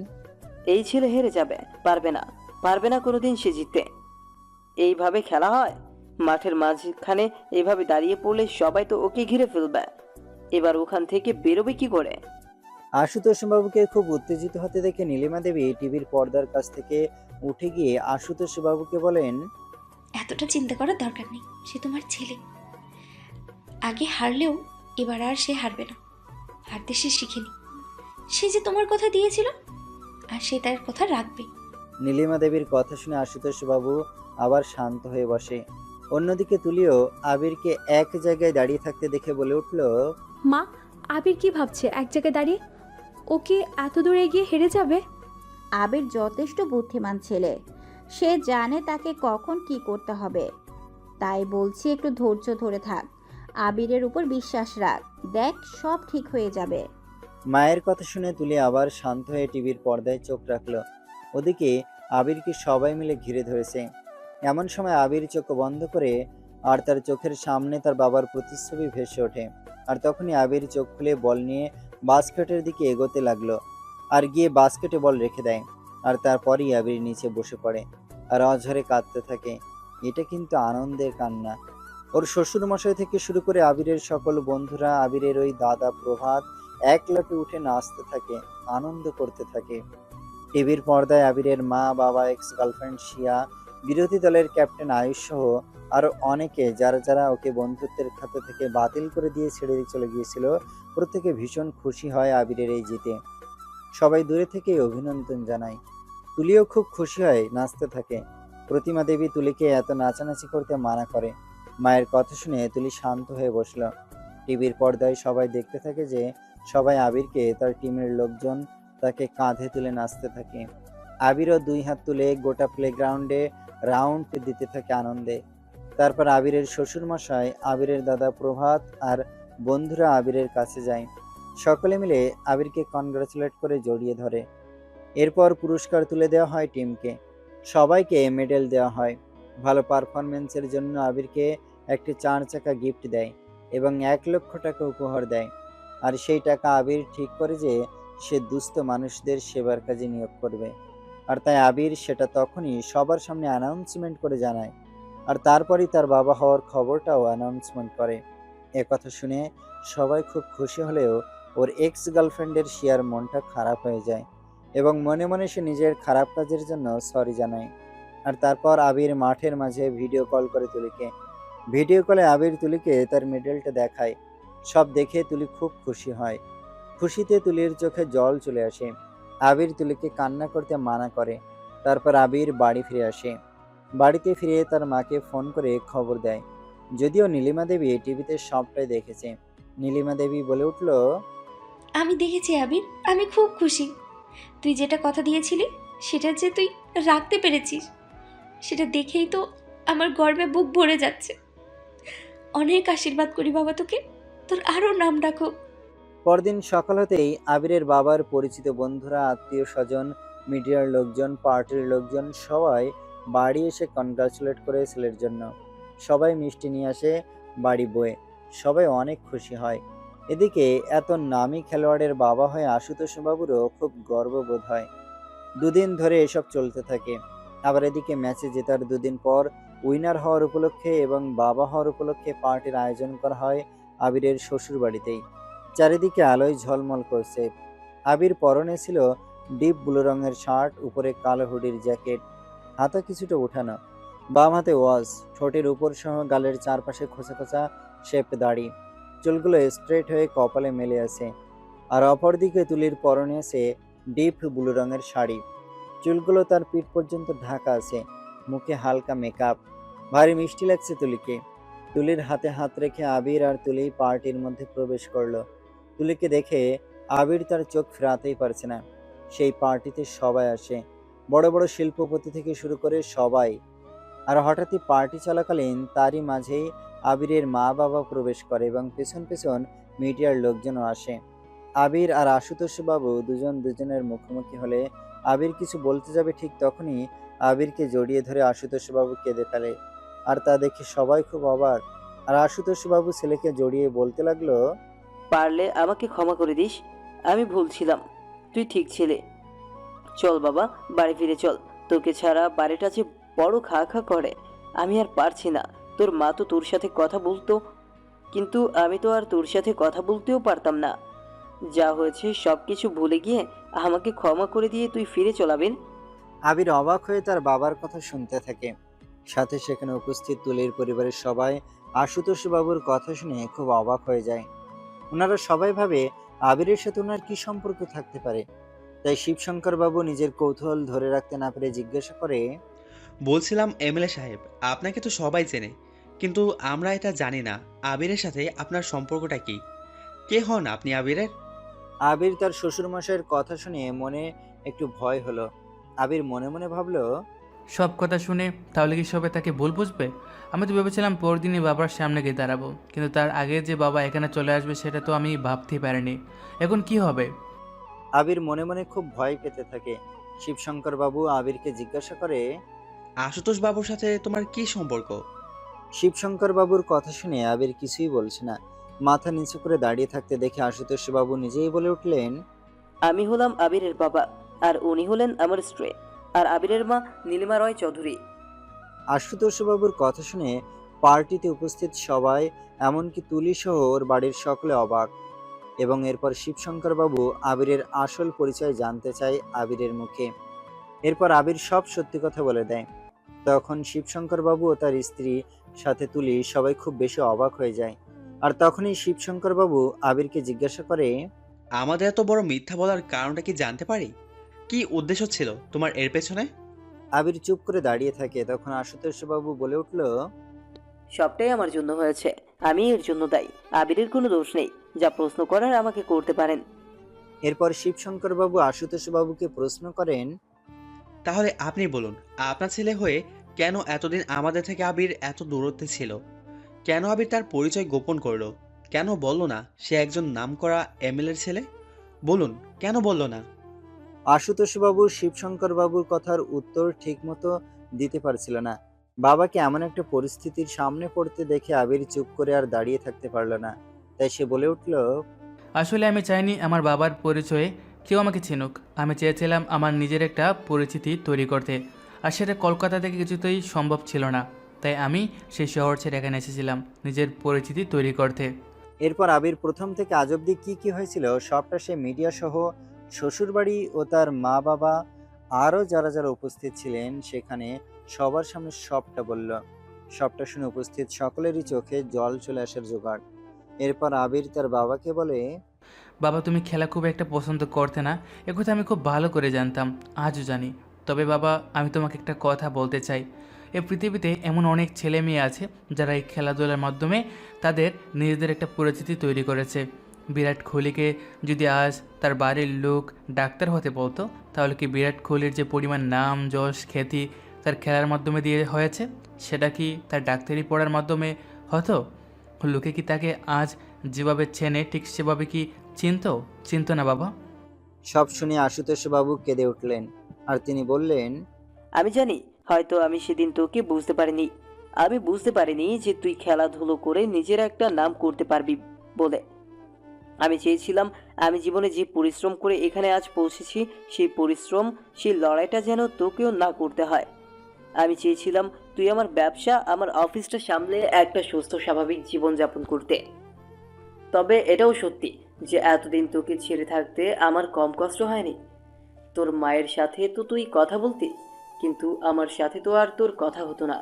এই ছেলে হেরে যাবে, পারবে না কোনোদিন সে জিততে। এইভাবে খেলা হয়? মাঠের মাঝখানে এইভাবে দাঁড়িয়ে পড়লে সবাই তো ওকে ঘিরে ফেলবে। এবার ওখান থেকে বেরোবে কি করে? আশুতোষ বাবুকে খুব উত্তেজিত হতে দেখে নীলিমা দেবী টিভির পর্দার কাছ থেকে উঠে গিয়ে আশুতোষ বাবুকে বলেন, এতটা চিন্তা করার দরকার নেই, সে তোমার ছেলে। আগে হারলেও এবার আর সে হারবে না। হারতে সে শিখেনি। সে যে তোমার কথা দিয়েছিল, আর সে তার কথা রাখবে। নীলিমা দেবীর কথা শুনে আশুতোষ বাবু আবার শান্ত হয়ে বসে। অন্যদিকে তুলিও আবিরকে এক জায়গায় দাঁড়িয়ে থাকতে দেখে বলে উঠল, মা, আবির কি ভাবছে এক জায়গায় দাঁড়িয়ে? ও কি এত দূর এগিয়ে হেরে যাবে? আবির যথেষ্ট বুদ্ধিমান ছেলে, সে জানে তাকে কখন কি করতে হবে। তাই বলছি একটু ধৈর্য ধরে থাক, আবিরের উপর বিশ্বাস রাখ, দেখ সব ঠিক হয়ে যাবে। মায়ের কথা শুনে তুলি আবার শান্ত হয়ে টিভির পর্দায় চোখ রাখলো। ওদিকে আবিরকে সবাই মিলে ঘিরে ধরেছে। এমন সময় আবির চোখ বন্ধ করে আর তার চোখের সামনে তার বাবার প্রতিচ্ছবি ভেসে ওঠে। আর তখনই আবির চোখ খুলে বল নিয়ে বাস্কেটের দিকে এগোতে লাগলো আর গিয়ে বাস্কেটে বল রেখে দেয়। আর তারপরই আবির নিচে বসে পড়ে আর অঝরে কাঁদতে থাকে। এটা কিন্তু আনন্দের কান্না। ওর শ্বশুর মশাই থেকে শুরু করে আবিরের সকল বন্ধুরা, আবিরের ওই দাদা প্রভাত এক লাফে উঠে নাচতে থাকে, আনন্দ করতে থাকে। টিভির পর্দায় আবিরের মা, বাবা, এক্স গার্লফ্রেন্ড শিয়া, বিরোধী দলের ক্যাপ্টেন আয়ুষ সহ আরো অনেকে যারা ওকে বন্ধুত্বের খাতা থেকে বাতিল করে দিয়ে ছেড়ে চলে গিয়েছিল, প্রত্যেকে ভীষণ খুশি হয় আবিরের এই জিতে। সবাই দূরে থেকে অভিনন্দন জানায়। তুলিও খুব খুশি হয়, নাচতে থাকে। প্রতিমা দেবী তুলিকে এত নাচানাচি করতে মানা করে। মায়ের কথা শুনে তুলি শান্ত হয়ে বসল। টিভির পর্দায় সবাই দেখতে থাকে যে সবাই আবিরকে তার টিমের লোকজন তাকে কাঁধে তুলে নাচতে থাকে। আবিরও দুই হাত তুলে গোটা প্লেগ্রাউন্ডে রাউন্ড দিতে থাকে আনন্দে। তারপর আবিরের শ্বশুর মশাই, আবিরের দাদা প্রভাত আর বন্ধুরা আবিরের কাছে যায়। সকলে মিলে আবিরকে কনগ্রাচুলেট করে জড়িয়ে ধরে। এরপর পুরস্কার তুলে দেওয়া হয় টিমকে। সবাইকে মেডেল দেওয়া হয়। ভালো পারফরমেন্সের জন্য আবিরকে একটি 4 চাকা গিফট দেয় এবং 1 লক্ষ টাকা উপহার দেয়। আর সেই টাকা আবির ঠিক করে যে সে দুস্থ মানুষদের সেবার কাজে নিয়োগ করবে। আর তাই আবির সেটা তখনই সবার সামনে অ্যানাউন্সমেন্ট করে জানায়। আর তারপরই তার বাবা হওয়ার খবরটাও অ্যানাউন্সমেন্ট করে। কথা শুনে সবাই খুব খুশি হলেও ওর এক্স গার্লফ্রেন্ডের শিয়ার মনটা খারাপ হয়ে যায় এবং মনে মনে সে নিজের খারাপ কাজের জন্য সরি জানায়। আর তারপর আবির মাঠের মাঝে ভিডিও কল করে তুলিকে। ভিডিও কলে আবির তুলিকে তার মেডেলটা দেখায়। সব দেখে তুলি খুব খুশি হয়। খুশিতে তুলির চোখে জল চলে আসে। আবির তুলিকে কান্না করতে মানা করে। তারপর আবির বাড়ি ফিরে আসে। বাড়িতে ফিরে তার মাকে ফোন করে খবর দেয়। যদিও নীলিমা দেবী টিভিতে সবটাই দেখেছে। নীলিমা দেবী বলে উঠল, আমি দেখেছি আবির, আমি খুব খুশি। তুই যেটা কথা দিয়েছিলি সেটা যে তুই রাখতে পেরেছিস, সেটা দেখেই তো আমার গর্বে বুক ভরে যাচ্ছে। অনেক আশীর্বাদ করি বাবা তোকে, তোর আরও নাম রাখো। পরদিন সকাল হতেই আবিরের বাবার পরিচিত বন্ধুরা, আত্মীয় স্বজন, মিডিয়ার লোকজন, পার্টির লোকজন সবাই বাড়ি এসে কনগ্রাচুলেট করে ছেলের জন্য। সবাই মিষ্টি নিয়ে আসে বাড়ি বয়ে। সবাই অনেক খুশি হয়। এদিকে এত নামী খেলোয়াড়ের বাবা হয়ে আশুতোষ বাবুরও খুব গর্ববোধ হয়। দুদিন ধরে এসব চলতে থাকে। আবার এদিকে ম্যাচে জেতার দুদিন পর উইনার হওয়ার উপলক্ষে এবং বাবা হওয়ার উপলক্ষে পার্টির আয়োজন করা হয় আবিরের শ্বশুর বাড়িতেই। চারিদিকে আলোয় ঝলমল করছে। আবির পরনে ছিল ডিপ ব্লু রঙের শার্ট, উপরে কালো হুডির জ্যাকেট, হাতা কিছুটা উঠানো, বাম হাতে ওয়াচ, ঠোঁটের উপর সহ গালের চারপাশে খোঁচা খোঁচা শেপ দাড়ি, চুলগুলো স্ট্রেট হয়ে কপালে মেলে আছে। আর অপরদিকে তুলির পরনে আছে ডিপ ব্লু রঙের শাড়ি, চুলগুলো তার পিঠ পর্যন্ত ঢাকা আছে, মুখে হালকা মেকআপ। ভারী মিষ্টি লাগছে তুলিকে। তুলির হাতে হাত রেখে আবির আর তুলি পার্টির মধ্যে প্রবেশ করলো। তুলিকে দেখে আবির তার চোখ ফেরাতেই পারছে না। সেই পার্টিতে সবাই আসে, বড় বড় শিল্পপতি থেকে শুরু করে সবাই। আর হঠাৎই পার্টি চলাকালীন তারই মাঝেই আবিরের মা বাবা প্রবেশ করে এবং পেছন পেছন মিডিয়ার লোকজনও আসে। আবির আর আশুতোষ বাবু দুজন দুজনের মুখোমুখি হলে আবির কিছু বলতে যাবে, ঠিক তখনই আবিরকে জড়িয়ে ধরে আশুতোষ বাবু কেঁদে ফেলে। আর তা দেখে সবাই খুব অবাক। আর আশুতোষ বাবু ছেলেকে জড়িয়ে বলতে লাগলো, পারলে আমাকে ক্ষমা করে দিস, আমি ভুল ছিলাম, তুই ঠিক ছিলে। চল বাবা, বাড়ি ফিরে চল। তোকে ছাড়া বাড়িটা যে বড় খা খা করে, আমি আর পারছি না। তোর মা তো তোর সাথে কথা বলতো, কিন্তু আমি তো আর তোর সাথে কথা বলতেও পারতাম না। যা হয়েছে সব কিছু ভুলে গিয়ে আমাকে ক্ষমা করে দিয়ে তুই ফিরে চলাবেন। আবির অবাক হয়ে তার বাবার কথা শুনতে থাকে। সাথে সেখানে উপস্থিত তুলির পরিবারের সবাই আশুতোষ বাবুর কথা শুনে খুব অবাক হয়ে যায়। ওনারা সবাই ভাবে আবিরের সাথে ওনার কি সম্পর্ক থাকতে পারে। তাই শিবশঙ্কর বাবু নিজের কৌতূহল ধরে রাখতে না পেরে জিজ্ঞাসা করে, বলছিলাম এমএলএ সাহেব, আপনাকে তো সবাই চেনে, কিন্তু আমরা এটা জানি না আবিরের সাথে আপনার সম্পর্কটা কি। কে হন আপনি আবিরের? আবির তার শ্বশুরমশাইয়ের কথা শুনে মনে একটু ভয় হলো। আবির মনে মনে ভাবলো, সব কথা শুনে তাহলে কি সবাই তাকে ভুল বুঝবে? আমি তো ভেবেছিলাম পরদিনই বাবার সামনে গিয়ে দাঁড়াবো, কিন্তু তার আগে যে বাবা এখানে চলে আসবে সেটা তো আমি ভাবতেই পারিনি। এখন কি হবে? আবির মনে মনে খুব ভয় পেতে থাকে। শিবশঙ্কর বাবু আবিরকে জিজ্ঞাসা করে, আশুতোষ বাবুর সাথে তোমার কি সম্পর্ক? শিবশঙ্কর বাবুর কথা শুনে আবির কিছুই বলছে না। মাথা নিচু করে দাঁড়িয়ে থাকতে দেখে আশুতোষ বাবু নিজেই বলে উঠলেন, আমি হলাম আবিরের বাবা, আর উনি হলেন আমার স্ত্রী, আর আবিরের মা নীলিমা রয় চৌধুরী। আশুতোষ বাবুর কথা শুনে পার্টিতে উপস্থিত সবাই, এমনকি তুলি সহ ওর বাড়ির সকলে অবাক। এবং এরপর শিবশঙ্কর বাবু আবিরের আসল পরিচয় জানতে চায় আবিরের মুখে। এরপর আবির সব সত্যি কথা বলে দেয়। তখন শিবশঙ্কর বাবু ও তার স্ত্রী সাথে তুলি সবাই খুব বেশি অবাক হয়ে যায়। আর তখনই শিবশঙ্কর বাবু আবিরকে জিজ্ঞাসা করে, আমাদের এত বড় মিথ্যা বলার কারণটা কি জানতে পারি? কি উদ্দেশ্য ছিল তোমার এর পেছনে? আবির চুপ করে দাঁড়িয়ে থাকে। তখন আশুতোষ বাবু বলে উঠল, সবটাই আমার জন্য হয়েছে, আমি এর জন্য দায়ী। আবিরের কোনো দোষ নেই, যা প্রশ্ন করার আমাকে করতে পারেন। এরপর শিবশঙ্কর বাবু আশুতোষ বাবুকে প্রশ্ন করেন, তাহলে আপনি বলুন, আপনার ছেলে হয়ে কেন এতদিন আমাদের থেকে আবির এত দূরত্বে ছিল? কেন আবির তার পরিচয় গোপন করলো? কেন বলল না সে একজন নামকরা এমএলএর ছেলে? বলুন, কেন বলল না? আশুতোষ বাবু শিবশঙ্কর বাবুর কথার উত্তর ঠিকমতো দিতে পারছিল না। বাবাকে এমন একটা পরিস্থিতির সামনে পড়তে দেখে আবির চুপ করে আর দাঁড়িয়ে থাকতে পারলো না। তাই সে বলে উঠল, আসলে আমি চাইনি আমার বাবার পরিচয়ে কেউ আমাকে চিনুক। আমি চেয়েছিলাম আমার নিজের একটা পরিচিতি তৈরি করতে, আর সেটা কলকাতা থেকে কিছুতেই সম্ভব ছিল না। তাই আমি সেই শহর ছেড়ে এখানে এসেছিলাম নিজের পরিচিতি তৈরি করতে। এরপর আবির প্রথম থেকে আজ অব্দি কি কি হয়েছিল সবটা সে মিডিয়া সহ শ্বশুরবাড়ি ও তার মা বাবা আরও যারা যারা উপস্থিত ছিলেন সেখানে সবার সামনে সবটা বলল। সবটা শুনে উপস্থিত সকলেরই চোখে জল চলে আসার জোগাড়। এরপর আবির তার বাবাকে বলে, বাবা, তুমি খেলা খুব একটা পছন্দ করতে না, একথা আমি খুব ভালো করে জানতাম, আজও জানি। তবে বাবা, আমি তোমাকে একটা কথা বলতে চাই। এই পৃথিবীতে এমন অনেক ছেলে মেয়ে আছে যারা এই খেলাধুলার মাধ্যমে তাদের নিজেদের একটা পরিচিতি তৈরি করেছে। বিরাট কোহলিকে যদি আজ তার বাড়ির লোক ডাক্তার হতে বলতো, তাহলে কি বিরাট কোহলির যে পরিমাণ নাম যশ খ্যাতি তার খেলার মাধ্যমে দিয়ে হয়েছে, সেটা কি তার ডাক্তারি পড়ার মাধ্যমে হতো? লোকে কি তাকে আজ যেভাবে চেনে ঠিক সেভাবে কি চিনতো না বাবা? সব শুনে আশুতোষ বাবু কেঁদে উঠলেন। আর তিনি বললেন, আমি জানি, হয়তো আমি সেদিন তোকে বুঝতে পারিনি। আমি বুঝতে পারিনি যে তুই খেলাধুলো করে নিজের একটা নাম করতে পারবি বলে। আমি চেয়েছিলাম আমি জীবনে যে পরিশ্রম করে এখানে আজ পৌঁছেছি, সেই পরিশ্রম, সেই লড়াইটা যেন তোকেও না করতে হয়। আমি চেয়েছিলাম তুই আমার ব্যবসা, আমার অফিসটা সামলে একটা সুস্থ স্বাভাবিক জীবনযাপন করতে। তবে এটাও সত্যি যে এতদিন তোকে ছেড়ে থাকতে আমার কম কষ্ট হয়নি। তোর মায়ের সাথে তো তুই কথা বলতি, কিন্তু আমার সাথে তো আর তোর কথা হতো না।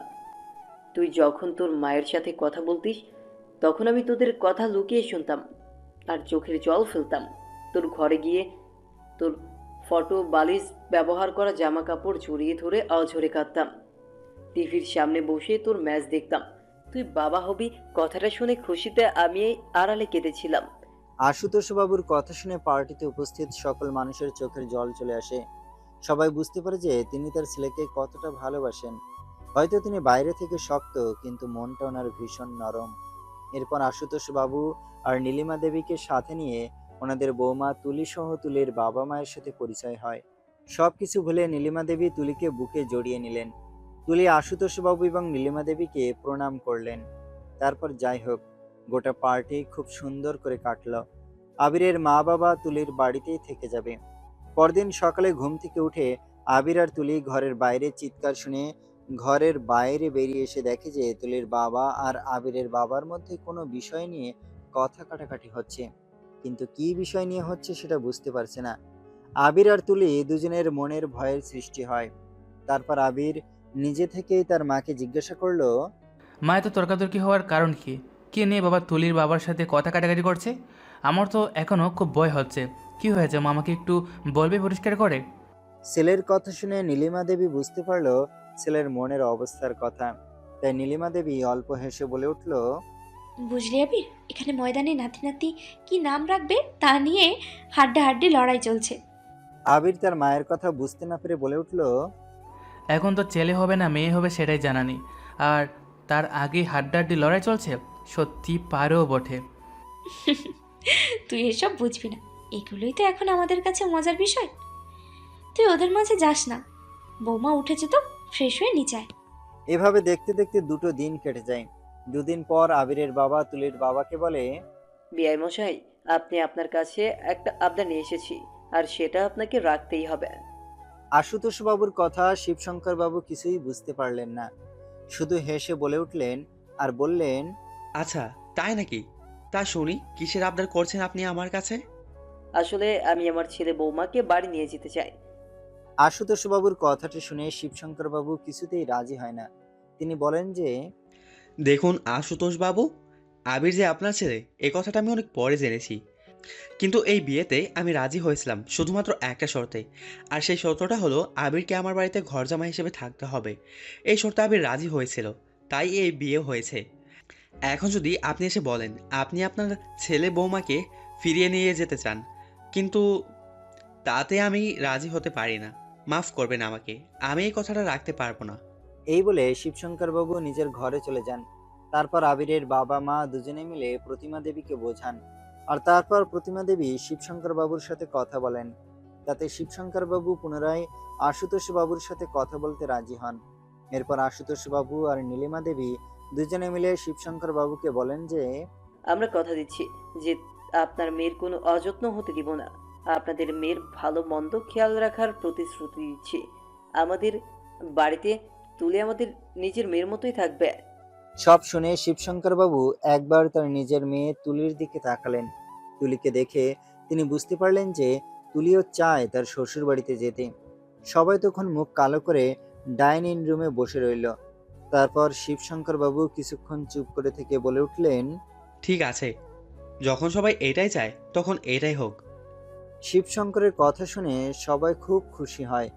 তুই যখন তোর মায়ের সাথে কথা বলতিস, তখন আমি তোদের কথা লুকিয়ে শুনতাম আর চোখের জল ফেলতাম। তোর ঘরে গিয়ে তোর ফটো বালিশ ব্যবহার করা জামা কাপড় জড়িয়ে ধরে অঝরে কাঁদতাম। টিভির সামনে বসে তোর ম্যাচ দেখতাম। তুই বাবা হবি কথাটা শুনে খুশিতে আমি আড়ালে কেঁদেছিলাম। আশুতোষ বাবুর কথা শুনে পার্টিতে উপস্থিত সকল মানুষের চোখের জল চলে আসে। সবাই বুঝতে পারে যে তিনি তার ছেলেকে কতটা ভালোবাসেন। হয়তো তিনি বাইরে থেকে শক্ত, কিন্তু মনটা ওনার ভীষণ নরম। এরপর আশুতোষ বাবু আর নীলিমা দেবীকে সাথে নিয়ে ওনাদের বৌমা তুলি সহ তুলির বাবা মায়ের সাথে পরিচয় হয়। সবকিছু ভুলে নীলিমা দেবী তুলিকে বুকে জড়িয়ে নিলেন। তুলি আশুতোষ বাবু এবং নীলিমা দেবীকে প্রণাম করলেন। তারপর যাই হোক, গোটা পার্টি খুব সুন্দর করে কাটলো। আবিরের মা বাবা তুলির বাড়িতেই থেকে যাবে। পরদিন সকালে ঘুম থেকে উঠে আবির আর তুলি ঘরের বাইরে চিৎকার শুনে ঘরের বাইরে বেরিয়ে এসে দেখে যে তুলির বাবা আর আবিরের বাবার মধ্যে কোনো বিষয় নিয়ে কথা কাটাকাটি হচ্ছে, কিন্তু কি বিষয় নিয়ে হচ্ছে সেটা বুঝতে পারছে না। আবির আর তুলি দুজনের মনের ভয়ের সৃষ্টি হয়। তারপর আবির নিজে থেকেই তার মাকে জিজ্ঞাসা করলো, মা এত তর্কাতর্কি হওয়ার কারণ কি? কে নিয়ে বাবা তুলির বাবার সাথে কথা কাটাকাটি করছে? আমার তো এখনও খুব ভয় হচ্ছে। কি হয়েছে মা, আমাকে একটু বলবে পরিষ্কার করে? ছেলের কথা শুনে নীলিমা দেবী বুঝতে পারলো ছেলের মনের অবস্থার কথা। তাই নীলিমা দেবী অল্প হেসে বলে উঠল, বুঝলি আবির, এখানে ময়দানে নাতি নাতি কি নাম রাখবে তা নিয়ে হাড্ডাহাড্ডি লড়াই চলছে। আবির তার মায়ের কথা বুঝতে না পেরে বলে উঠল, এখন তো ছেলে হবে না মেয়ে হবে সেটাই জানা নেই, আর তার আগে হাড্ডাহাড্ডি লড়াই চলছে। সত্যি পারেও বটে। তুই এসব বুঝবি না, এগুলোই তো এখন আমাদের কাছে মজার বিষয়। তুই ওদের মাঝে যাস না। বৌমা উঠেছে তো, ফ্রেশ হয়ে নিচে আয়। এভাবে দেখতে দেখতে 2 দিন কেটে যায়। 2 দিন পর আবিরের বাবা তুলির বাবাকে বলে, বিআই মশাই, আপনি আপনার কাছে একটা আবদার নিয়ে এসেছি, আর সেটা আপনাকে রাখতেই হবে। আশুতোষ বাবুর কথা শিবশঙ্কর বাবু কিছুই বুঝতে পারলেন না, শুধু হেসে বলে উঠলেন আর বললেন, আচ্ছা তাই নাকি? তা শুনি, কিসের আবদার করছেন আপনি আমার কাছে? আসলে আমি আমার ছেলে বৌমাকে বাড়ি নিয়ে যেতে চাই। আশুতোষ বাবুর কথাটি শুনে শিবশঙ্কর বাবু কিছুতেই রাজি হয় না। তিনি বলেন যে, দেখুন আশুতোষ বাবু, আবির যে আপনার ছেলে এ কথাটা আমি অনেক পরে জেনেছি, কিন্তু এই বিয়েতে আমি রাজি হয়েছিলাম শুধুমাত্র একটা শর্তে। আর সেই শর্তটা হলো আবিরকে আমার বাড়িতে ঘরজামাই হিসেবে থাকতে হবে। এই শর্তে আবির রাজি হয়েছিল, তাই এই বিয়ে হয়েছে। এখন যদি আপনি এসে বলেন আপনি আপনার ছেলে বৌমাকে ফিরিয়ে নিয়ে যেতে চান, কিন্তু তাতে আমি রাজি হতে পারি না। মাফ করবেন আমাকে, আমি এই কথাটা রাখতে পারবো না। এই বলে শিবশঙ্কর বাবু নিজের ঘরে চলে যান। তারপর আবিরের বাবা মা দুজনে মিলে প্রতিমা দেবীকে বোঝান, আর তারপর প্রতিমা দেবী শিবশঙ্কর বাবুর সাথে কথা বলেন। তাতে শিবশঙ্কর বাবু পুনরায় আশুতোষ বাবুর সাথে কথা বলতে রাজি হন। এরপর আশুতোষ বাবু আর নীলিমা দেবী দুজনে মিলে শিবশঙ্কর বাবুকে বলেন যে, আমরা কথা দিচ্ছি যে আপনার মেয়ের কোনো অযত্ন হতে দিব না। আপনাদের মেয়ের ভালো মন্দ খেয়াল রাখার প্রতিশ্রুতি দিচ্ছি। আমাদের বাড়িতে তুলে আমাদের নিজের মেয়ের মতোই থাকবে। সব শুনে শিবশঙ্কর বাবু একবার তার নিজের মেয়ে তুলির দিকে তাকালেন। তুলিকে দেখে তিনি বুঝতে পারলেন যে তুলিও চায় তার শ্বশুর বাড়িতে যেতে। সবাই তখন মুখ কালো করে ডাইনিং রুমে বসে রইল। তারপর শিবশঙ্কর বাবু কিছুক্ষণ চুপ করে থেকে বলে উঠলেন, ঠিক আছে, যখন সবাই এটাই চায় তখন এটাই হোক। শিবশঙ্করের কথা শুনে সবাই খুব খুশি হয়।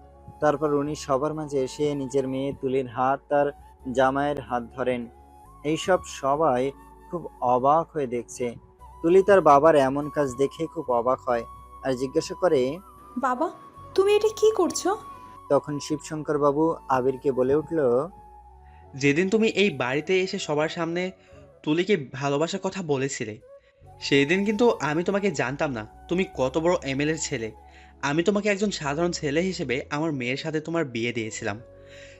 তারপর উনি সবার মাঝে এসে নিজের মেয়ে তুলির হাত তার জামাইয়ের হাত ধরেন। এইসব সবাই খুব অবাক হয়ে দেখছে। তুলি তার বাবার এমন কাজ দেখে খুব অবাক হয় আর জিজ্ঞাসা করে, বাবা, তুমি এটা কি করছো? তখন শিবশঙ্কর বাবু আবিরকে বলে উঠল, যেদিন তুমি এই বাড়িতে এসে সবার সামনে তুলিকে ভালোবাসার কথা বলেছিলে, সেই দিন কিন্তু আমি তোমাকে জানতাম না তুমি কত বড় এমএলএর ছেলে। আমি তোমাকে একজন সাধারণ ছেলে হিসেবে আমার মেয়ের সাথে তোমার বিয়ে দিয়েছিলাম।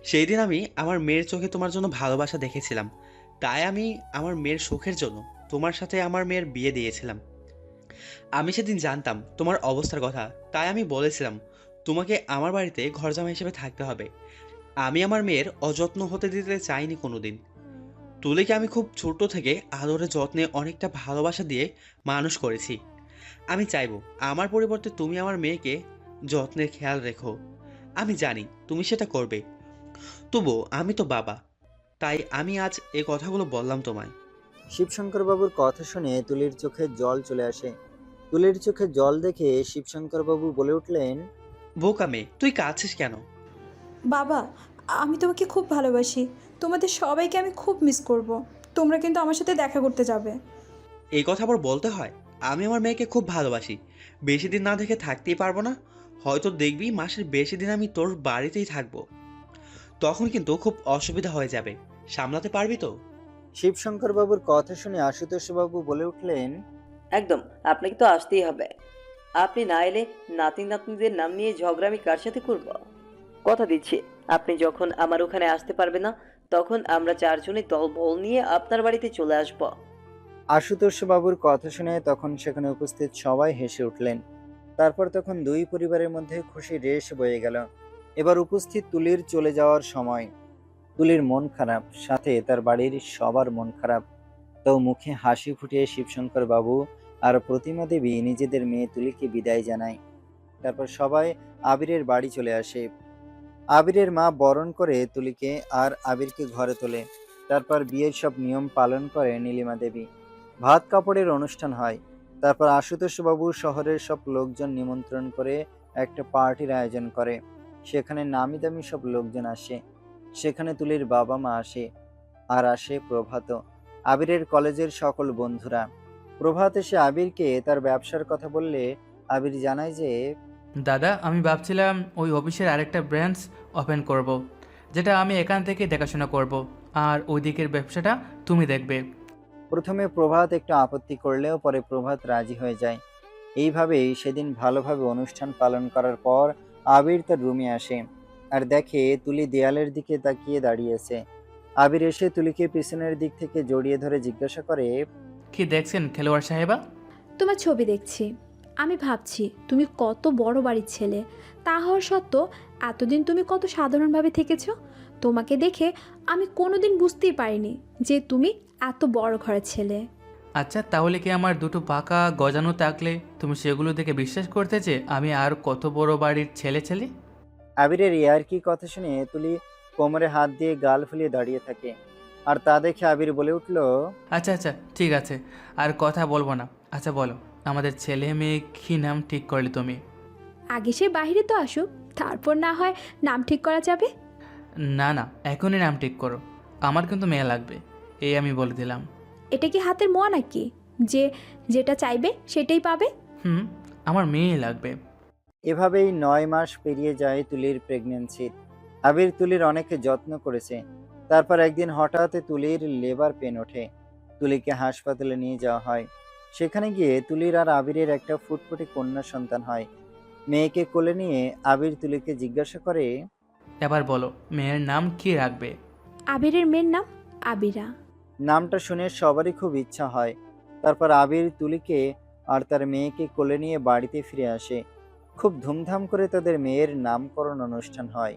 সেই দিন আমি আমার মেয়ের চোখে তোমার জন্য ভালোবাসা দেখেছিলাম, তাই আমি আমার মেয়ের সুখের জন্য তোমার সাথে আমার মেয়ের বিয়ে দিয়েছিলাম। আমি সেদিন জানতাম তোমার অবস্থার কথা, তাই আমি বলেছিলাম তোমাকে আমার বাড়িতে ঘরজামাই হিসেবে থাকতে হবে। আমি আমার মেয়ের অযত্ন হতে দিতে চাইনি কোনোদিন। তুলিকে আমি খুব ছোট থেকে আদরে যত্নে অনেকটা ভালোবাসা দিয়ে মানুষ করেছি। আমি চাইবো আমার পরিবর্তে তুমি আমার মেয়েকে যত্নের খেয়াল রেখো। আমি জানি তুমি সেটা করবে, তবুও আমি তো বাবা, তাই আমি আজ এই কথাগুলো বললাম তোমায়। শিবশঙ্কর বাবুর কথা শুনে তুলির চোখে জল চলে আসে। তুলির চোখে জল দেখে শিবশঙ্কর বাবু বলে উঠলেন, বোকা মেয়ে, তুই কাঁদছিস কেন? বাবা, আমি তোমাকে খুব ভালোবাসি। তোমাদের সবাইকে আমি খুব মিস করব। তোমরা কিন্তু আমার সাথে দেখা করতে যাবে। এই কথা আবার বলতে হয়? আমি আমার মেয়েকে খুব ভালোবাসি, বেশি দিন না দেখে থাকতেই পারবো না। হয়তো দেখবি মাসের বেশি দিন আমি তোর বাড়িতেই থাকবো, তখন কিন্তু খুব অসুবিধা হয়ে যাবে। সামলাতে পারবি তো? শিবশঙ্কর বাবুর কথা শুনে আশুতোষ বাবু বলে উঠলেন, একদম, আপনাকে তো আসতেই হবে। আপনি না এলে নাতি নাতনিদের নাম নিয়ে ঝগড়া আমি কার সাথে করব? কথা দিচ্ছি, আপনি যখন আমার ওখানে আসতে পারবে না তখন আমরা চারজনে দলবল নিয়ে আপনার বাড়িতে চলে আসব। আশুতোষ বাবুর কথা শুনে তখন সেখানে উপস্থিত সবাই হেসে উঠলেন। তারপর তখন দুই পরিবারের মধ্যে খুশির রেশ বয়ে গেল। এবার উপস্থিত তুলির চলে যাওয়ার সময়। তুলির মন খারাপ, সাথে তার বাড়ির সবার মন খারাপ। তো মুখে হাসি ফুটিয়ে শিবশঙ্কর বাবু আর প্রতিমা দেবী নিজেদের মেয়ে তুলিকে বিদায় জানায়। তারপর সবাই আবিরের বাড়ি চলে আসে। আবিরের মা বরণ করে তুলিকে আর আবিরকে ঘরে তোলে। তারপর বিয়ের সব নিয়ম পালন করে নীলিমা দেবী। ভাত কাপড়ের অনুষ্ঠান হয়। তারপর আশুতোষ বাবু শহরের সব লোকজন নিমন্ত্রণ করে একটা পার্টির আয়োজন করে। সেখানে নামি দামি সব লোকজন আসে। সেখানে তুলির বাবা মা আসে, আর আসে প্রভাত, আবিরের কলেজের সকল বন্ধুরা। প্রভাত এসে আবিরকে তার ব্যবসার কথা বললে আবির জানায় যে দাদা, আমি ভাবছিলাম ওই অফিসের আরেকটা ব্রাঞ্চ ওপেন করব, যেটা আমি এখান থেকে দেখাশোনা করব, আর ওই দিকের ব্যবসাটা তুমি দেখবে। প্রথমে প্রভাত একটু আপত্তি করলেও পরে প্রভাত রাজি হয়ে যায়। এইভাবেই সেদিন ভালোভাবে অনুষ্ঠান পালন করার পর আবির তার রুমে আসে আর দেখে তুলি দেয়ালের দিকে তাকিয়ে দাঁড়িয়েছে। আবির এসে তুলিকে পিছনের দিক থেকে জড়িয়ে ধরে জিজ্ঞাসা করে, কি দেখছেন খেলোয়াড় সাহেবা? তোমার ছবি দেখছি। আমি ভাবছি তুমি কত বড় বাড়ির ছেলে, তা হওয়ার সত্ত্বেও এতদিন তুমি কত সাধারণভাবে থেকেছো। তোমাকে দেখে আমি কোনোদিন বুঝতেই পারিনি যে তুমি এত বড় ঘরের ছেলে। আচ্ছা, তাহলে কি আমার দুটো পাকা গজানো থাকলে তুমি সেগুলো দেখে বিশ্বাস করতে যে আমি আর কত বড় বাড়ির ছেলে? আবিরের ইয়ার্কি কথা শুনে তুলি কোমরে হাত দিয়ে গাল ফুলিয়ে দাঁড়িয়ে থাকে। আর তা দেখে আবির বলে উঠল, আচ্ছা আচ্ছা, ঠিক আছে, আর কথা বলবো না। আচ্ছা বলো, আমাদের ছেলে মেয়ে কী নাম ঠিক করলে তুমি? আগে সে বাইরে তো আসুক, তারপর না হয় নাম ঠিক করা যাবে। না না, এখনই নাম ঠিক করো, আমার কিন্তু মেয়ে লাগবে, এই আমি বলে দিলাম। এটা কি হাতের মোয়া নাকি যে যেটা চাইবে সেটাই পাবে? হুম, আমার মেয়ে লাগবে। এভাবেই 9 মাস পেরিয়ে যায় তুলির প্রেগনেন্সির। আবির তুলির অনেক যত্ন করেছে। তারপর একদিন হঠাৎ তুলির লেবার পেন ওঠে। তুলিকে হাসপাতালে নিয়ে যাওয়া হয়। সেখানে গিয়ে তুলির আর আবিরের একটা ফুটফুটে কন্যা সন্তান হয়। মেয়েকে কোলে নিয়ে আবির তুলিকে জিজ্ঞাসা করে, এবার বলো, মেয়ের নাম কি রাখবে? আবিরের মেয়ের নাম আবিরা। নামটা শুনে সবারই খুব ইচ্ছা হয়। তারপর আবির তুলিকে আর তার মেয়েকে কোলে নিয়ে বাড়িতে ফিরে আসে। খুব ধুমধাম করে তাদের মেয়ের নামকরণ অনুষ্ঠান হয়।